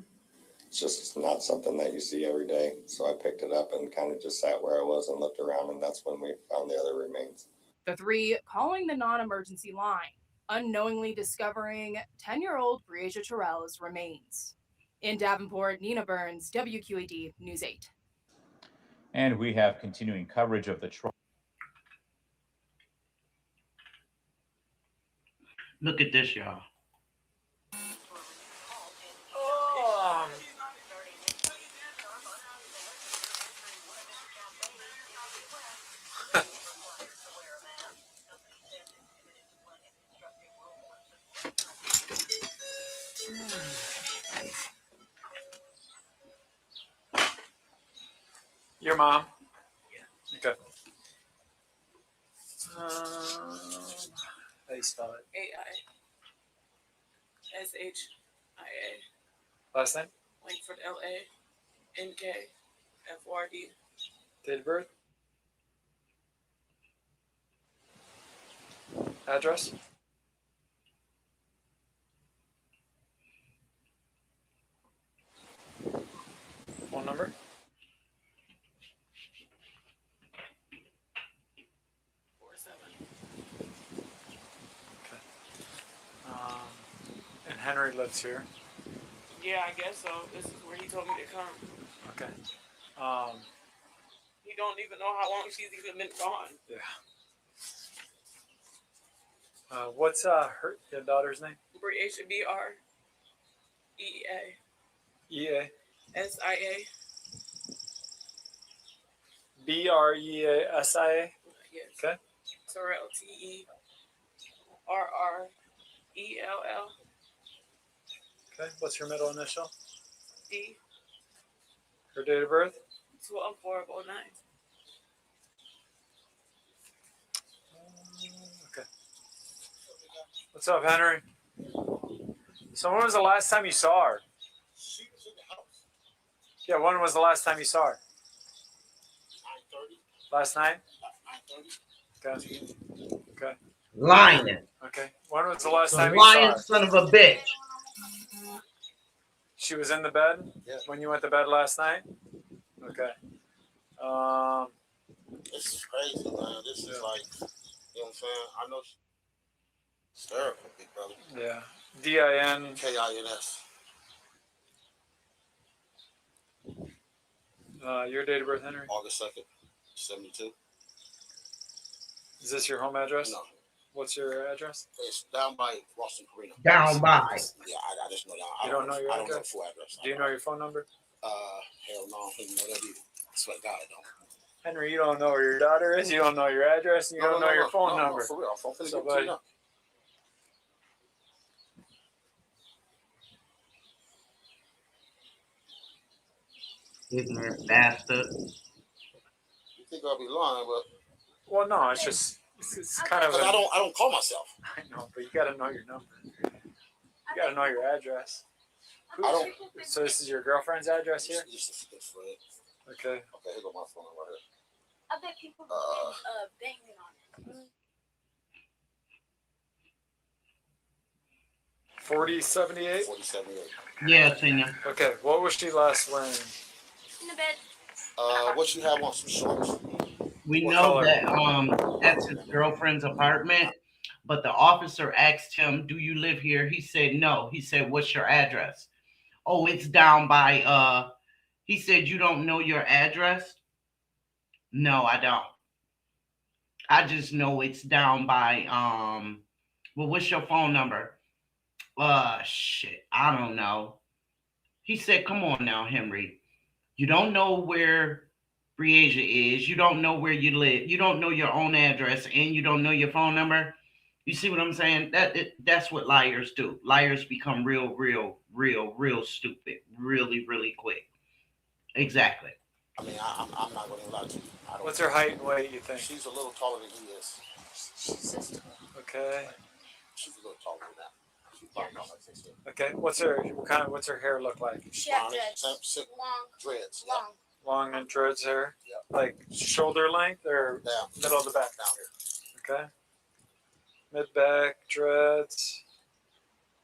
It's just not something that you see every day. So I picked it up and kind of just sat where I was and looked around, and that's when we found the other remains. The 3 calling the non-emergency line, unknowingly discovering 10-year-old Breasia Terrell's remains. In Davenport, Nina Burns, WQAD News 8. And we have continuing coverage of the trial. Look at this, y'all. Your mom? Yeah. Okay. How do you spell it? AISHIA. Last name? Langford, LANKFORD. Date of birth? Address? Phone number? And Henry lives here. Yeah, I guess so. This is where he told me to come. Okay. He don't even know how long she's even been gone. Yeah. What's your daughter's name? Breasia, BREA. E-A. S-I-A. B-R-E-A-S-I-A. Yes. Okay. Terrell, T-E-R-R-E-L-L. Okay. What's your middle initial? D. Her date of birth? 12/4/09. Okay. What's up, Henry? So when was the last time you saw her? She was in the house. Yeah, when was the last time you saw her? 9:30. Last night? 9:30. Okay. Okay. Lying. Okay. When was the last The time you saw lying her? son of a bitch. She was in the bed when you went to bed last night? Okay. This is crazy, man. This is like, you know what I'm saying? I know it's hysterical, big brother. Yeah. D-I-N. K-I-N-S. Your date of birth, Henry? August 2nd, 72. Is this your home address? No. What's your address? It's down by Boston Carino. Down by. Yeah, I just know that. You don't know your I don't know the address? full address. Do you know your phone number? Hell no, I don't even know that either. I swear to God, I don't. Henry, you don't know where your daughter is, you don't know your address, and you don't know your phone number. No, for real. I'm finna So, give it to you now. Ignorant bastard. You think I'll be lying, but Well, no, it's just it's kind of. because I don't call myself. I know, but you got to know your number. You got to know your address. I don't. So this is your girlfriend's address here? Just a friend. Okay. Okay, here go my phone right here. I bet people banging on it. 4078? 4078. Yeah, senior. Okay, what was she last wearing? In the bed. What you have on some shorts? We What know color? that that's his girlfriend's apartment, but the officer asked him, "Do you live here?" He said no. He said, "What's your address?" "Oh, it's down by he said, "You don't know your address?" "No, I don't. I just know it's down by well, what's your phone number?" Shit, I don't know. He said, "Come on now, Henry. You don't know where Briasia is. You don't know where you live. You don't know your own address, and you don't know your phone number." You see what I'm saying? That's what liars do. Liars become real stupid, really, really quick. Exactly. I mean, I'm not going to lie to you. What's her height and weight, you think? She's a little taller than he is. Okay. She's a little taller than that. She's probably about like 6 feet. Okay. What's her hair look like? She had dreads. Long. Dreads. Long. Long and dreads hair? Yeah. Like shoulder length or Down. middle of the back? Down here. Okay. Mid back, dreads.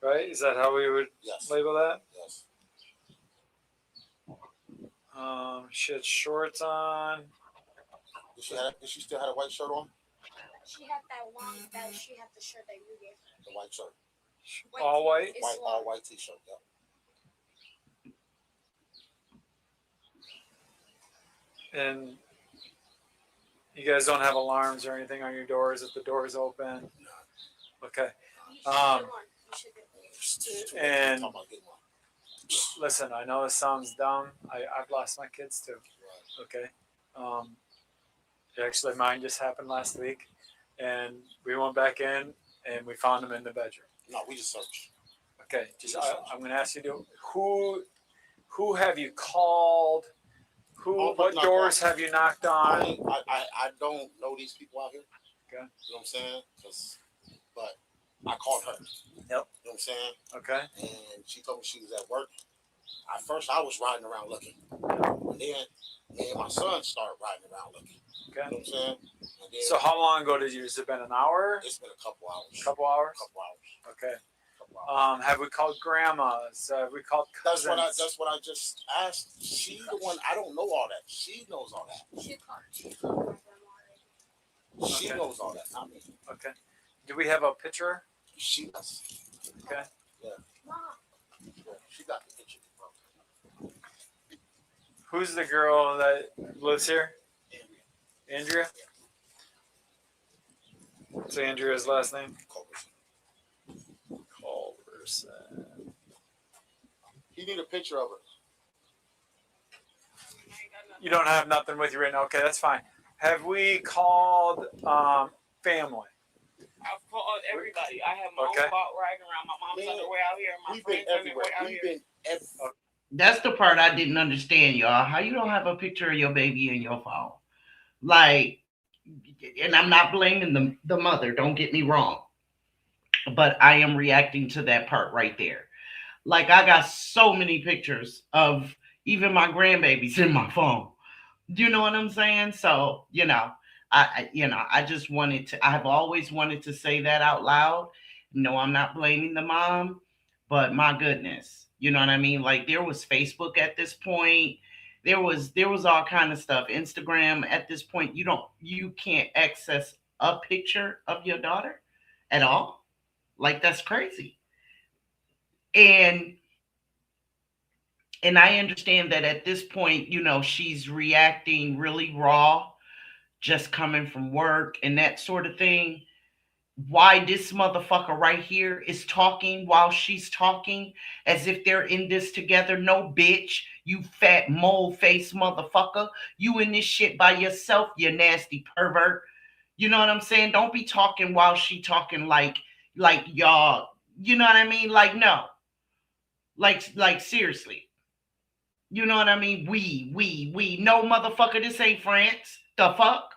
Right? Is that how we would label that? Yes. She had shorts on. Did she still have a white shirt on? She had she had the shirt that you gave her. The white shirt. All white? All white t-shirt, yeah. And you guys don't have alarms or anything on your doors if the door is open? Okay. And listen, I know this sounds dumb. I've lost my kids too. Okay. Actually, mine just happened last week, and we went back in and we found them in the bedroom. No, we just searched. Okay. I'm going to ask you to who have you called? What doors have you knocked on? I don't know these people out here. Okay. You know what I'm saying? But I called her. Yep. You know what I'm saying? Okay. And she told me she was at work. At first, I was riding around looking. And then me and my son started riding around looking. Okay. You know what I'm saying? And then So how long ago has it been? An hour? It's been a couple hours. Couple hours? Couple hours. Okay. Have we called grandmas? Have we called cousins? That's what I just asked. She the one. I don't know all that. She knows all that. She knows all that. Not me. Okay. Do we have a picture? She does. Okay. Yeah. She got the picture. Who's the girl that lives here? Andrea. What's Andrea's last name? Culverson. He need a picture of her. You don't have nothing with you right now. Okay, that's fine. Have we called family? I've called everybody. I have my own boat riding around. My mom's on her way out here. My friends on their way out here. That's the part I didn't understand, y'all. How you don't have a picture of your baby in your phone? Like, and I'm not blaming the mother, don't get me wrong. But I am reacting to that part right there. Like, I got so many pictures of even my grandbabies in my phone. Do you know what I'm saying? So, I just wanted to, I have always wanted to say that out loud. No, I'm not blaming the mom, but my goodness, you know what I mean? Like, there was Facebook at this point. There was all kind of stuff. Instagram at this point, you can't access a picture of your daughter at all. Like, that's crazy. And I understand that at this point, she's reacting really raw, just coming from work and that sort of thing. Why this motherfucker right here is talking while she's talking as if they're in this together? No, bitch, you fat mole face motherfucker. You in this shit by yourself, you nasty pervert. You know what I'm saying? Don't be talking while she talking like y'all. You know what I mean? Like, no. Like seriously. You know what I mean? We. No, motherfucker, this ain't France. The fuck?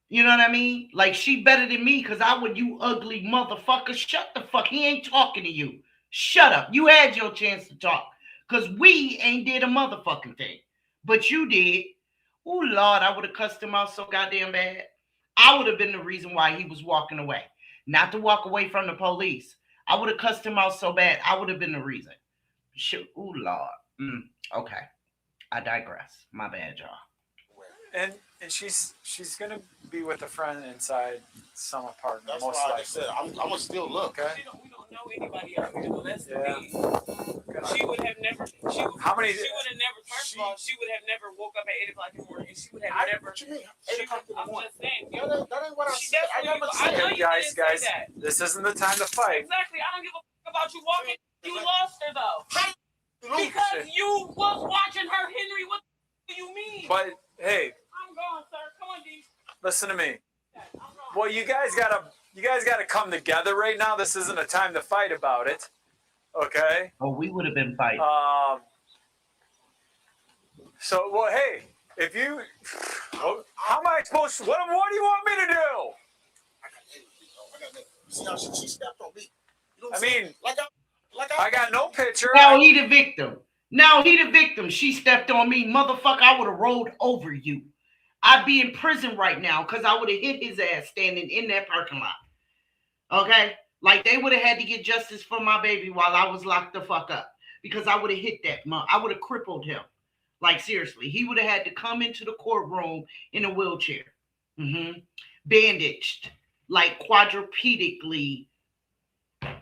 You know what I mean? Like, she better than me because I would, you ugly motherfucker. Shut the fuck. He ain't talking to you. Shut up. You had your chance to talk because we ain't did a motherfucking thing. But you did. Oh, Lord, I would have cussed him out so goddamn bad. I would have been the reason why he was walking away. Not to walk away from the police. I would have cussed him out so bad. I would have been the reason. Shoot. Oh, Lord. Okay. I digress. My bad, y'all. And she's gonna be with a friend inside some apartment. That's most why likely. I said I'm gonna still look. Okay. We don't know anybody out here. So that's the thing. Okay. She would have never. She would have never. First of all, she would have never woke up at 8 o'clock in the morning. She would have never. What you mean? 8 o'clock in the morning. I'm just saying. That ain't what I said. I never I know said. you guys, didn't say that. this isn't the time to fight. Exactly. I don't give a fuck about you walking. You lost her though. Because you was watching her, Henry. What do you mean? But hey. I'm going, sir. Come on, D. Listen to me. Well, you guys gotta come together right now. This isn't a time to fight about it. Okay? Oh, we would have been fighting. So, well, hey, if you, how am I supposed to, what do you want me to do? See how she stepped on me. You know I mean, I got no picture. Now he the victim. She stepped on me. Motherfucker, I would have rolled over you. I'd be in prison right now because I would have hit his ass standing in that parking lot. Okay? Like, they would have had to get justice for my baby while I was locked the fuck up. Because I would have hit that. I would have crippled him. Like, seriously. He would have had to come into the courtroom in a wheelchair. Bandaged. Like, quadrupedically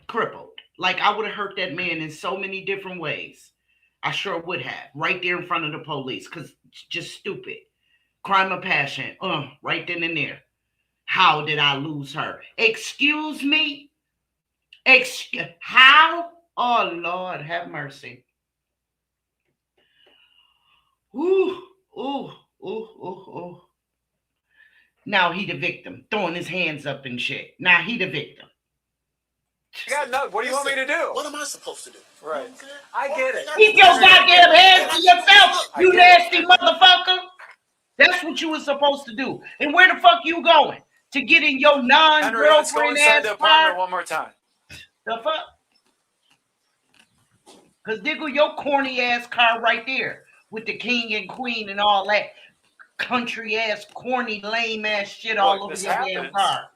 crippled. Like, I would have hurt that man in so many different ways. I sure would have. Right there in front of the police. Because it's just stupid. Crime of passion. Right then and there. How did I lose her? Excuse me? How? Oh, Lord, have mercy. Ooh. Now he the victim. Throwing his hands up and shit. Now he the victim. What do you want me to do? What am I supposed to do? Right. I get it. Keep your goddamn hands to yourself, you nasty motherfucker. That's what you were supposed to do. And where the fuck you going? To get in your Henry, let's go non-girlfriend inside ass the apartment car? one more time. The fuck? Because diggle your corny ass car right there with the king and queen and all that country ass, corny, lame ass shit all over your damn car.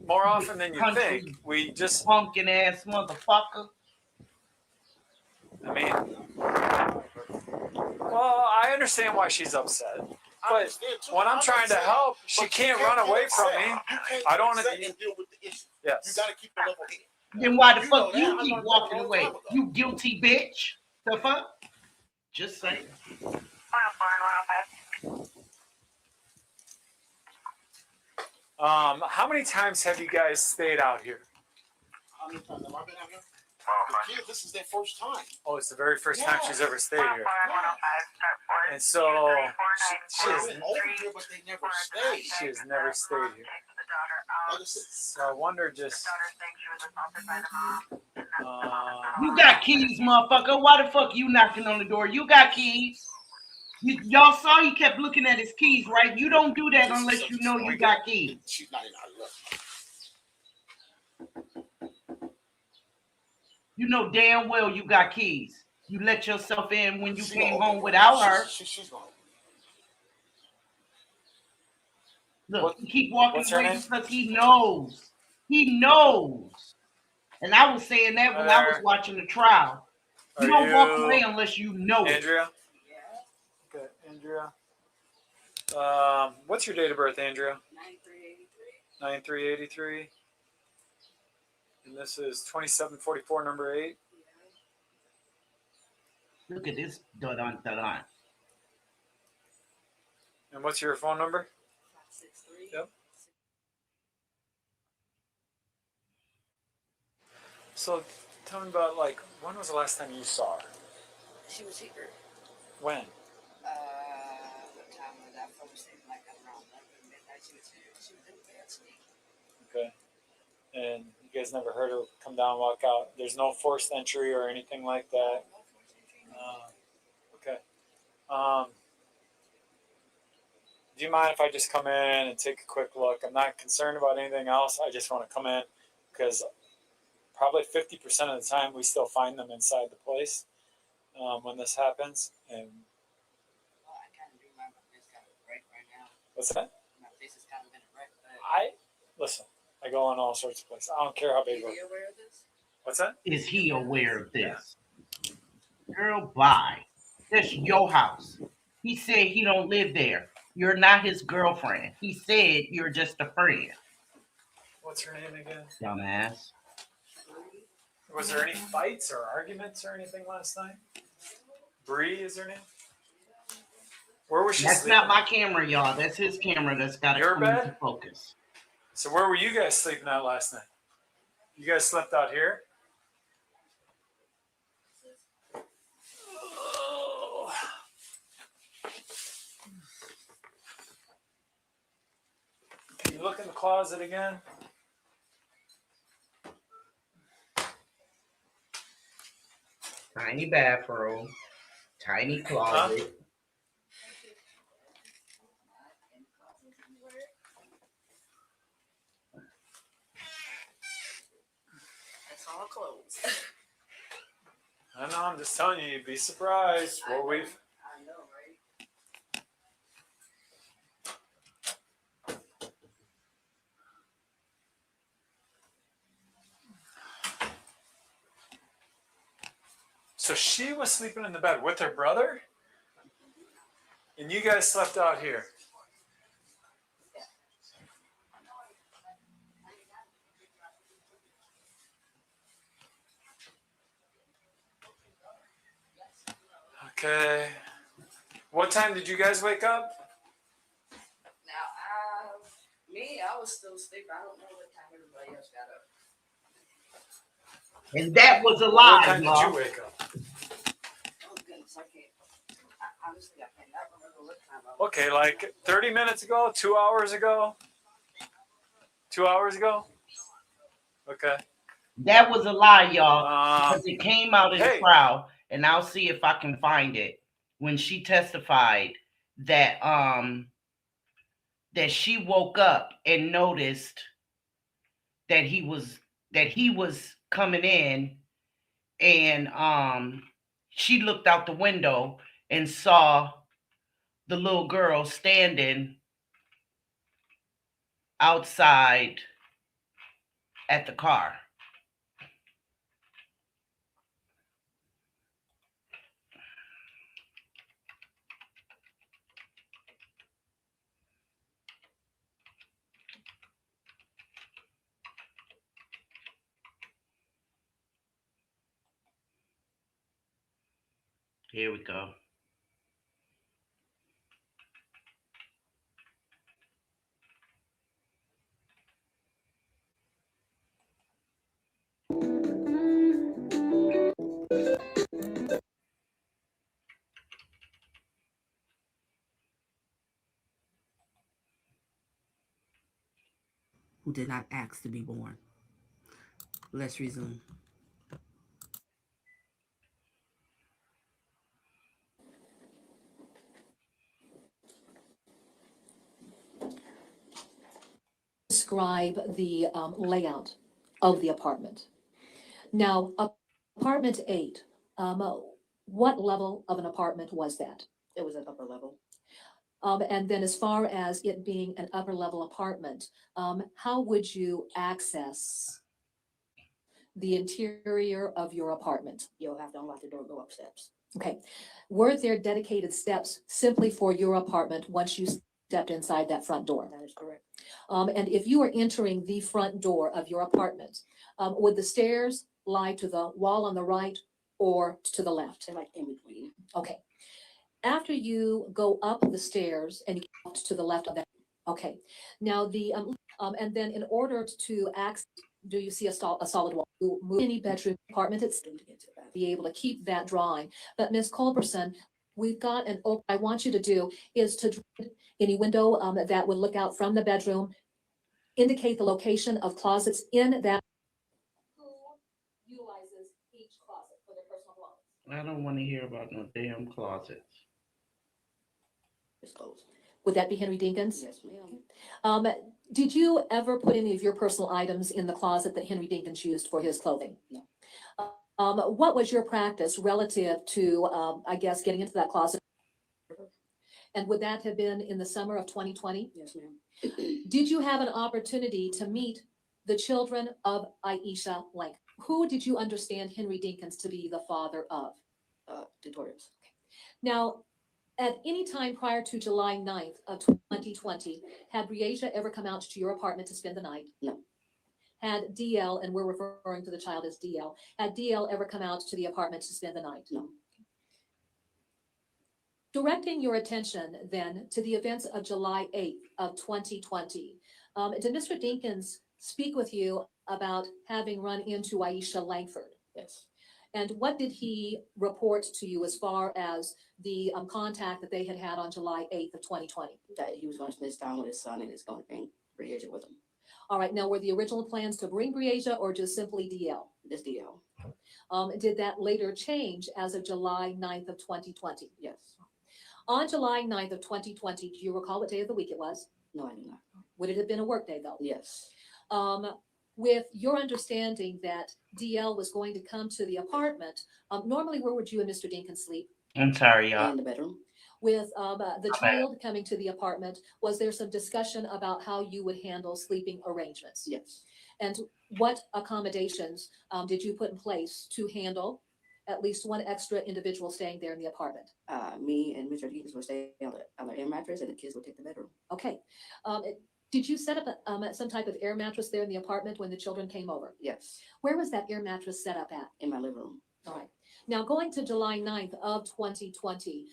More often than you Country think. We just pumpkin ass motherfucker. I mean, well, I understand why she's upset. But when I'm trying to help, she can't run away from me. I don't want to deal with the issue. Yes. You gotta keep the level head. Then why the fuck you keep walking away? You guilty bitch. The fuck? Just saying. How many times have you guys stayed out here? How many times have I been out here? The kid, this is their first time. Oh, it's the very first time she's ever stayed here. And so she I've been over here, but they never stayed. She has never stayed here. So I wonder just. You got keys, motherfucker. Why the fuck you knocking on the door? You got keys. Y'all saw he kept looking at his keys, right? You don't do that unless you know you got keys. She's not in our look. You know damn well you got keys. You let yourself in when you came home without her. She's gonna. Look, he keep walking what's her away name? because he knows. He knows. And I was saying that when I was watching the trial. You don't walk away unless you know it. Andrea? Okay, Andrea. What's your date of birth, Andrea? 9383. And this is 2744, number 8. Look at this. Dun-dun-dun-dun. And what's your phone number? 563. Yep. So tell me about, like, when was the last time you saw her? She was here. When? What time was that? I was thinking like around 11 midnight. She was here. She was in the bed sleep. Okay. And you guys never heard her come down, walk out? There's no forced entry or anything like that? Okay. Do you mind if I just come in and take a quick look? I'm not concerned about anything else. I just want to come in because probably 50% of the time we still find them inside the place when this happens. And Well, I kind of do my face kind of break right now. what's that? My face is kind of in a wreck. Listen, I go in all sorts of places. I don't care how big. Is he aware of this? What's that? Is he aware of this? Girl, bye. That's your house. He said he don't live there. You're not his girlfriend. He said you're just a friend. What's her name again? Dumbass. Was there any fights or arguments or anything last night? Bree is her name? Where was she That's sleeping? not my camera, y'all. That's his camera that's got Your to bed? focus. So where were you guys sleeping at last night? You guys slept out here? Oh. Can you look in the closet again? Tiny bathroom. Tiny closet. Huh? That's all clothes. I know, I'm just telling you, you'd be surprised what we've... I know, right? So she was sleeping in the bed with her brother? And you guys slept out here? Okay. What time did you guys wake up? Now, I was still asleep. I don't know what time everybody else got up. And that was a What lie, time did y'all. you wake up? Oh, goodness, I can't. Honestly, I cannot remember what time I was. Okay, like 30 minutes ago, 2 hours ago? 2 hours ago? Okay. That was a lie, y'all. Because it came out in the trial, and I'll see if I can find it. When she testified that that she woke up and noticed that he was coming in, and she looked out the window and saw the little girl standing outside at the car. Here we go. who did not ask to be born. Let's resume. Describe the layout of the apartment. Now, apartment 8, what level of an apartment was that? It was an upper level. And then as far as it being an upper level apartment, how would you access the interior of your apartment? You'll have to unlock the door, go up steps. Okay. Were there dedicated steps simply for your apartment once you stepped inside that front door? That is correct. And if you were entering the front door of your apartment, would the stairs lie to the wall on the right or to the left? They're like in between. Okay. After you go up the stairs and you go to the left of that, okay. Now and then in order to access, do you see a solid wall? You move any bedroom apartment, it's be able to keep that drawing. But Ms. Culberson, we've got I want you to do is to draw any window that would look out from the bedroom, indicate the location of closets in that. Who utilizes each closet for their personal belongings? I don't want to hear about no damn closets. It's closed. Would that be Henry Dinkins? Yes, ma'am. Did you ever put any of your personal items in the closet that Henry Dinkins used for his clothing? No. What was your practice relative to, I guess, getting into that closet? And would that have been in the summer of 2020? Yes, ma'am. Did you have an opportunity to meet the children of Aisha Lang? Who did you understand Henry Dinkins to be the father of? Tutorials. Now, at any time prior to July 9th of 2020, had Briasia ever come out to your apartment to spend the night? No. Had DL, and we're referring to the child as DL, had DL ever come out to the apartment to spend the night? No. Directing your attention then to the events of July 8th of 2020, did Mr. Dinkins speak with you about having run into Aisha Langford? Yes. And what did he report to you as far as the contact that they had had on July 8th of 2020? That he was going to spend time with his son and is going to bring Briasia with him. All right, now were the original plans to bring Briasia or just simply DL? Just DL. Did that later change as of July 9th of 2020? Yes. On July 9th of 2020, do you recall what day of the week it was? No, I do not. Would it have been a work day though? Yes. With your understanding that DL was going to come to the apartment, normally where would you and Mr. Dinkins sleep? I'm sorry, y'all. In the bedroom. With the child coming to the apartment, was there some discussion about how you would handle sleeping arrangements? Yes. And what accommodations did you put in place to handle at least one extra individual staying there in the apartment? Me and Mr. Dinkins would stay on the air mattress and the kids would take the bedroom. Okay. Did you set up some type of air mattress there in the apartment when the children came over? Yes. Where was that air mattress set up at? In my living room. All right. Now, going to July 9th of 2020,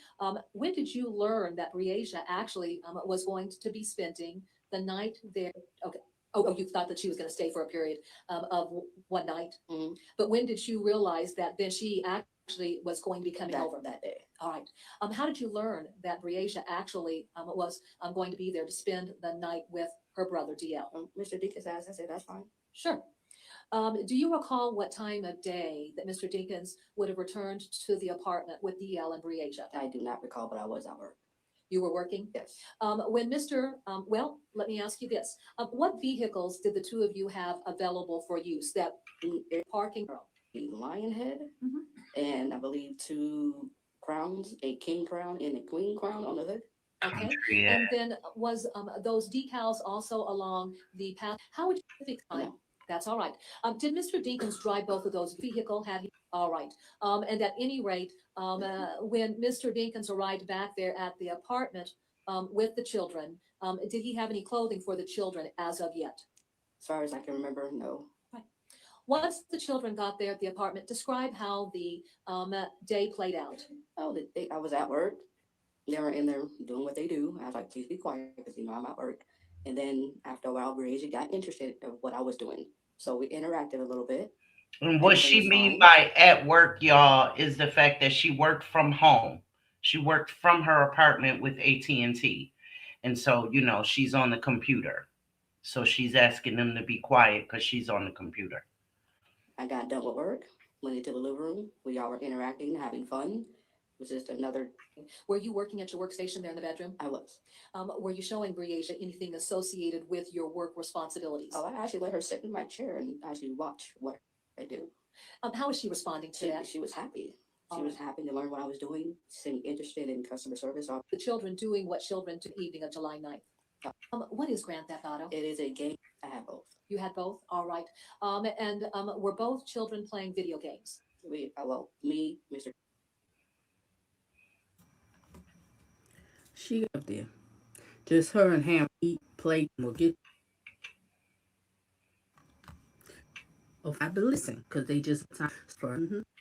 when did you learn that Briasia actually was going to be spending the night there? Okay. Oh, you thought that she was going to stay for a period of one night. Mm-hmm. But when did you realize that then she actually was going to be coming over? That day. All right. How did you learn that Briasia actually was going to be there to spend the night with her brother, DL? Mr. Dinkins asked, I said, that's fine. Sure. Do you recall what time of day that Mr. Dinkins would have returned to the apartment with DL and Briasia? I do not recall, but I was at work. You were working? Yes. When Mr. Well, let me ask you this. What vehicles did the two of you have available for use? That parking? The Lionhead, and I believe 2 crowns, a king crown and a queen crown on the hood. Okay. Yeah. And then was those decals also along the path? How would you think? No. That's all right. Did Mr. Dinkins drive both of those vehicles? Had he? All right. And at any rate, when Mr. Dinkins arrived back there at the apartment with the children, did he have any clothing for the children as of yet? As far as I can remember, no. Right. Once the children got there at the apartment, describe how the day played out. Oh, I was at work. They were in there doing what they do. I was like, please be quiet because I'm at work. And then after a while, Briasia got interested in what I was doing. So we interacted a little bit. And what she means by at work, y'all, is the fact that she worked from home. She worked from her apartment with AT&T. And so, she's on the computer. So she's asking them to be quiet because she's on the computer. I got done with work, went into the living room. We all were interacting, having fun. It was just another. Were you working at your workstation there in the bedroom? I was. Were you showing Briasia anything associated with your work responsibilities? Oh, I actually let her sit in my chair and actually watch what I do. How was she responding to that? She was happy. She was happy to learn what I was doing, seemed interested in customer service. The children doing what children do the evening of July 9th. What is Grand Theft Auto? It is a game. I have both. You had both? All right. Were both children playing video games? Me, Mr. She up there. Just her and Ham eat, play, will get. Oh, I but listen, because they just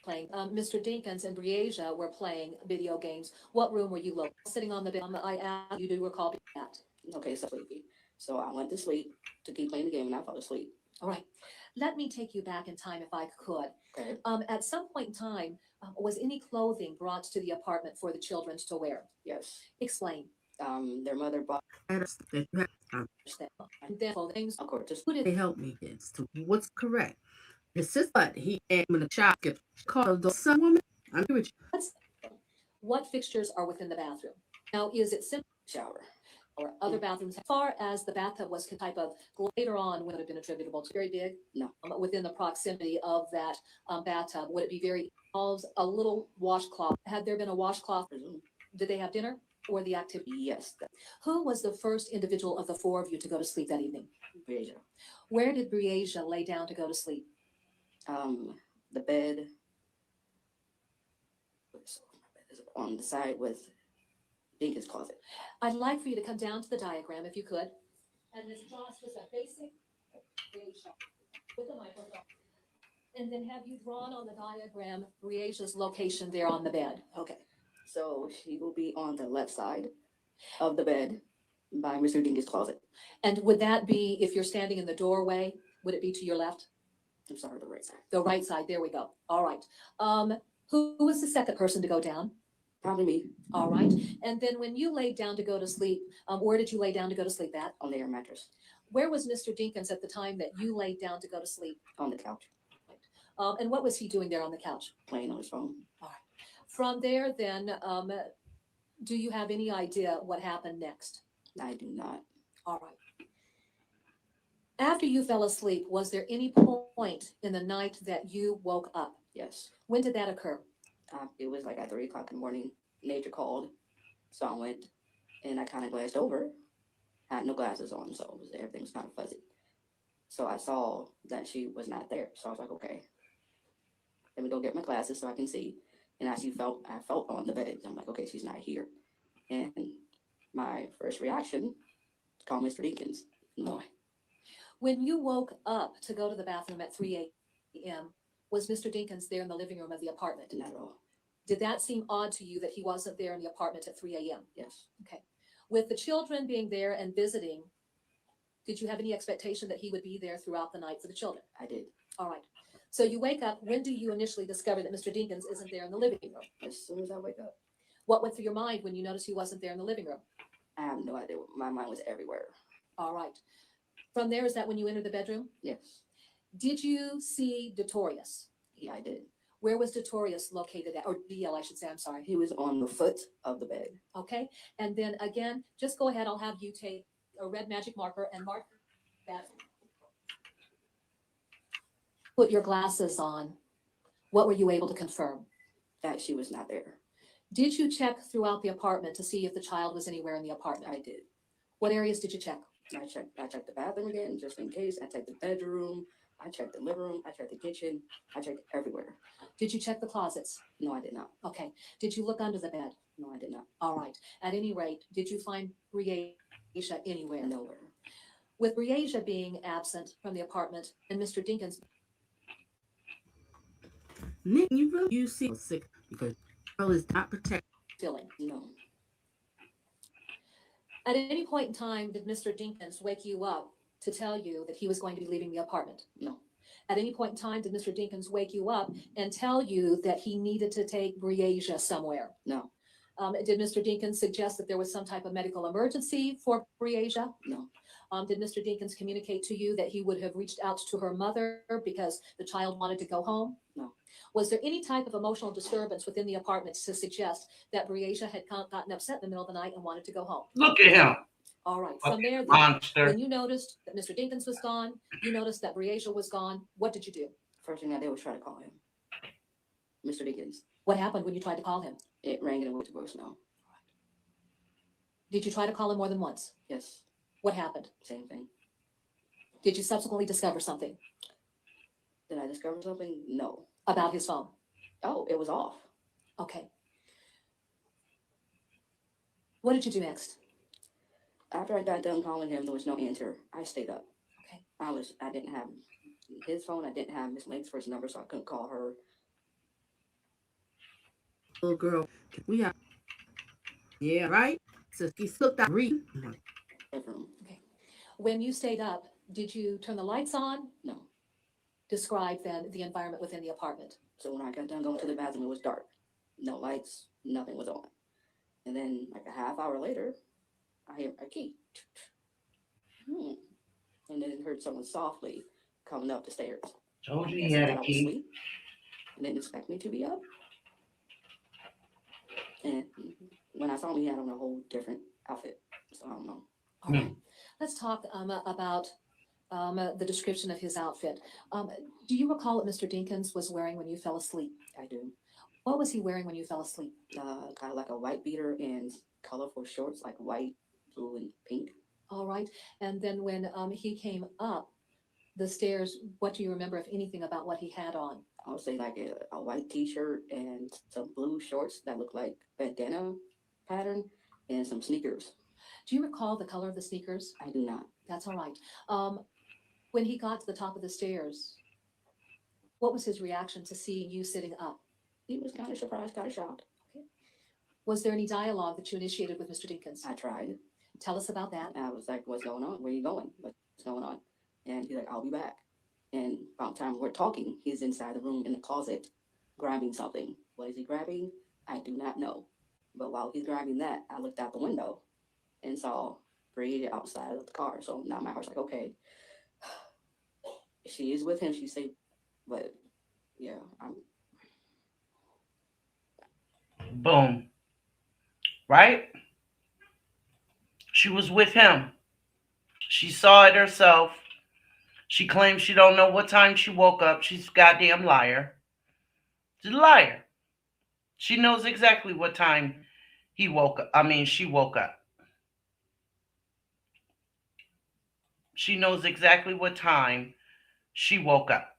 Playing. Mr. Dinkins and Briasia were playing video games. What room were you located? Sitting on the bed. I asked you to recall that. Okay, so sleepy. So I went to sleep to keep playing the game and I fell asleep. All right. Let me take you back in time if I could. Okay. At some point in time, was any clothing brought to the apartment for the children to wear? Yes. Explain. Their mother bought And then things. Of course, just they help me as to what's correct. It's just what he asked when the child get called the son woman. I'm with you. What fixtures are within the bathroom? Now, is it simple shower or other bathrooms? As far as the bathtub was type of later on, would it have been attributable to very big? No. Within the proximity of that bathtub, would it be very a little washcloth? Had there been a washcloth? Did they have dinner or the activity? Yes. Who was the first individual of the four of you to go to sleep that evening? Briasia. Where did Briasia lay down to go to sleep? The bed is on the side with Dinkin's closet. I'd like for you to come down to the diagram if you could. And Ms. Joss, just a basic with the microphone. And then have you drawn on the diagram Briasia's location there on the bed? Okay. So she will be on the left side of the bed by Mr. Dinkin's closet. And would that be, if you're standing in the doorway, would it be to your left? I'm sorry, the right side. The right side, there we go. All right. Who was the second person to go down? Probably me. All right. And then when you laid down to go to sleep, where did you lay down to go to sleep at? On the air mattress. Where was Mr. Dinkins at the time that you laid down to go to sleep? On the couch. And what was he doing there on the couch? Playing on his phone. All right. From there, then, do you have any idea what happened next? I do not. All right. After you fell asleep, was there any point in the night that you woke up? Yes. When did that occur? It was like at 3 o'clock in the morning. Nature called. So I went and I kind of glanced over. I had no glasses on, so everything was kind of fuzzy. So I saw that she was not there. So I was like, okay, let me go get my glasses so I can see. And I felt on the bed. I'm like, okay, she's not here. And my first reaction, call Mr. Dinkins. No. When you woke up to go to the bathroom at 3 a.m., was Mr. Dinkins there in the living room of the apartment? Not at all. Did that seem odd to you that he wasn't there in the apartment at 3 a.m.? Yes. Okay. With the children being there and visiting, did you have any expectation that he would be there throughout the night for the children? I did. All right. So you wake up. When do you initially discover that Mr. Dinkins isn't there in the living room? As soon as I wake up. What went through your mind when you noticed he wasn't there in the living room? I have no idea. My mind was everywhere. All right. From there, is that when you entered the bedroom? Yes. Did you see Detorius? Yeah, I did. Where was Detorius located at? Or DL, I should say, I'm sorry. He was on the foot of the bed. Okay. And then again, just go ahead. I'll have you take a red magic marker and mark that. Put your glasses on. What were you able to confirm? That she was not there. Did you check throughout the apartment to see if the child was anywhere in the apartment? I did. What areas did you check? I checked the bathroom again, just in case. I checked the bedroom. I checked the living room. I checked the kitchen. I checked everywhere. Did you check the closets? No, I did not. Okay. Did you look under the bed? No, I did not. All right. At any rate, did you find Briasia anywhere? Nowhere. With Briasia being absent from the apartment and Mr. Dinkins. Nick, you see sick because girl is not protected. Feeling. No. At any point in time, did Mr. Dinkins wake you up to tell you that he was going to be leaving the apartment? No. At any point in time, did Mr. Dinkins wake you up and tell you that he needed to take Briasia somewhere? No. Did Mr. Dinkins suggest that there was some type of medical emergency for Briasia? No. Did Mr. Dinkins communicate to you that he would have reached out to her mother because the child wanted to go home? No. Was there any type of emotional disturbance within the apartment to suggest that Briasia had gotten upset in the middle of the night and wanted to go home? Look at him. All right. From there, Monster. when you noticed that Mr. Dinkins was gone, you noticed that Briasia was gone, what did you do? First thing I did was try to call him. Mr. Dinkins. What happened when you tried to call him? It rang and it went to voicemail. Did you try to call him more than once? Yes. What happened? Same thing. Did you subsequently discover something Did I discover something? No. about his phone? Oh, it was off. Okay. What did you do next? After I got done calling him, there was no answer. I stayed up. Okay. I didn't have his phone. I didn't have Miss Lake's first number, so I couldn't call her. Little girl, we have. Yeah, right? So she slipped out. Bedroom. Okay. When you stayed up, did you turn the lights on? No. Describe then the environment within the apartment. So when I got done going to the bathroom, it was dark. No lights, nothing was on. And then like a half hour later, I hear a key. And then heard someone softly coming up the stairs. Told you I he guess had thought a I was key. asleep and didn't expect me to be up. And when I saw him, he had on a whole different outfit. So I don't know. All right. Let's talk about the description of his outfit. Do you recall what Mr. Dinkins was wearing when you fell asleep? I do. What was he wearing when you fell asleep? Kind of like a white beater and colorful shorts, like white, blue, and pink. All right. And then when he came up the stairs, what do you remember, if anything, about what he had on? I would say like a white t-shirt and some blue shorts that look like bandana pattern and some sneakers. Do you recall the color of the sneakers? I do not. That's all right. When he got to the top of the stairs, what was his reaction to seeing you sitting up? He was kind of surprised, kind of shocked. Okay. Was there any dialogue that you initiated with Mr. Dinkins? I tried. Tell us about that. I was like, what's going on? Where are you going? What's going on? And he's like, I'll be back. And about the time we're talking, he's inside the room in the closet grabbing something. What is he grabbing? I do not know. But while he's grabbing that, I looked out the window and saw Bree outside of the car. So now my heart's like, okay, she is with him. She's safe. But yeah, Boom. Right? She was with him. She saw it herself. She claims she don't know what time she woke up. She's a goddamn liar. She's a liar. She knows exactly what time she woke up. She knows exactly what time she woke up.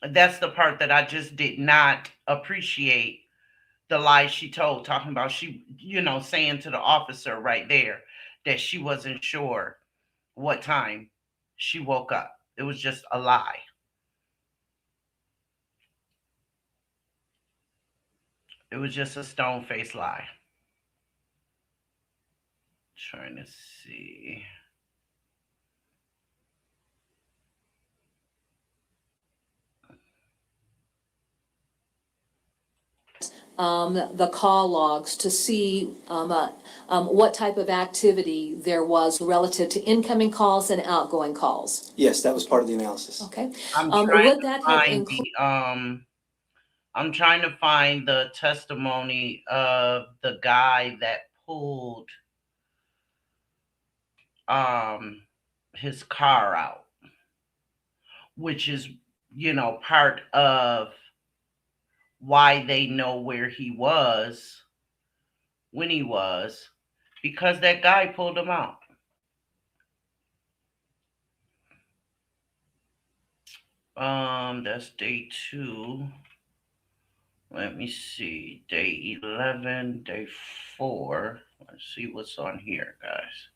That's the part that I just did not appreciate. The lie she told, talking about saying to the officer right there that she wasn't sure what time she woke up. It was just a lie. It was just a stone-faced lie. Trying to see. The call logs to see what type of activity there was relative to incoming calls and outgoing calls. Yes, that was part of the analysis. Okay. I'm trying to find the testimony of the guy that pulled his car out, which is, part of why they know where he was when he was, because that guy pulled him out. That's day 2. Let me see. Day 11, day 4. Let's see what's on here, guys.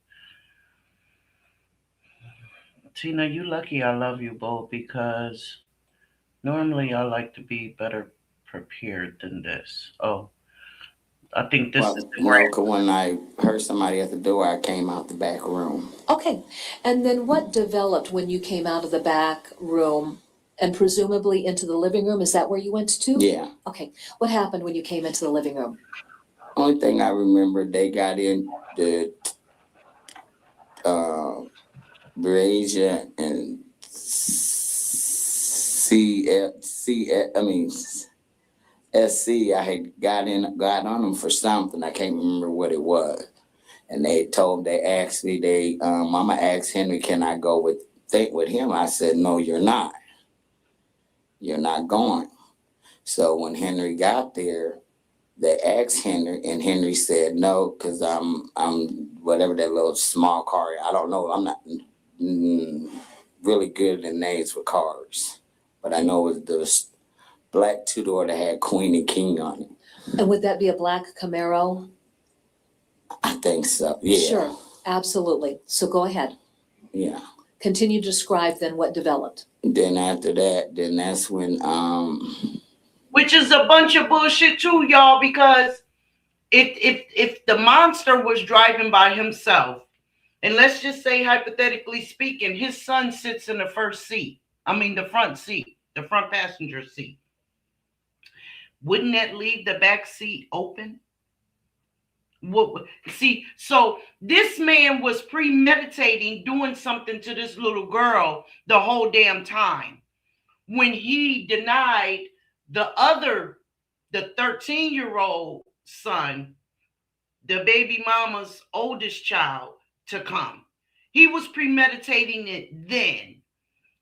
Tina, you lucky I love you both, because normally I like to be better prepared than this. Oh, I think this is the Well, when I heard somebody at the door, I came out the back room. Okay. And then what developed when you came out of the back room and presumably into the living room? Is that where you went to? Yeah. Okay. What happened when you came into the living room? Only thing I remember, they got in Brazier and SC, I had got on them for something. I can't remember what it was. And they asked me, Mama asked Henry, can I go with him? I said, no, you're not. You're not going. So when Henry got there, they asked Henry, and Henry said no, because I'm whatever that little small car. I don't know. I'm not really good at names for cars, but I know it was the black two-door that had Queen and King on it. And would that be a black Camaro? I think so. Yeah. Sure, absolutely. So go ahead. Yeah. Continue to describe then what developed. Then after that, that's when which is a bunch of bullshit too, y'all, because if the monster was driving by himself, and let's just say hypothetically speaking, his son sits in the front seat, the front passenger seat, wouldn't that leave the back seat open? So this man was premeditating doing something to this little girl the whole damn time. When he denied the 13-year-old son, the baby mama's oldest child, to come. He was premeditating it then,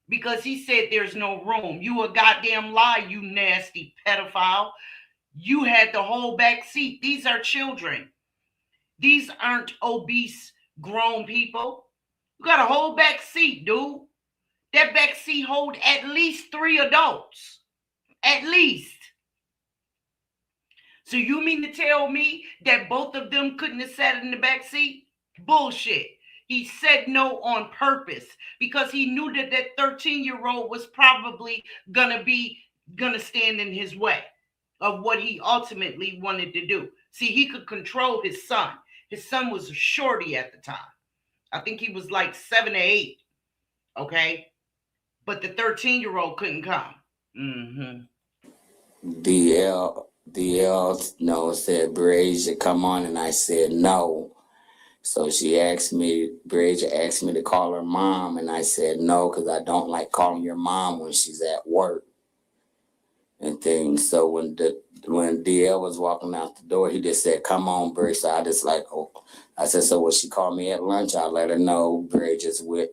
because he said there's no room. You a goddamn lie, you nasty pedophile. You had the whole back seat. These are children. These aren't obese grown people. You got a whole back seat, dude. That back seat hold at least 3 adults. At least. So you mean to tell me that both of them couldn't have sat in the back seat? Bullshit. He said no on purpose because he knew that 13-year-old was probably gonna stand in his way of what he ultimately wanted to do. See, he could control his son. His son was a shorty at the time. I think he was like 7 or 8. Okay? But the 13-year-old couldn't come. DL said, Brazier, come on. And I said, no. So Brazier asked me to call her mom. And I said, no, because I don't like calling your mom when she's at work and things. So when DL was walking out the door, he just said, come on, Brazier. So I just I said, so when she called me at lunch, I let her know Brazier's with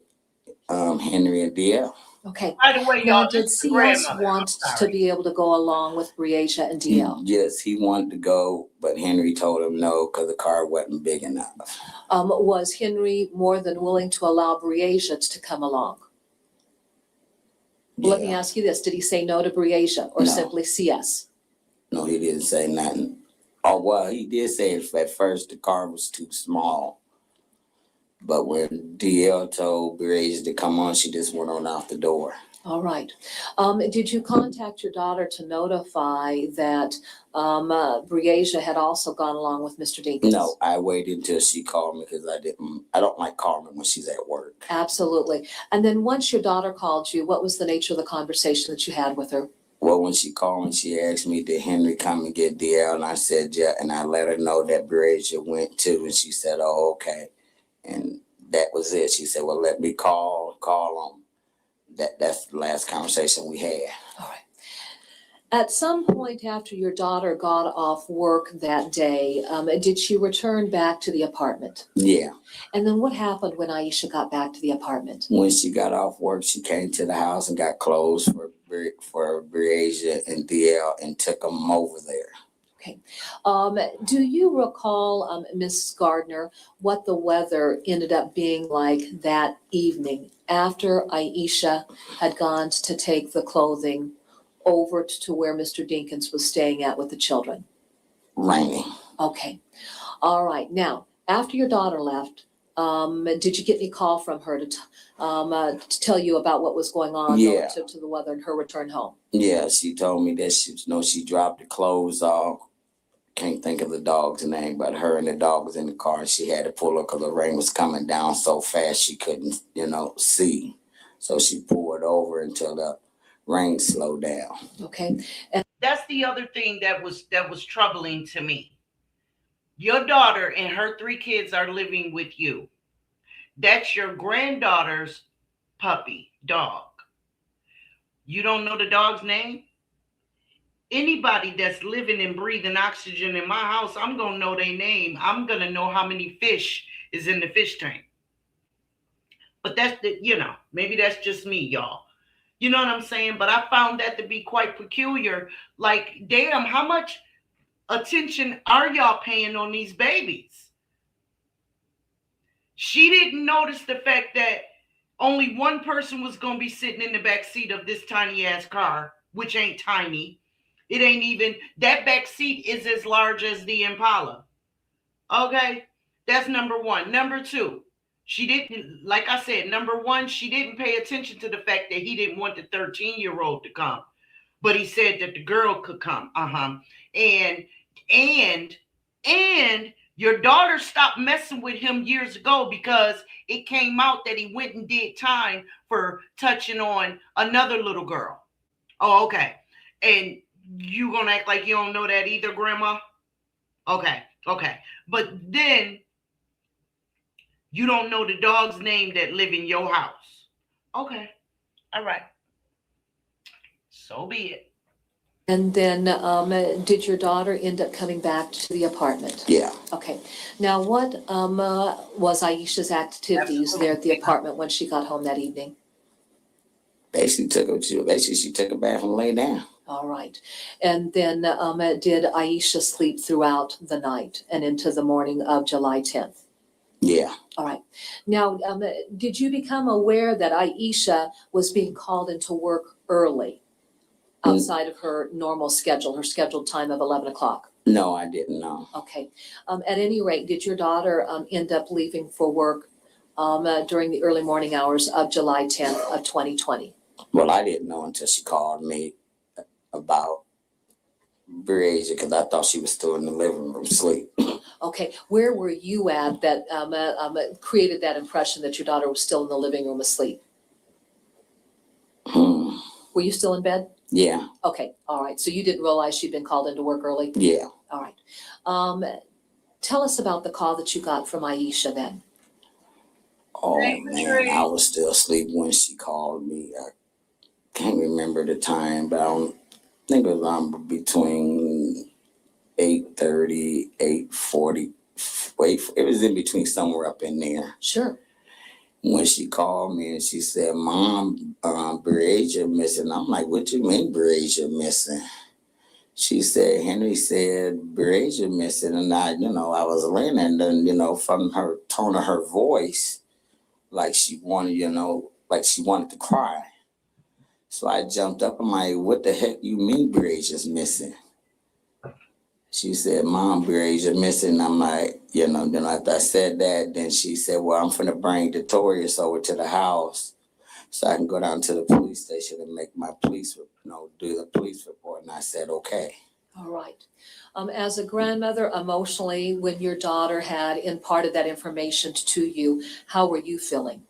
Henry and DL. Okay. By the way, now, y'all, did CS want to be able to go along with Briasia and DL? Yes, he wanted to go, but Henry told him no because the car wasn't big enough. Was Henry more than willing to allow Briasia to come along? Yeah. Let me ask you this. Did he say no to Briasia or simply CS? No, he didn't say nothing. Oh, well, he did say at first the car was too small. But when DL told Briasia to come on, she just went on out the door. All right. Did you contact your daughter to notify that Briasia had also gone along with Mr. Dinkins? No, I waited until she called me because I don't like calling her when she's at work. Absolutely. And then once your daughter called you, what was the nature of the conversation that you had with her? Well, when she called me, she asked me, did Henry come and get DL? And I said, yeah. And I let her know that Briasia went too. And she said, oh, okay. And that was it. She said, well, let me call them. That's the last conversation we had. All right. At some point after your daughter got off work that day, did she return back to the apartment? Yeah. And then what happened when Aisha got back to the apartment? When she got off work, she came to the house and got clothes for Briasia and DL and took them over there. Okay. Do you recall, Ms. Gardner, what the weather ended up being like that evening after Aisha had gone to take the clothing over to where Mr. Dinkins was staying at with the children? Raining. Okay. All right. Now, after your daughter left, did you get any call from her to tell you about what was going on relative to the weather and her return home? Yeah, she told me that she dropped the clothes off. Can't think of the dog's name, but her and the dog was in the car and she had to pull her because the rain was coming down so fast she couldn't, see. So she pulled over until the rain slowed down. Okay. And that's the other thing that was troubling to me. Your daughter and her 3 kids are living with you. That's your granddaughter's puppy, dog. You don't know the dog's name? Anybody that's living and breathing oxygen in my house, I'm going to know their name. I'm going to know how many fish is in the fish tank. But that's maybe that's just me, y'all. You know what I'm saying? But I found that to be quite peculiar. Like, damn, how much attention are y'all paying on these babies? She didn't notice the fact that only one person was going to be sitting in the back seat of this tiny ass car, which ain't tiny. It ain't even, that back seat is as large as the Impala. Okay? That's number one. Number two, she didn't, like I said, number one, she didn't pay attention to the fact that he didn't want the 13-year-old to come. But he said that the girl could come. And your daughter stopped messing with him years ago because it came out that he went and did time for touching on another little girl. Oh, okay. And you gonna act like you don't know that either, Grandma? Okay. But then you don't know the dog's name that live in your house. Okay. All right. So be it. And then did your daughter end up coming back to the apartment? Yeah. Okay. Now, what was Aisha's activities there at the apartment when she got home that evening? Basically she took a bath and lay down. All right. And then did Aisha sleep throughout the night and into the morning of July 10th? Yeah. All right. Now, did you become aware that Aisha was being called into work early outside of her normal schedule, her scheduled time of 11 o'clock? No, I didn't know. Okay. At any rate, did your daughter end up leaving for work during the early morning hours of July 10th of 2020? Well, I didn't know until she called me about Bridget because I thought she was still in the living room asleep. Okay, where were you at that created that impression that your daughter was still in the living room asleep? Were you still in bed? Yeah. Okay, all right. So you didn't realize she'd been called into work early? Yeah. All right. Tell us about the call that you got from Aisha then. Oh, man, I was still asleep when she called me. I can't remember the time, but I think it was between 8:30, 8:40. It was in between somewhere up in there. Sure. When she called me and she said, Mom, Berasia missing. I'm like, what you mean Berasia missing? She said, Henry said Berasia missing. And I was laying there and then, from her tone of her voice, like she wanted to cry. So I jumped up. I'm like, what the heck you mean Berasia's missing? She said, Mom, Berasia missing. I'm like, then after I said that, then she said, well, I'm finna bring Detorius over to the house so I can go down to the police station and make my do the police report. And I said, okay. All right. As a grandmother, emotionally, when your daughter had imparted that information to you, how were you feeling?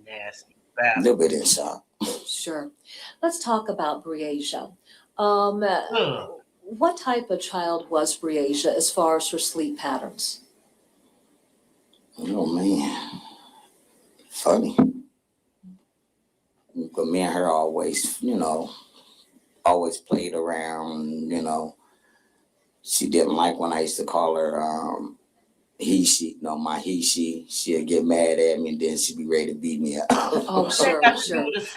Nasty. A little bit in shock. Sure. Let's talk about Breasia. What type of child was Breasia as far as her sleep patterns? Oh, man. Funny. But me and her always played around, She didn't like when I used to call her my she. She'd get mad at me and then she'd be ready to beat me up. Oh, sure.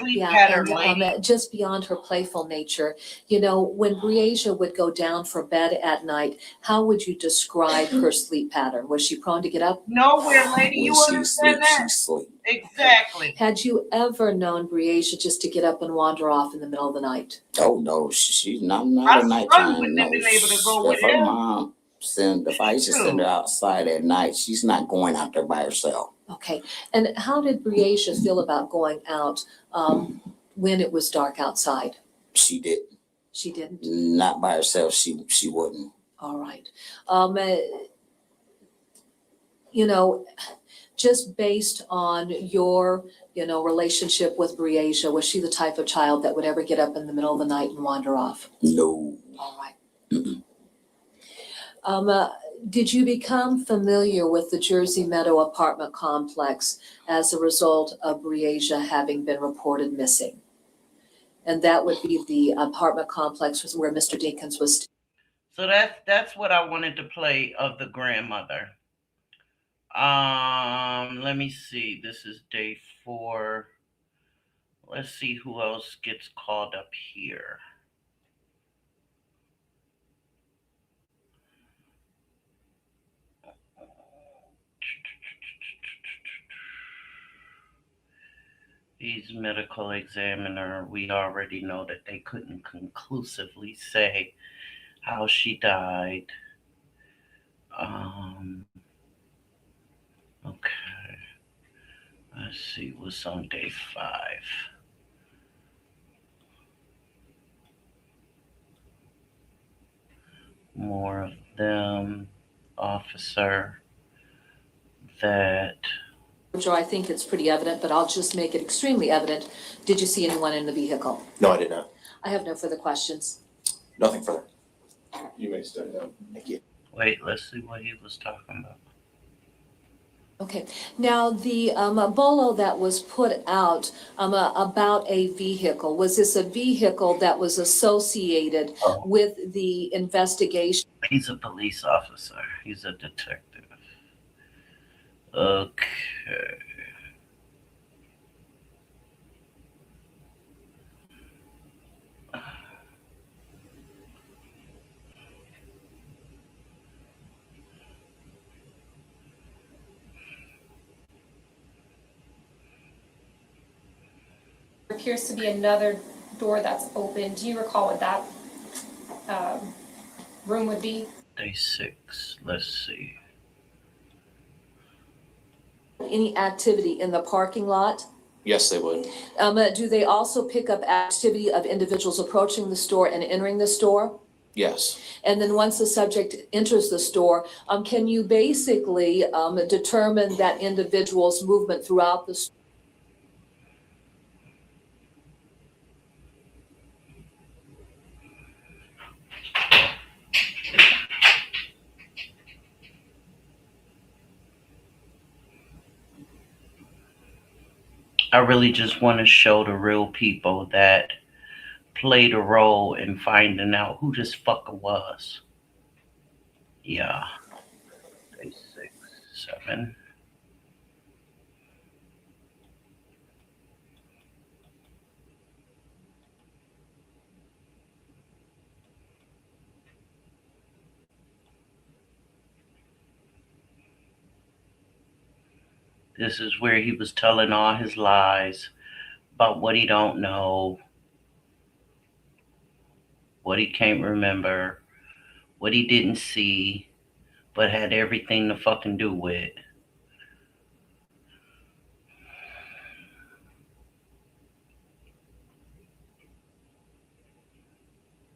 Yeah, and just beyond her playful nature, when Breasia would go down for bed at night, how would you describe her sleep pattern? Was she prone to get up? Nowhere, lady. You understand that? She sleep. Exactly. Had you ever known Breasia just to get up and wander off in the middle of the night? Oh, no. She's not a nighttime. Wouldn't have been able to go with If her him. mom if I used to send her outside at night, she's not going out there by herself. Okay. And how did Breasia feel about going out when it was dark outside? She didn't. She didn't? Not by herself. She wouldn't. All right. Just based on your, relationship with Breasia, was she the type of child that would ever get up in the middle of the night and wander off? No. All right. Did you become familiar with the Jersey Meadow apartment complex as a result of Breasia having been reported missing? And that would be the apartment complex where Mr. Dinkins was. So that's what I wanted to play of the grandmother. Let me see. This is day 4. Let's see who else gets called up here. These medical examiner, we already know that they couldn't conclusively say how she died. Okay. Let's see what's on day 5. More of them. Officer. That. Joe, I think it's pretty evident, but I'll just make it extremely evident. Did you see anyone in the vehicle? No, I did not. I have no further questions. Nothing further. You may step down. Thank you. Wait, let's see what he was talking about. Okay, now the bolo that was put out about a vehicle, was this a vehicle that was associated with the investigation? He's a police officer. He's a detective. Okay. There appears to be another door that's open. Do you recall what that room would be? Day 6. Let's see. Any activity in the parking lot? Yes, they would. Do they also pick up activity of individuals approaching the store and entering the store? Yes. And then once the subject enters the store, can you basically determine that individual's movement throughout the store? I really just want to show the real people that played a role in finding out who this fucker was. Yeah. Day 6, 7. This is where he was telling all his lies about what he don't know, what he can't remember, what he didn't see, but had everything to fucking do with.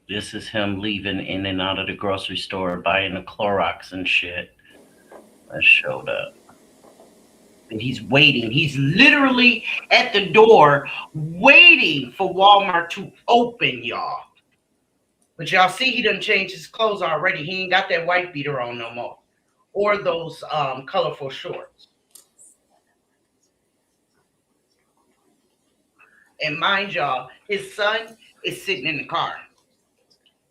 This is him leaving in and out of the grocery store, buying the Clorox and shit. That showed up. And he's waiting. He's literally at the door waiting for Walmart to open, y'all. But y'all see he done changed his clothes already. He ain't got that white beater on no more. Or those colorful shorts. And mind y'all, his son is sitting in the car.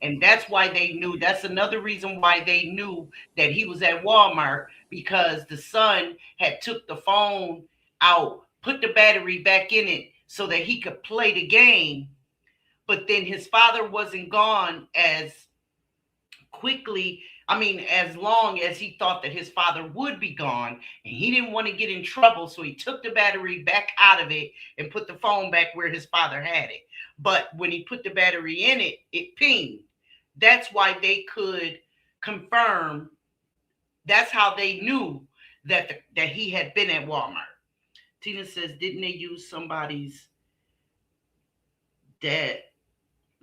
And that's why they knew. That's another reason why they knew that he was at Walmart, because the son had took the phone out, put the battery back in it so that he could play the game. But then his father wasn't gone as quickly. I mean, as long as he thought that his father would be gone, and he didn't want to get in trouble. So he took the battery back out of it and put the phone back where his father had it. But when he put the battery in it, it pinged. That's why they could confirm. That's how they knew that he had been at Walmart. Tina says, didn't they use somebody's dead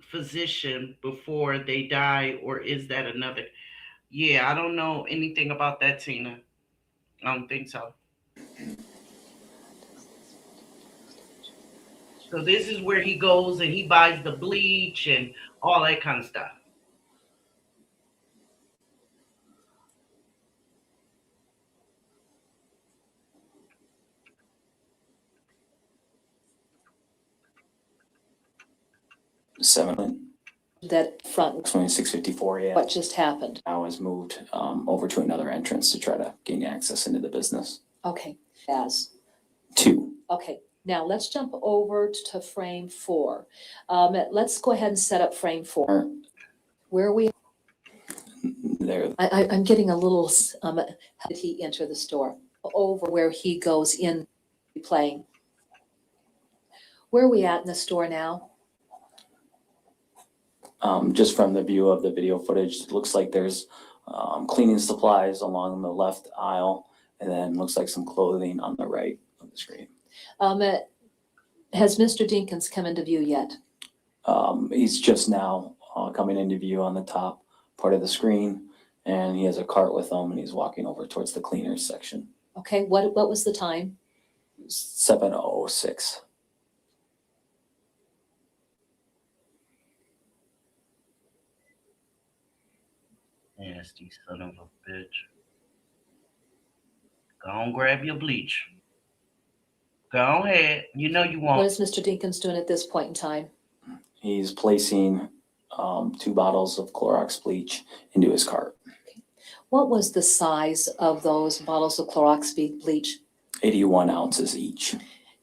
physician before they die, or is that another? Yeah, I don't know anything about that, Tina. I don't think so. So this is where he goes and he buys the bleach and all that kind of stuff. 7. That front, 2654, yeah. what just happened? I was moved over to another entrance to try to gain access into the business. Okay, as, 2. okay. Now let's jump over to frame 4. Let's go ahead and set up frame 4. Where are we? There. I'm getting a little, how did he enter the store? Over where he goes in playing. Where are we at in the store now? Just from the view of the video footage, it looks like there's cleaning supplies along the left aisle, and then looks like some clothing on the right of the screen. Has Mr. Dinkins come into view yet? He's just now coming into view on the top part of the screen, and he has a cart with him, and he's walking over towards the cleaners section. Okay, what was the time? 7:06. Nasty son of a bitch. Go on, grab your bleach. Go ahead. You know you want. What is Mr. Dinkins doing at this point in time? He's placing 2 bottles of Clorox bleach into his cart. What was the size of those bottles of Clorox bleach? 81 ounces each.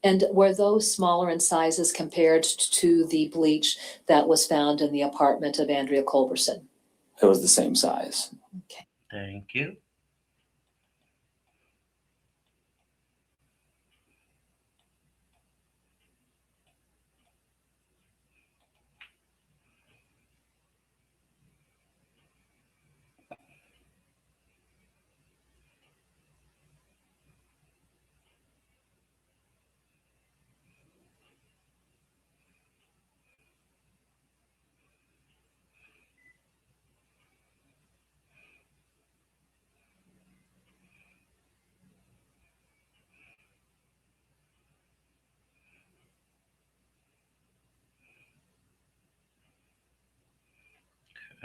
And were those smaller in sizes compared to the bleach that was found in the apartment of Andrea Culberson? It was the same size. Okay. Thank you.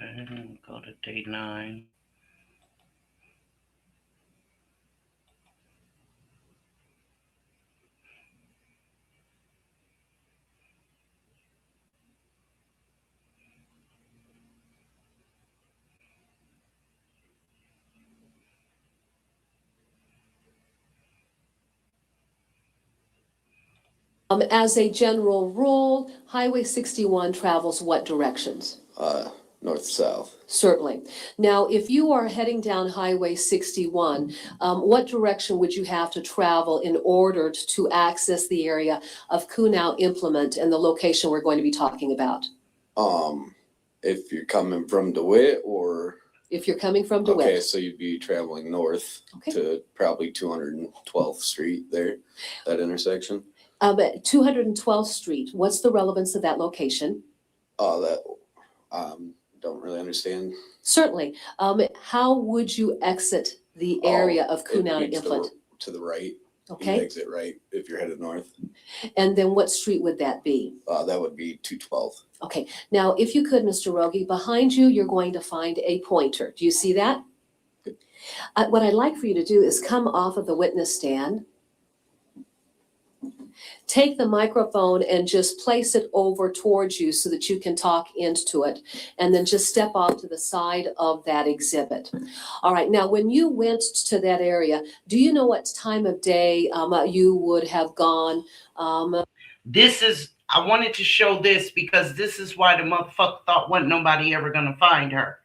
And go to day 9. As a general rule, Highway 61 travels what directions? North-south. Certainly. Now, if you are heading down Highway 61, what direction would you have to travel in order to access the area of Kunau Implement and the location we're going to be talking about? If you're coming from DeWitt or... If you're coming from DeWitt. Okay, so you'd be traveling north to probably 212th Street there, that intersection. 212th Street, what's the relevance of that location? Don't really understand. Certainly. How would you exit the area of Kunau Implement? To the right. Okay. You exit right if you're headed north. And then what street would that be? That would be 212. Okay. Now, if you could, Mr. Rogi, behind you, you're going to find a pointer. Do you see that? What I'd like for you to do is come off of the witness stand. Take the microphone and just place it over towards you so that you can talk into it, and then just step off to the side of that exhibit. All right, now when you went to that area, do you know what time of day you would have gone? This is, I wanted to show this because this is why the motherfucker thought wasn't nobody ever gonna find her.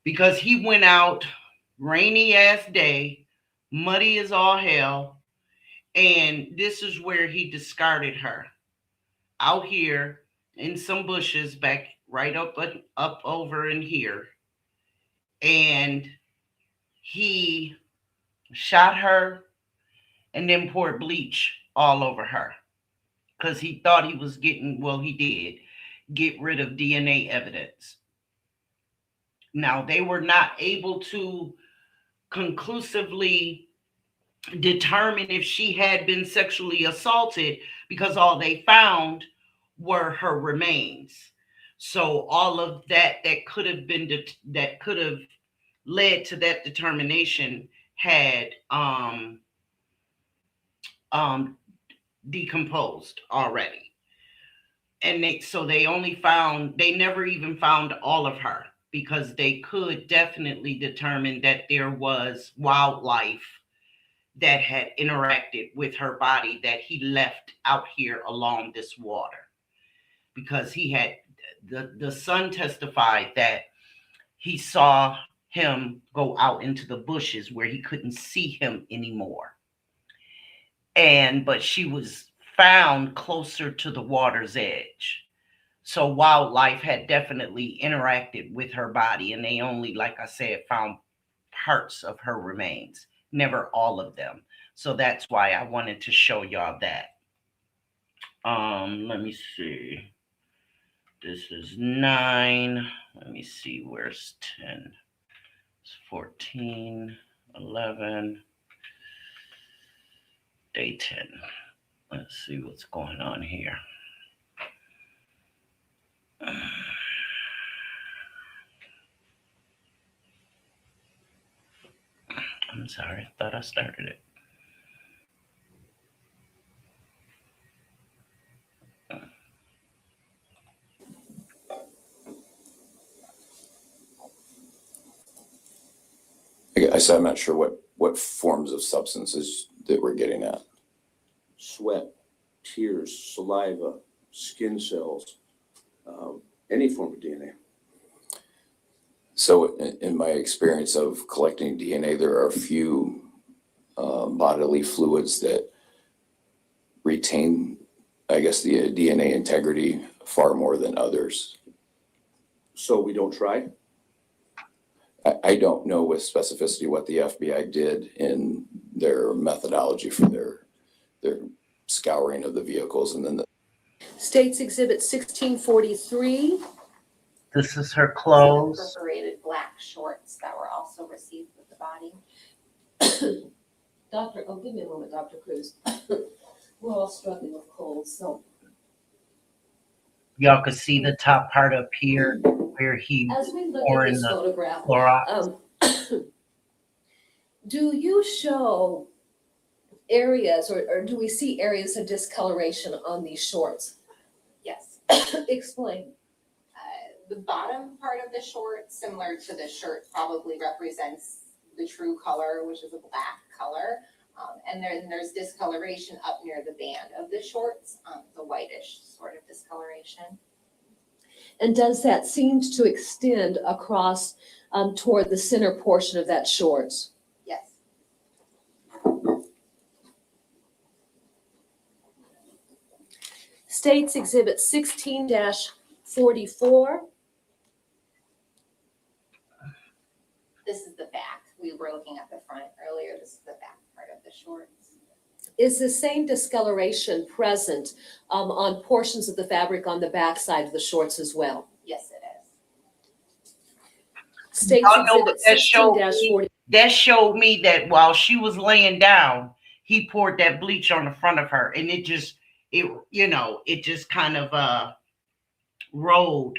Because he went out, rainy ass day, muddy as all hell, and this is where he discarded her. Out here in some bushes back right up over in here. And he shot her and then poured bleach all over her. Because he thought he was getting, well, he did, get rid of DNA evidence. Now, they were not able to conclusively determine if she had been sexually assaulted because all they found were her remains. So all of that could have been that could have led to that determination had decomposed already. And they never even found all of her, because they could definitely determine that there was wildlife that had interacted with her body that he left out here along this water. Because the son testified that he saw him go out into the bushes where he couldn't see him anymore. But she was found closer to the water's edge. So wildlife had definitely interacted with her body, and they only, like I said, found parts of her remains, never all of them. So that's why I wanted to show y'all that. Let me see. This is 9. Let me see, where's 10? It's 14, 11, day 10. Let's see what's going on here. I'm sorry, I thought I started it. I guess I'm not sure what forms of substances that we're getting at. Sweat, tears, saliva, skin cells, any form of DNA. So in my experience of collecting DNA, there are a few bodily fluids that retain, I guess, the DNA integrity far more than others. So we don't try? I don't know with specificity what the FBI did in their methodology for their scouring of the vehicles. And then States Exhibit 1643. This is her clothes. Perforated black shorts that were also received with the body. Give me a moment, Dr. Cruz. We're all struggling with colds, so. Y'all could see the top part up here where he As we look poured at in this the photograph, Clorox. do you show areas or do we see areas of discoloration on these shorts? Yes. Explain. The bottom part of the short, similar to the shirt, probably represents the true color, which is a black color. And then there's discoloration up near the band of the shorts, the whitish sort of discoloration. And does that seem to extend across toward the center portion of that shorts? Yes. States Exhibit 16-44. This is the back. We were looking at the front earlier. This is the back part of the shorts. Is the same discoloration present on portions of the fabric on the back side of the shorts as well? Yes, it is. States Exhibit 16-40. That showed me that while she was laying down, he poured that bleach on the front of her, and it just kind of rolled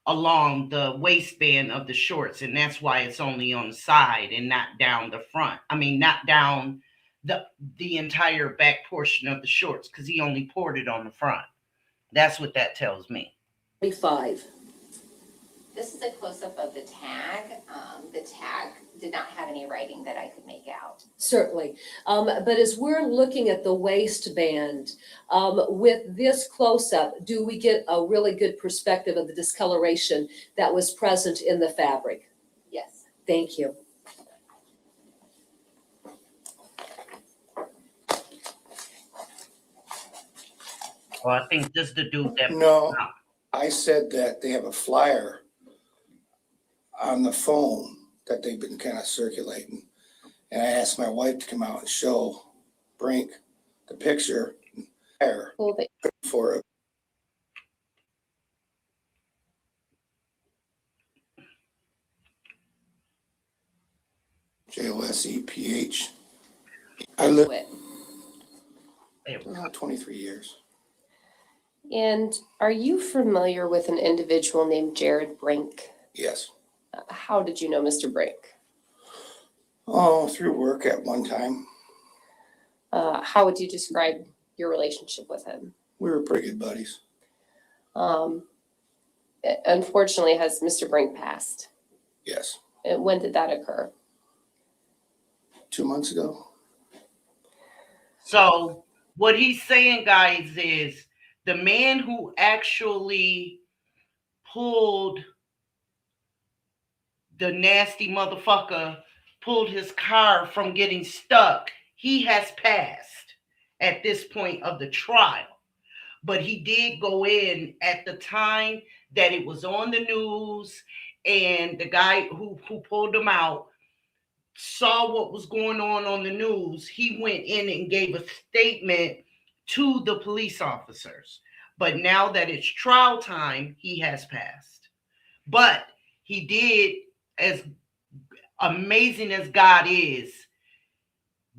along the waistband of the shorts, and that's why it's only on the side and not down the front. I mean, not down the entire back portion of the shorts, because he only poured it on the front. That's what that tells me. 45. This is a close-up of the tag. The tag did not have any writing that I could make out. Certainly. But as we're looking at the waistband, with this close-up, do we get a really good perspective of the discoloration that was present in the fabric? Yes. Thank you. Well, I think this is the dude that... No, I said that they have a flyer on the phone that they've been kind of circulating. And I asked my wife to come out and show Brink the picture for it. JOSEPH. I lived 23 years. And are you familiar with an individual named Jared Brink? Yes. How did you know Mr. Brink? Oh, through work at one time. How would you describe your relationship with him? We were pretty good buddies. Unfortunately, has Mr. Brink passed? Yes, And when did that occur? 2 months ago. So what he's saying, guys, is the man who actually pulled the nasty motherfucker, pulled his car from getting stuck, he has passed at this point of the trial. But he did go in at the time that it was on the news, and the guy who pulled him out saw what was going on the news. He went in and gave a statement to the police officers. But now that it's trial time, he has passed. But he did, as amazing as God is,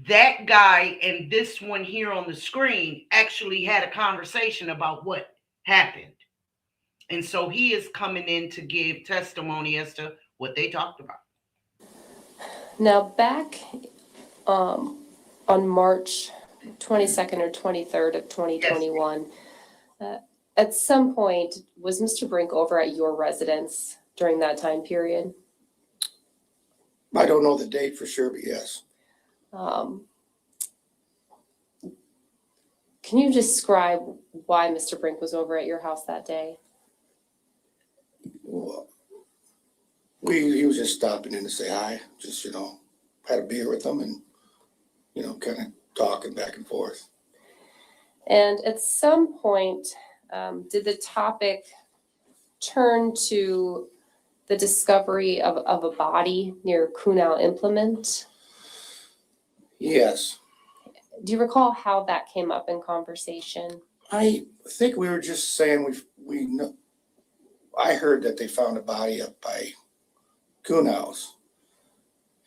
that guy and this one here on the screen actually had a conversation about what happened. And so he is coming in to give testimony as to what they talked about. Now, back on March 22nd or 23rd of 2021, at some point, was Mr. Brink over at your residence during that time period? I don't know the date for sure, but yes. Can you describe why Mr. Brink was over at your house that day? Well, he was just stopping in to say hi, just, had a beer with them and, kind of talking back and forth. And at some point, did the topic turn to the discovery of a body near Kunal Implement? Yes. Do you recall how that came up in conversation? I think we were just saying we know. I heard that they found a body up by Kunal's,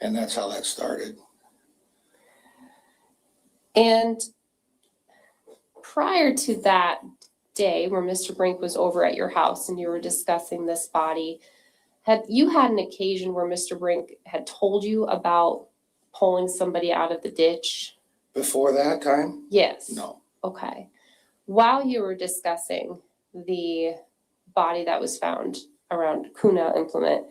and that's how that started. And prior to that day where Mr. Brink was over at your house and you were discussing this body, had you had an occasion where Mr. Brink had told you about pulling somebody out of the ditch? Before that time? Yes. No. Okay. While you were discussing the body that was found around Kunal Implement,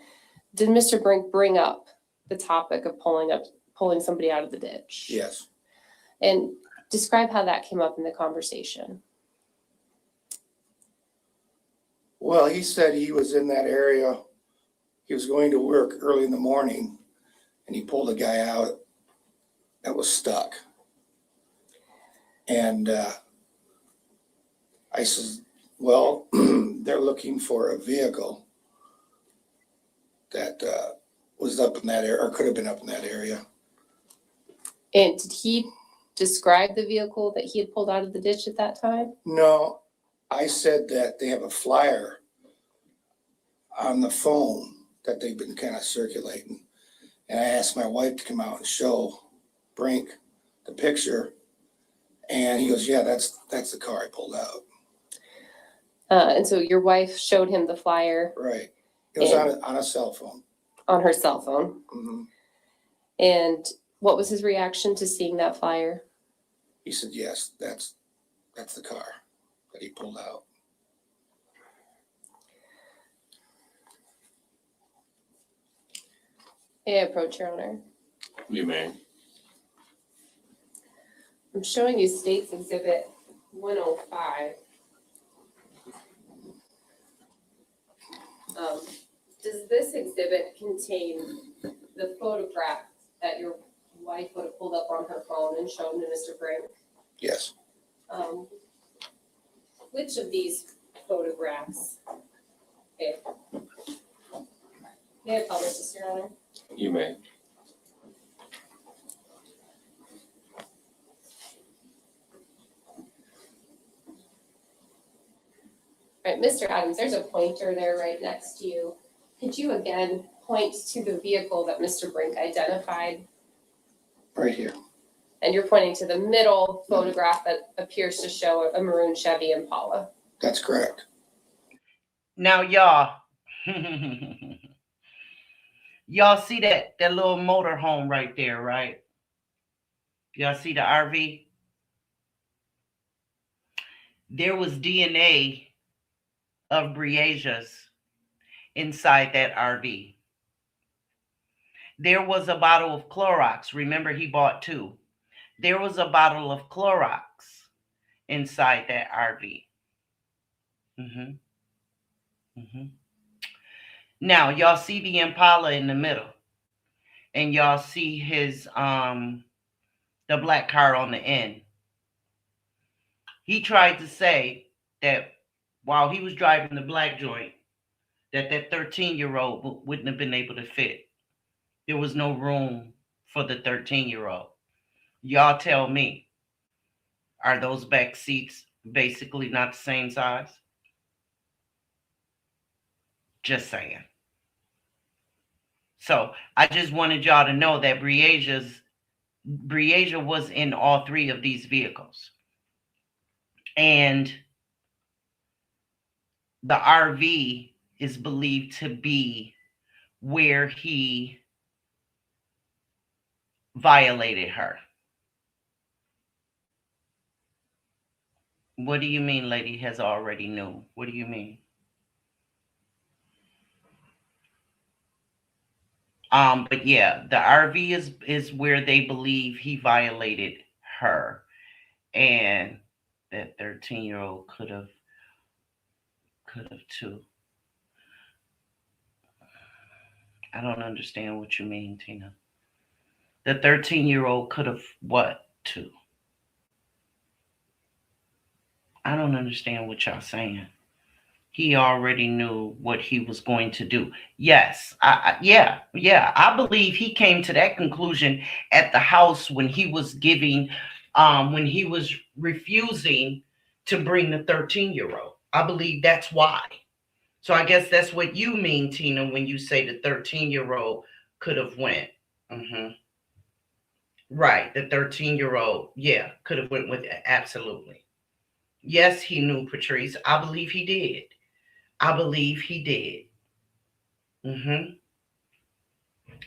did Mr. Brink bring up the topic of pulling somebody out of the ditch? Yes. And describe how that came up in the conversation. Well, he said he was in that area. He was going to work early in the morning, and he pulled a guy out that was stuck. And I said, well, they're looking for a vehicle that was up in that area, or could have been up in that area. And did he describe the vehicle that he had pulled out of the ditch at that time? No, I said that they have a flyer on the phone that they've been kind of circulating. And I asked my wife to come out and show Brink the picture. And he goes, yeah, that's the car I pulled out. And so your wife showed him the flyer. Right. It was on a cell phone. On her cell phone. Mm-hmm. And what was his reaction to seeing that flyer? He said, yes, that's the car that he pulled out. May I approach, Your Honor? You may. I'm showing you State's Exhibit 105. Does this exhibit contain the photograph that your wife would have pulled up on her phone and shown to Mr. Brink? Yes. Which of these photographs? Okay. May I publish this, Your Honor? You may. All right, Mr. Adams, there's a pointer there right next to you. Could you again point to the vehicle that Mr. Brink identified? Right here. And you're pointing to the middle photograph that appears to show a maroon Chevy Impala. That's correct. Now, y'all, y'all see that little motor home right there, right? Y'all see the RV? There was DNA of Breasia's inside that RV. There was a bottle of Clorox. Remember, he bought 2. There was a bottle of Clorox inside that RV. Now, y'all see the Impala in the middle, and y'all see his the black car on the end. He tried to say that while he was driving the black joint, that 13-year-old wouldn't have been able to fit. There was no room for the 13-year-old. Y'all tell me, are those back seats basically not the same size? Just saying. So I just wanted y'all to know that Breasia was in all 3 of these vehicles. And the RV is believed to be where he violated her. What do you mean, lady has already knew? What do you mean? But yeah, the RV is where they believe he violated her. And that 13-year-old could have too. I don't understand what you mean, Tina. The 13-year-old could have what too? I don't understand what y'all saying. He already knew what he was going to do. Yes, I believe he came to that conclusion at the house when he was when he was refusing to bring the 13-year-old. I believe that's why. So I guess that's what you mean, Tina, when you say the 13-year-old could have went. Right, the 13-year-old, yeah, could have went with it. Absolutely. Yes, he knew, Patrice. I believe he did.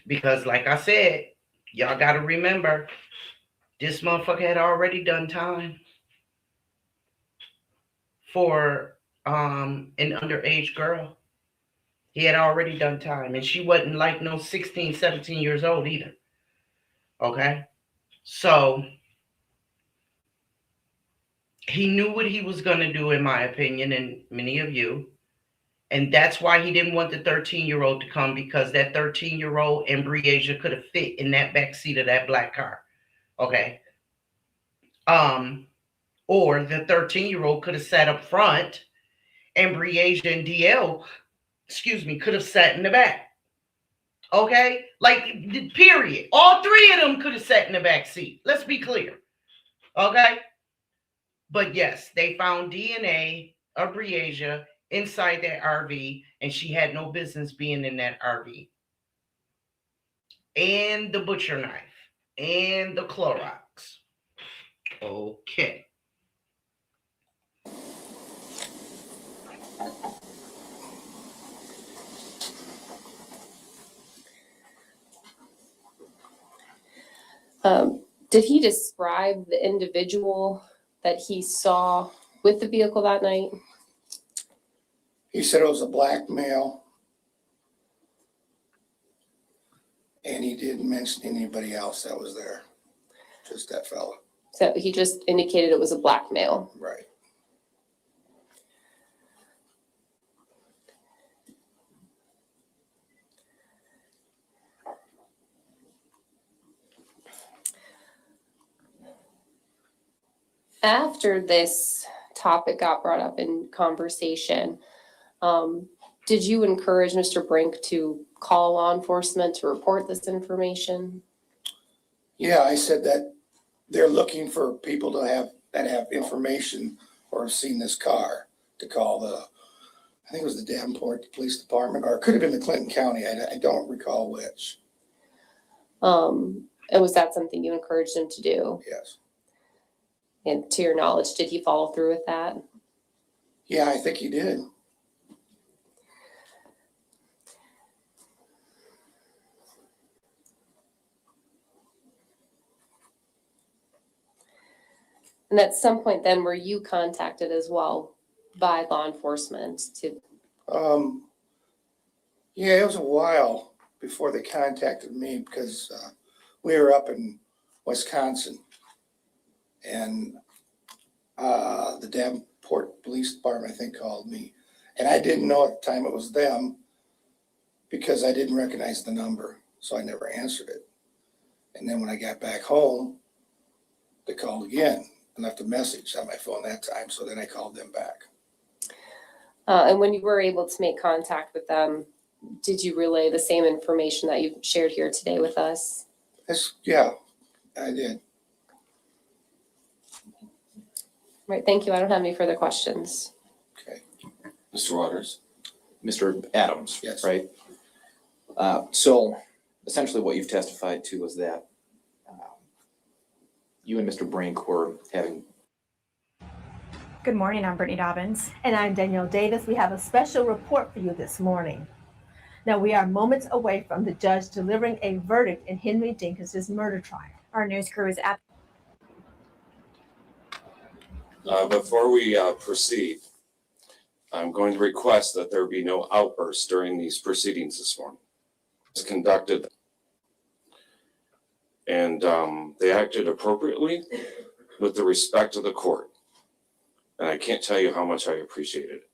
Because like I said, y'all got to remember, this motherfucker had already done time for an underage girl. He had already done time, and she wasn't like no 16, 17 years old either. Okay? So he knew what he was going to do, in my opinion, and many of you. And that's why he didn't want the 13-year-old to come, because that 13-year-old and Breasia could have fit in that back seat of that black car. Okay. Or the 13-year-old could have sat up front and Breasia and DL, could have sat in the back. Okay? Like, period. All 3 of them could have sat in the back seat. Let's be clear. Okay? But yes, they found DNA of Breasia inside that RV, and she had no business being in that RV. And the butcher knife and the Clorox. Okay. Did he describe the individual that he saw with the vehicle that night? He said it was a black male. And he didn't mention anybody else that was there. Just that fella. So he just indicated it was a black male. Right. After this topic got brought up in conversation, did you encourage Mr. Brink to call law enforcement to report this information? Yeah, I said that they're looking for people that have information or have seen this car to call I think it was the Davenport Police Department, or it could have been the Clinton County. I don't recall which. And was that something you encouraged him to do? Yes. And to your knowledge, did he follow through with that? Yeah, I think he did. And at some point then were you contacted as well by law enforcement to, Yeah, it was a while before they contacted me because we were up in Wisconsin, and the Davenport Police Department, I think, called me. And I didn't know at the time it was them because I didn't recognize the number, so I never answered it. And then when I got back home, they called again and left a message on my phone that time, so then I called them back. and when you were able to make contact with them, did you relay the same information that you've shared here today with us? Yeah, I did. Right, thank you. I don't have any further questions. Mr. Waters? Mr. Adams? Yes. Right? So essentially what you've testified to is that you and Mr. Brink were having. Good morning, I'm Brittany Dobbins. And I'm Danielle Davis. We have a special report for you this morning. Now, we are moments away from the judge delivering a verdict in Henry Jenkins' murder trial. Our news crew is at. Before we proceed, I'm going to request that there be no outbursts during these proceedings this morning. It's conducted, and they acted appropriately with the respect of the court. And I can't tell you how much I appreciate it.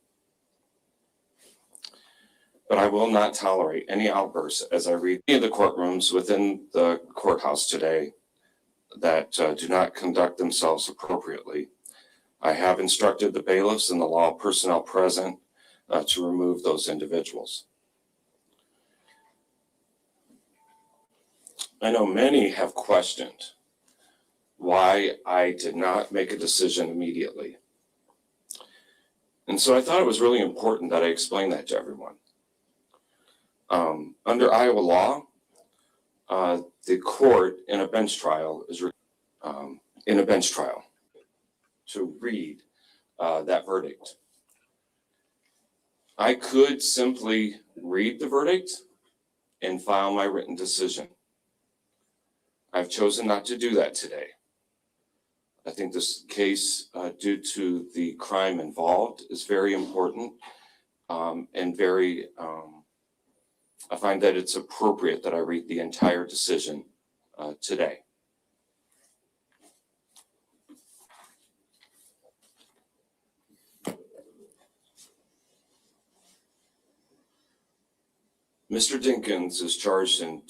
But I will not tolerate any outbursts as I read any of the courtrooms within the courthouse today that do not conduct themselves appropriately. I have instructed the bailiffs and the law personnel present to remove those individuals. I know many have questioned why I did not make a decision immediately. And so I thought it was really important that I explain that to everyone. Under Iowa law, the court in a bench trial is to read that verdict. I could simply read the verdict and file my written decision. I've chosen not to do that today. I think this case, due to the crime involved, is very important and very, I find that it's appropriate that I read the entire decision today. Mr. Dinkins is charged in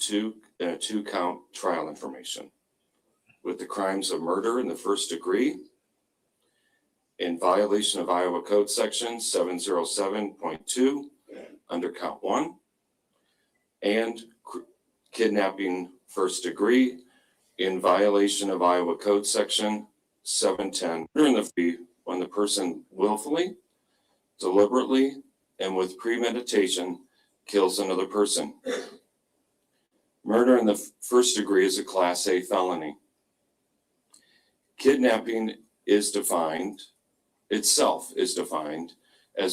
a two-count trial information with the crimes of murder in the first degree in violation of Iowa Code Section 707.2 under count 1, and kidnapping first degree in violation of Iowa Code Section 710 when the person willfully, deliberately, and with premeditation kills another person. Murder in the first degree is a Class A felony. Kidnapping is defined as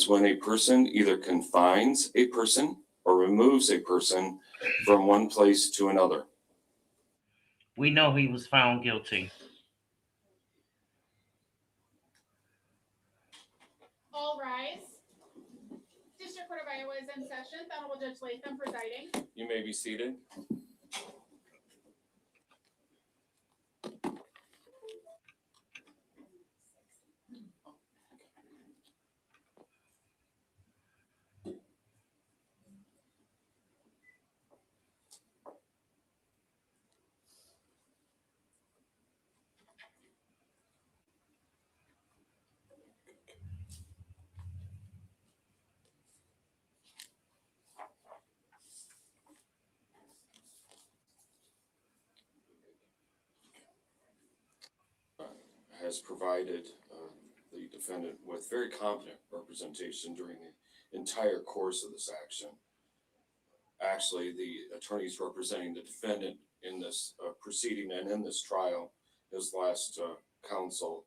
when a person either confines a person or removes a person from one place to another. We know he was found guilty. All rise. District Court of Iowa is in session. The Honorable Judge Latham presiding. You may be seated. Has provided the defendant with very competent representation during the entire course of this action. Actually, the attorneys representing the defendant in this proceeding and in this trial, his last counsel,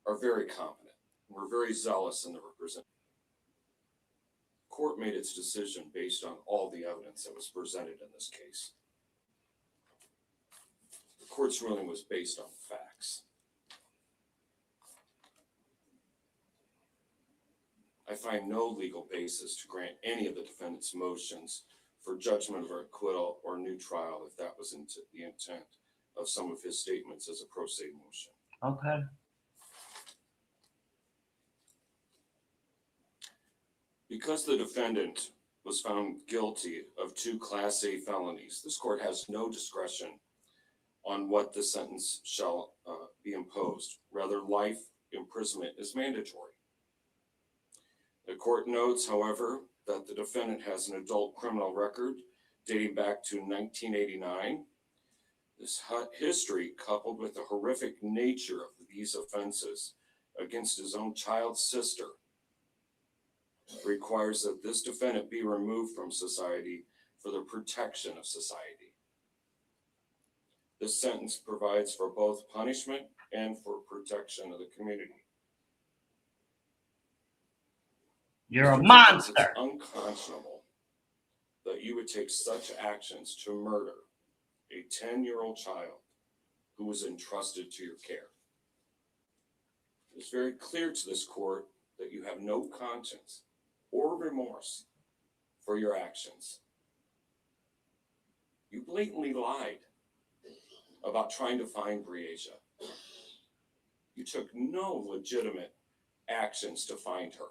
are very competent. We're very zealous in the representation. The court made its decision based on all the evidence that was presented in this case. The court's ruling was based on facts. I find no legal basis to grant any of the defendant's motions for judgment of acquittal or new trial if that was the intent of some of his statements as a pro se motion. Okay. Because the defendant was found guilty of 2 Class A felonies, this court has no discretion on what the sentence shall be imposed. Rather, life imprisonment is mandatory. The court notes, however, that the defendant has an adult criminal record dating back to 1989. This history, coupled with the horrific nature of these offenses against his own child's sister, requires that this defendant be removed from society for the protection of society. This sentence provides for both punishment and for protection of the community. You're a Mr. Dickens, monster. it's unconscionable that you would take such actions to murder a 10-year-old child who was entrusted to your care. It's very clear to this court that you have no conscience or remorse for your actions. You blatantly lied about trying to find Breasia. You took no legitimate actions to find her.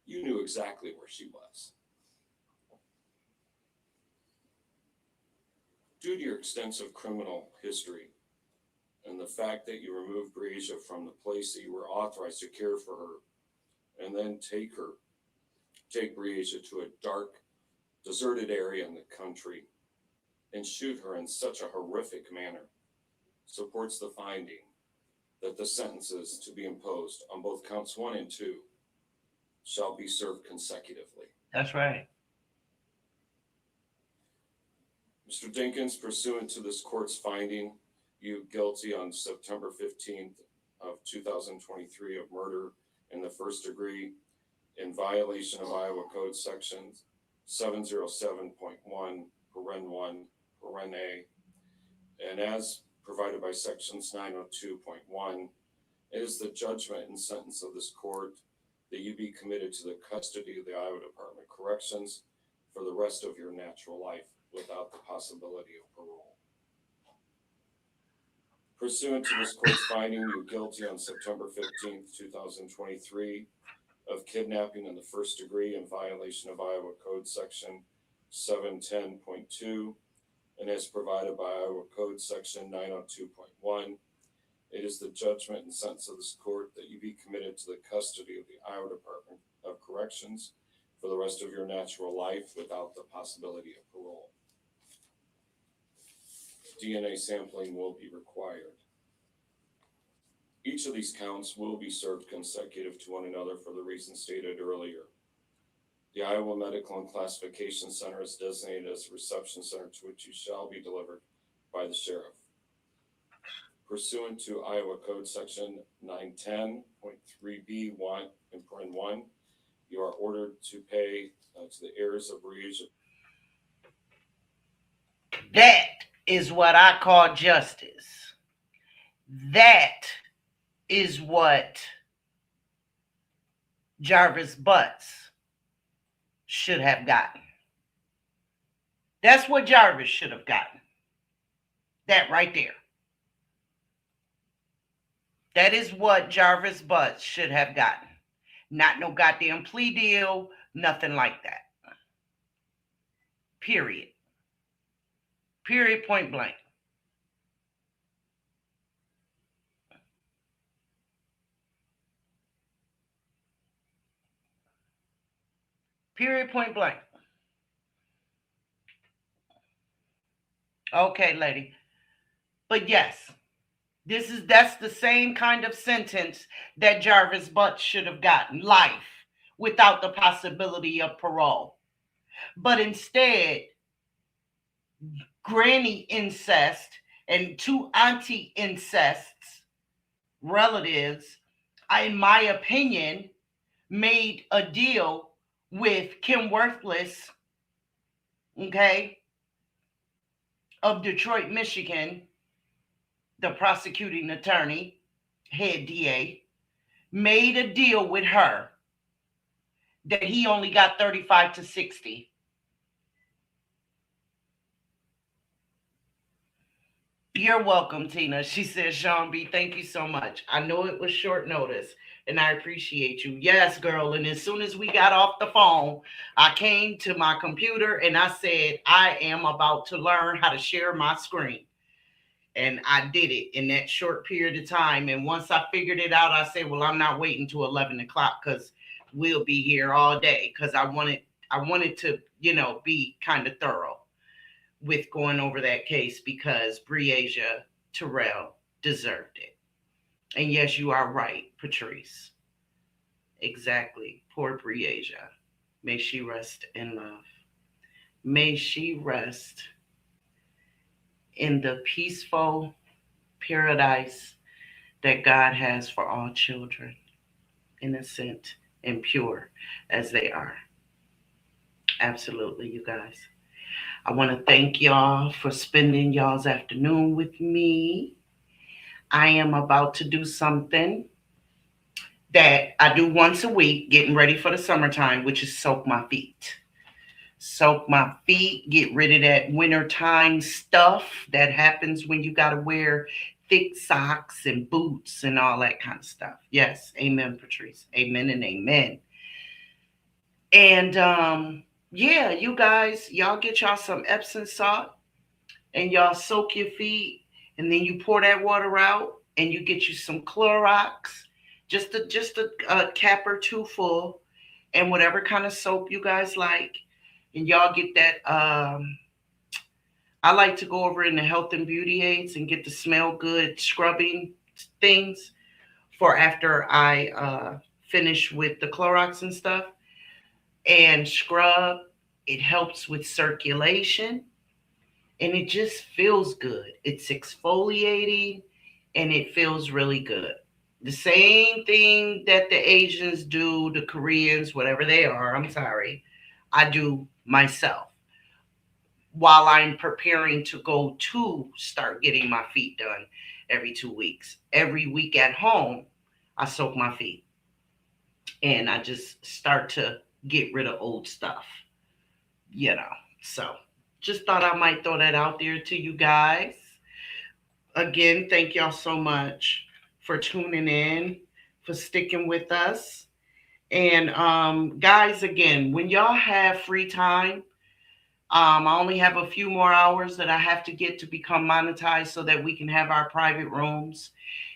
You knew exactly where she was. Due to your extensive criminal history and the fact that you removed Breasia from the place that you were authorized to care for her, and then take Breasia to a dark, deserted area in the country and shoot her in such a horrific manner, supports the finding that the sentences to be imposed on both counts 1 and 2 shall be served consecutively. That's right. Mr. Dinkins, pursuant to this court's finding you guilty on September 15th of 2023 of murder in the first degree in violation of Iowa Code Section 707.1, paren 1, paren A, and as provided by Sections 902.1, it is the judgment and sentence of this court that you be committed to the custody of the Iowa Department of Corrections for the rest of your natural life without the possibility of parole. Pursuant to this court's finding you guilty on September 15th, 2023 of kidnapping in the first degree in violation of Iowa Code Section 710.2 and as provided by Iowa Code Section 902.1, it is the judgment and sentence of this court that you be committed to the custody of the Iowa Department of Corrections for the rest of your natural life without the possibility of parole. DNA sampling will be required. Each of these counts will be served consecutive to one another for the reasons stated earlier. The Iowa Medical and Classification Center is designated as a reception center to which you shall be delivered by the sheriff. Pursuant to Iowa Code Section 910.3B1 and paren 1, you are ordered to pay to the heirs of Breasia. That is what I call justice. That is what Jarvis Butts should have gotten. That's what Jarvis should have gotten. That right there. That is what Jarvis Butts should have gotten. Not no goddamn plea deal, nothing like that. Period. Period, point blank. Period, point blank. Okay, lady. But yes, that's the same kind of sentence that Jarvis Butts should have gotten. Life without the possibility of parole. But instead, granny incest and 2 auntie incests, relatives, in my opinion, made a deal with Kim Worthless, okay, of Detroit, Michigan, the prosecuting attorney, head DA, made a deal with her that he only got 35 to 60? You're welcome, Tina. She says, Sean B, thank you so much. I know it was short notice, and I appreciate you. Yes, girl. And as soon as we got off the phone, I came to my computer and I said, I am about to learn how to share my screen. And I did it in that short period of time. And once I figured it out, I said, well, I'm not waiting till 11 o'clock because we'll be here all day, because I wanted to, be kind of thorough with going over that case, because Breasia Terrell deserved it. And yes, you are right, Patrice. Exactly. Poor Breasia. May she rest in love. May she rest in the peaceful paradise that God has for all children, innocent and pure as they are. Absolutely, you guys. I want to thank y'all for spending y'all's afternoon with me. I am about to do something that I do once a week, getting ready for the summertime, which is soak my feet. Soak my feet, get rid of that wintertime stuff that happens when you got to wear thick socks and boots and all that kind of stuff. Yes, amen, Patrice. Amen and amen. And yeah, you guys, y'all get y'all some Epsom salt and y'all soak your feet, and then you pour that water out and you get you some Clorox, just a cap or two full, and whatever kind of soap you guys like. And y'all get that. I like to go over in the health and beauty aids and get the smell good scrubbing things for after I finish with the Clorox and stuff. And scrub, it helps with circulation, and it just feels good. It's exfoliating, and it feels really good. The same thing that the Asians do, the Koreans, whatever they are, I'm sorry, I do myself while I'm preparing to go to start getting my feet done every 2 weeks. Every week at home, I soak my feet, and I just start to get rid of old stuff, So just thought I might throw that out there to you guys. Again, thank y'all so much for tuning in, for sticking with us. And guys, again, when y'all have free time, I only have a few more hours that I have to get to become monetized so that we can have our private rooms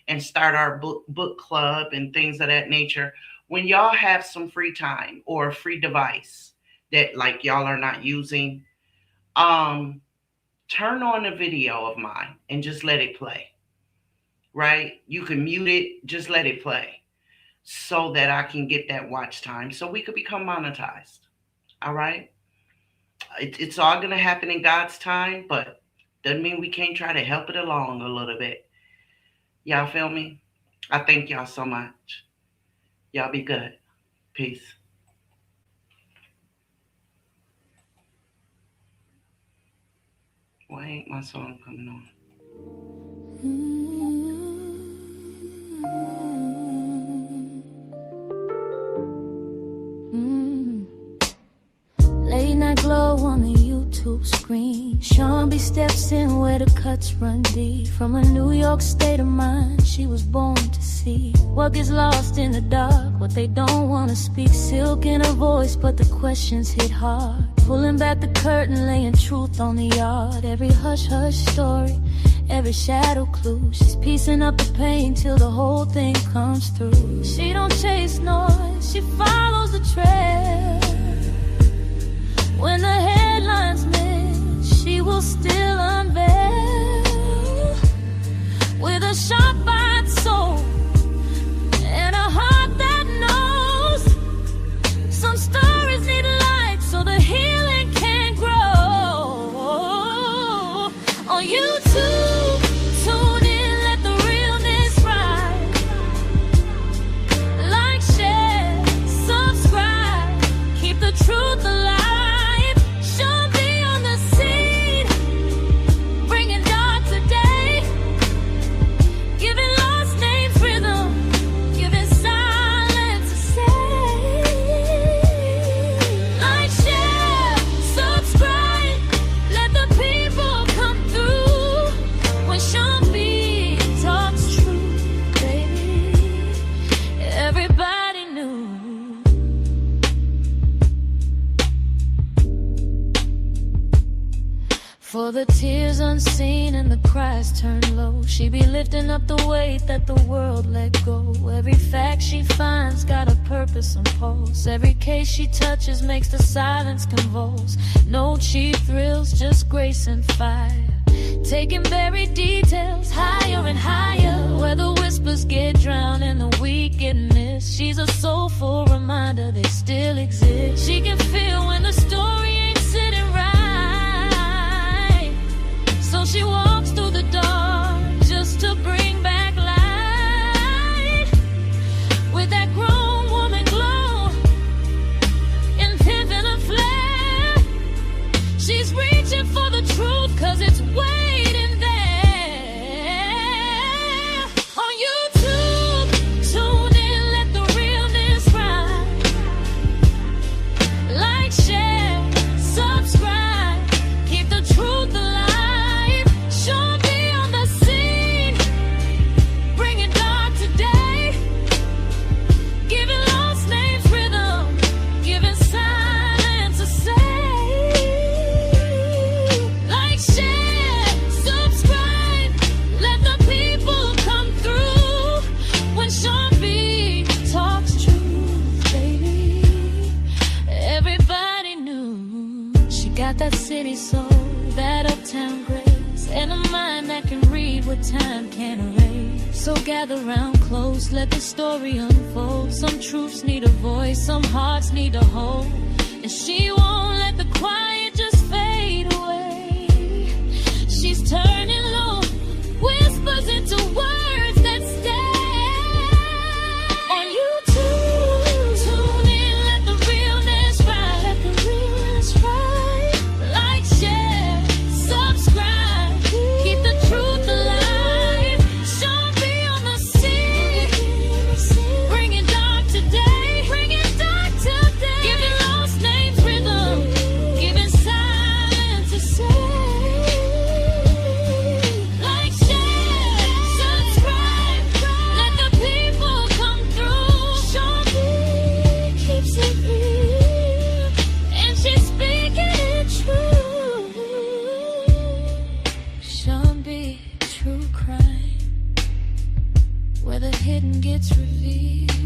and start our book club and things of that nature. When y'all have some free time or a free device that like y'all are not using, turn on a video of mine and just let it play, right? You can mute it, just let it play so that I can get that watch time so we could become monetized, all right? It's all going to happen in God's time, but doesn't mean we can't try to help it along a little bit. Y'all feel me? I thank y'all so much. Y'all be good. Peace. Why ain't my song coming on? Late night glow on the YouTube screen. Sean B steps in where the cuts run deep. From a New York state of mind she was born to see. What gets lost in the dark, what they don't want to speak. Silk in her voice, but the questions hit hard. Pulling back the curtain, laying truth on the yard. Every hush-hush story, every shadow clue. She's piecing up the pain till the whole thing comes through. She don't chase noise, she follows the trail. When the headlines miss, she will still unveil. With a sharp-eyed soul and a heart that knows some stories need light so the healing can grow. On YouTube, tune in, let the realness rise. Like, share, subscribe, keep the truth alive. Sean B on For the tears unseen and the cries turn low, she be lifting up the weight that the world let go. Every fact she finds got a purpose and pulse. Every case she touches makes the silence convulse. No cheap thrills, just grace and fire. Taking buried details higher and higher, where the whispers get drowned and the weak get missed. She's a soulful reminder they still exist. She can feel when the story ain't sitting right. So she walks through the dark just to bring back light. With that grown woman glow and infinite flare, she's reaching for the truth, 'cause it's waiting there. On YouTube, tune in, let the realness rise. Like, share, subscribe, keep the truth alive. Sean B on the scene, bringing dark today, giving lost names rhythm, giving silence a say. Like, share, subscribe, let the people come through. When Sean B talks truth, baby, everybody knew. She got that city soul, that uptown grace, and a mind that can read what time can't erase. So gather round close, let the story unfold. Some truths need a voice, some hearts need to hold, and she won't let the quiet just fade away. She's turning low whispers into words that stay. On YouTube, tune in, let the realness rise. Let the realness rise. Like, share, subscribe, keep the truth alive. Sean B on the scene, bringing dark today, giving lost names rhythm, giving silence a say. Like, share, subscribe, let the people come through. Sean B keeps it real, and she's speaking it true. Sean B, true crime, where the hidden gets revealed.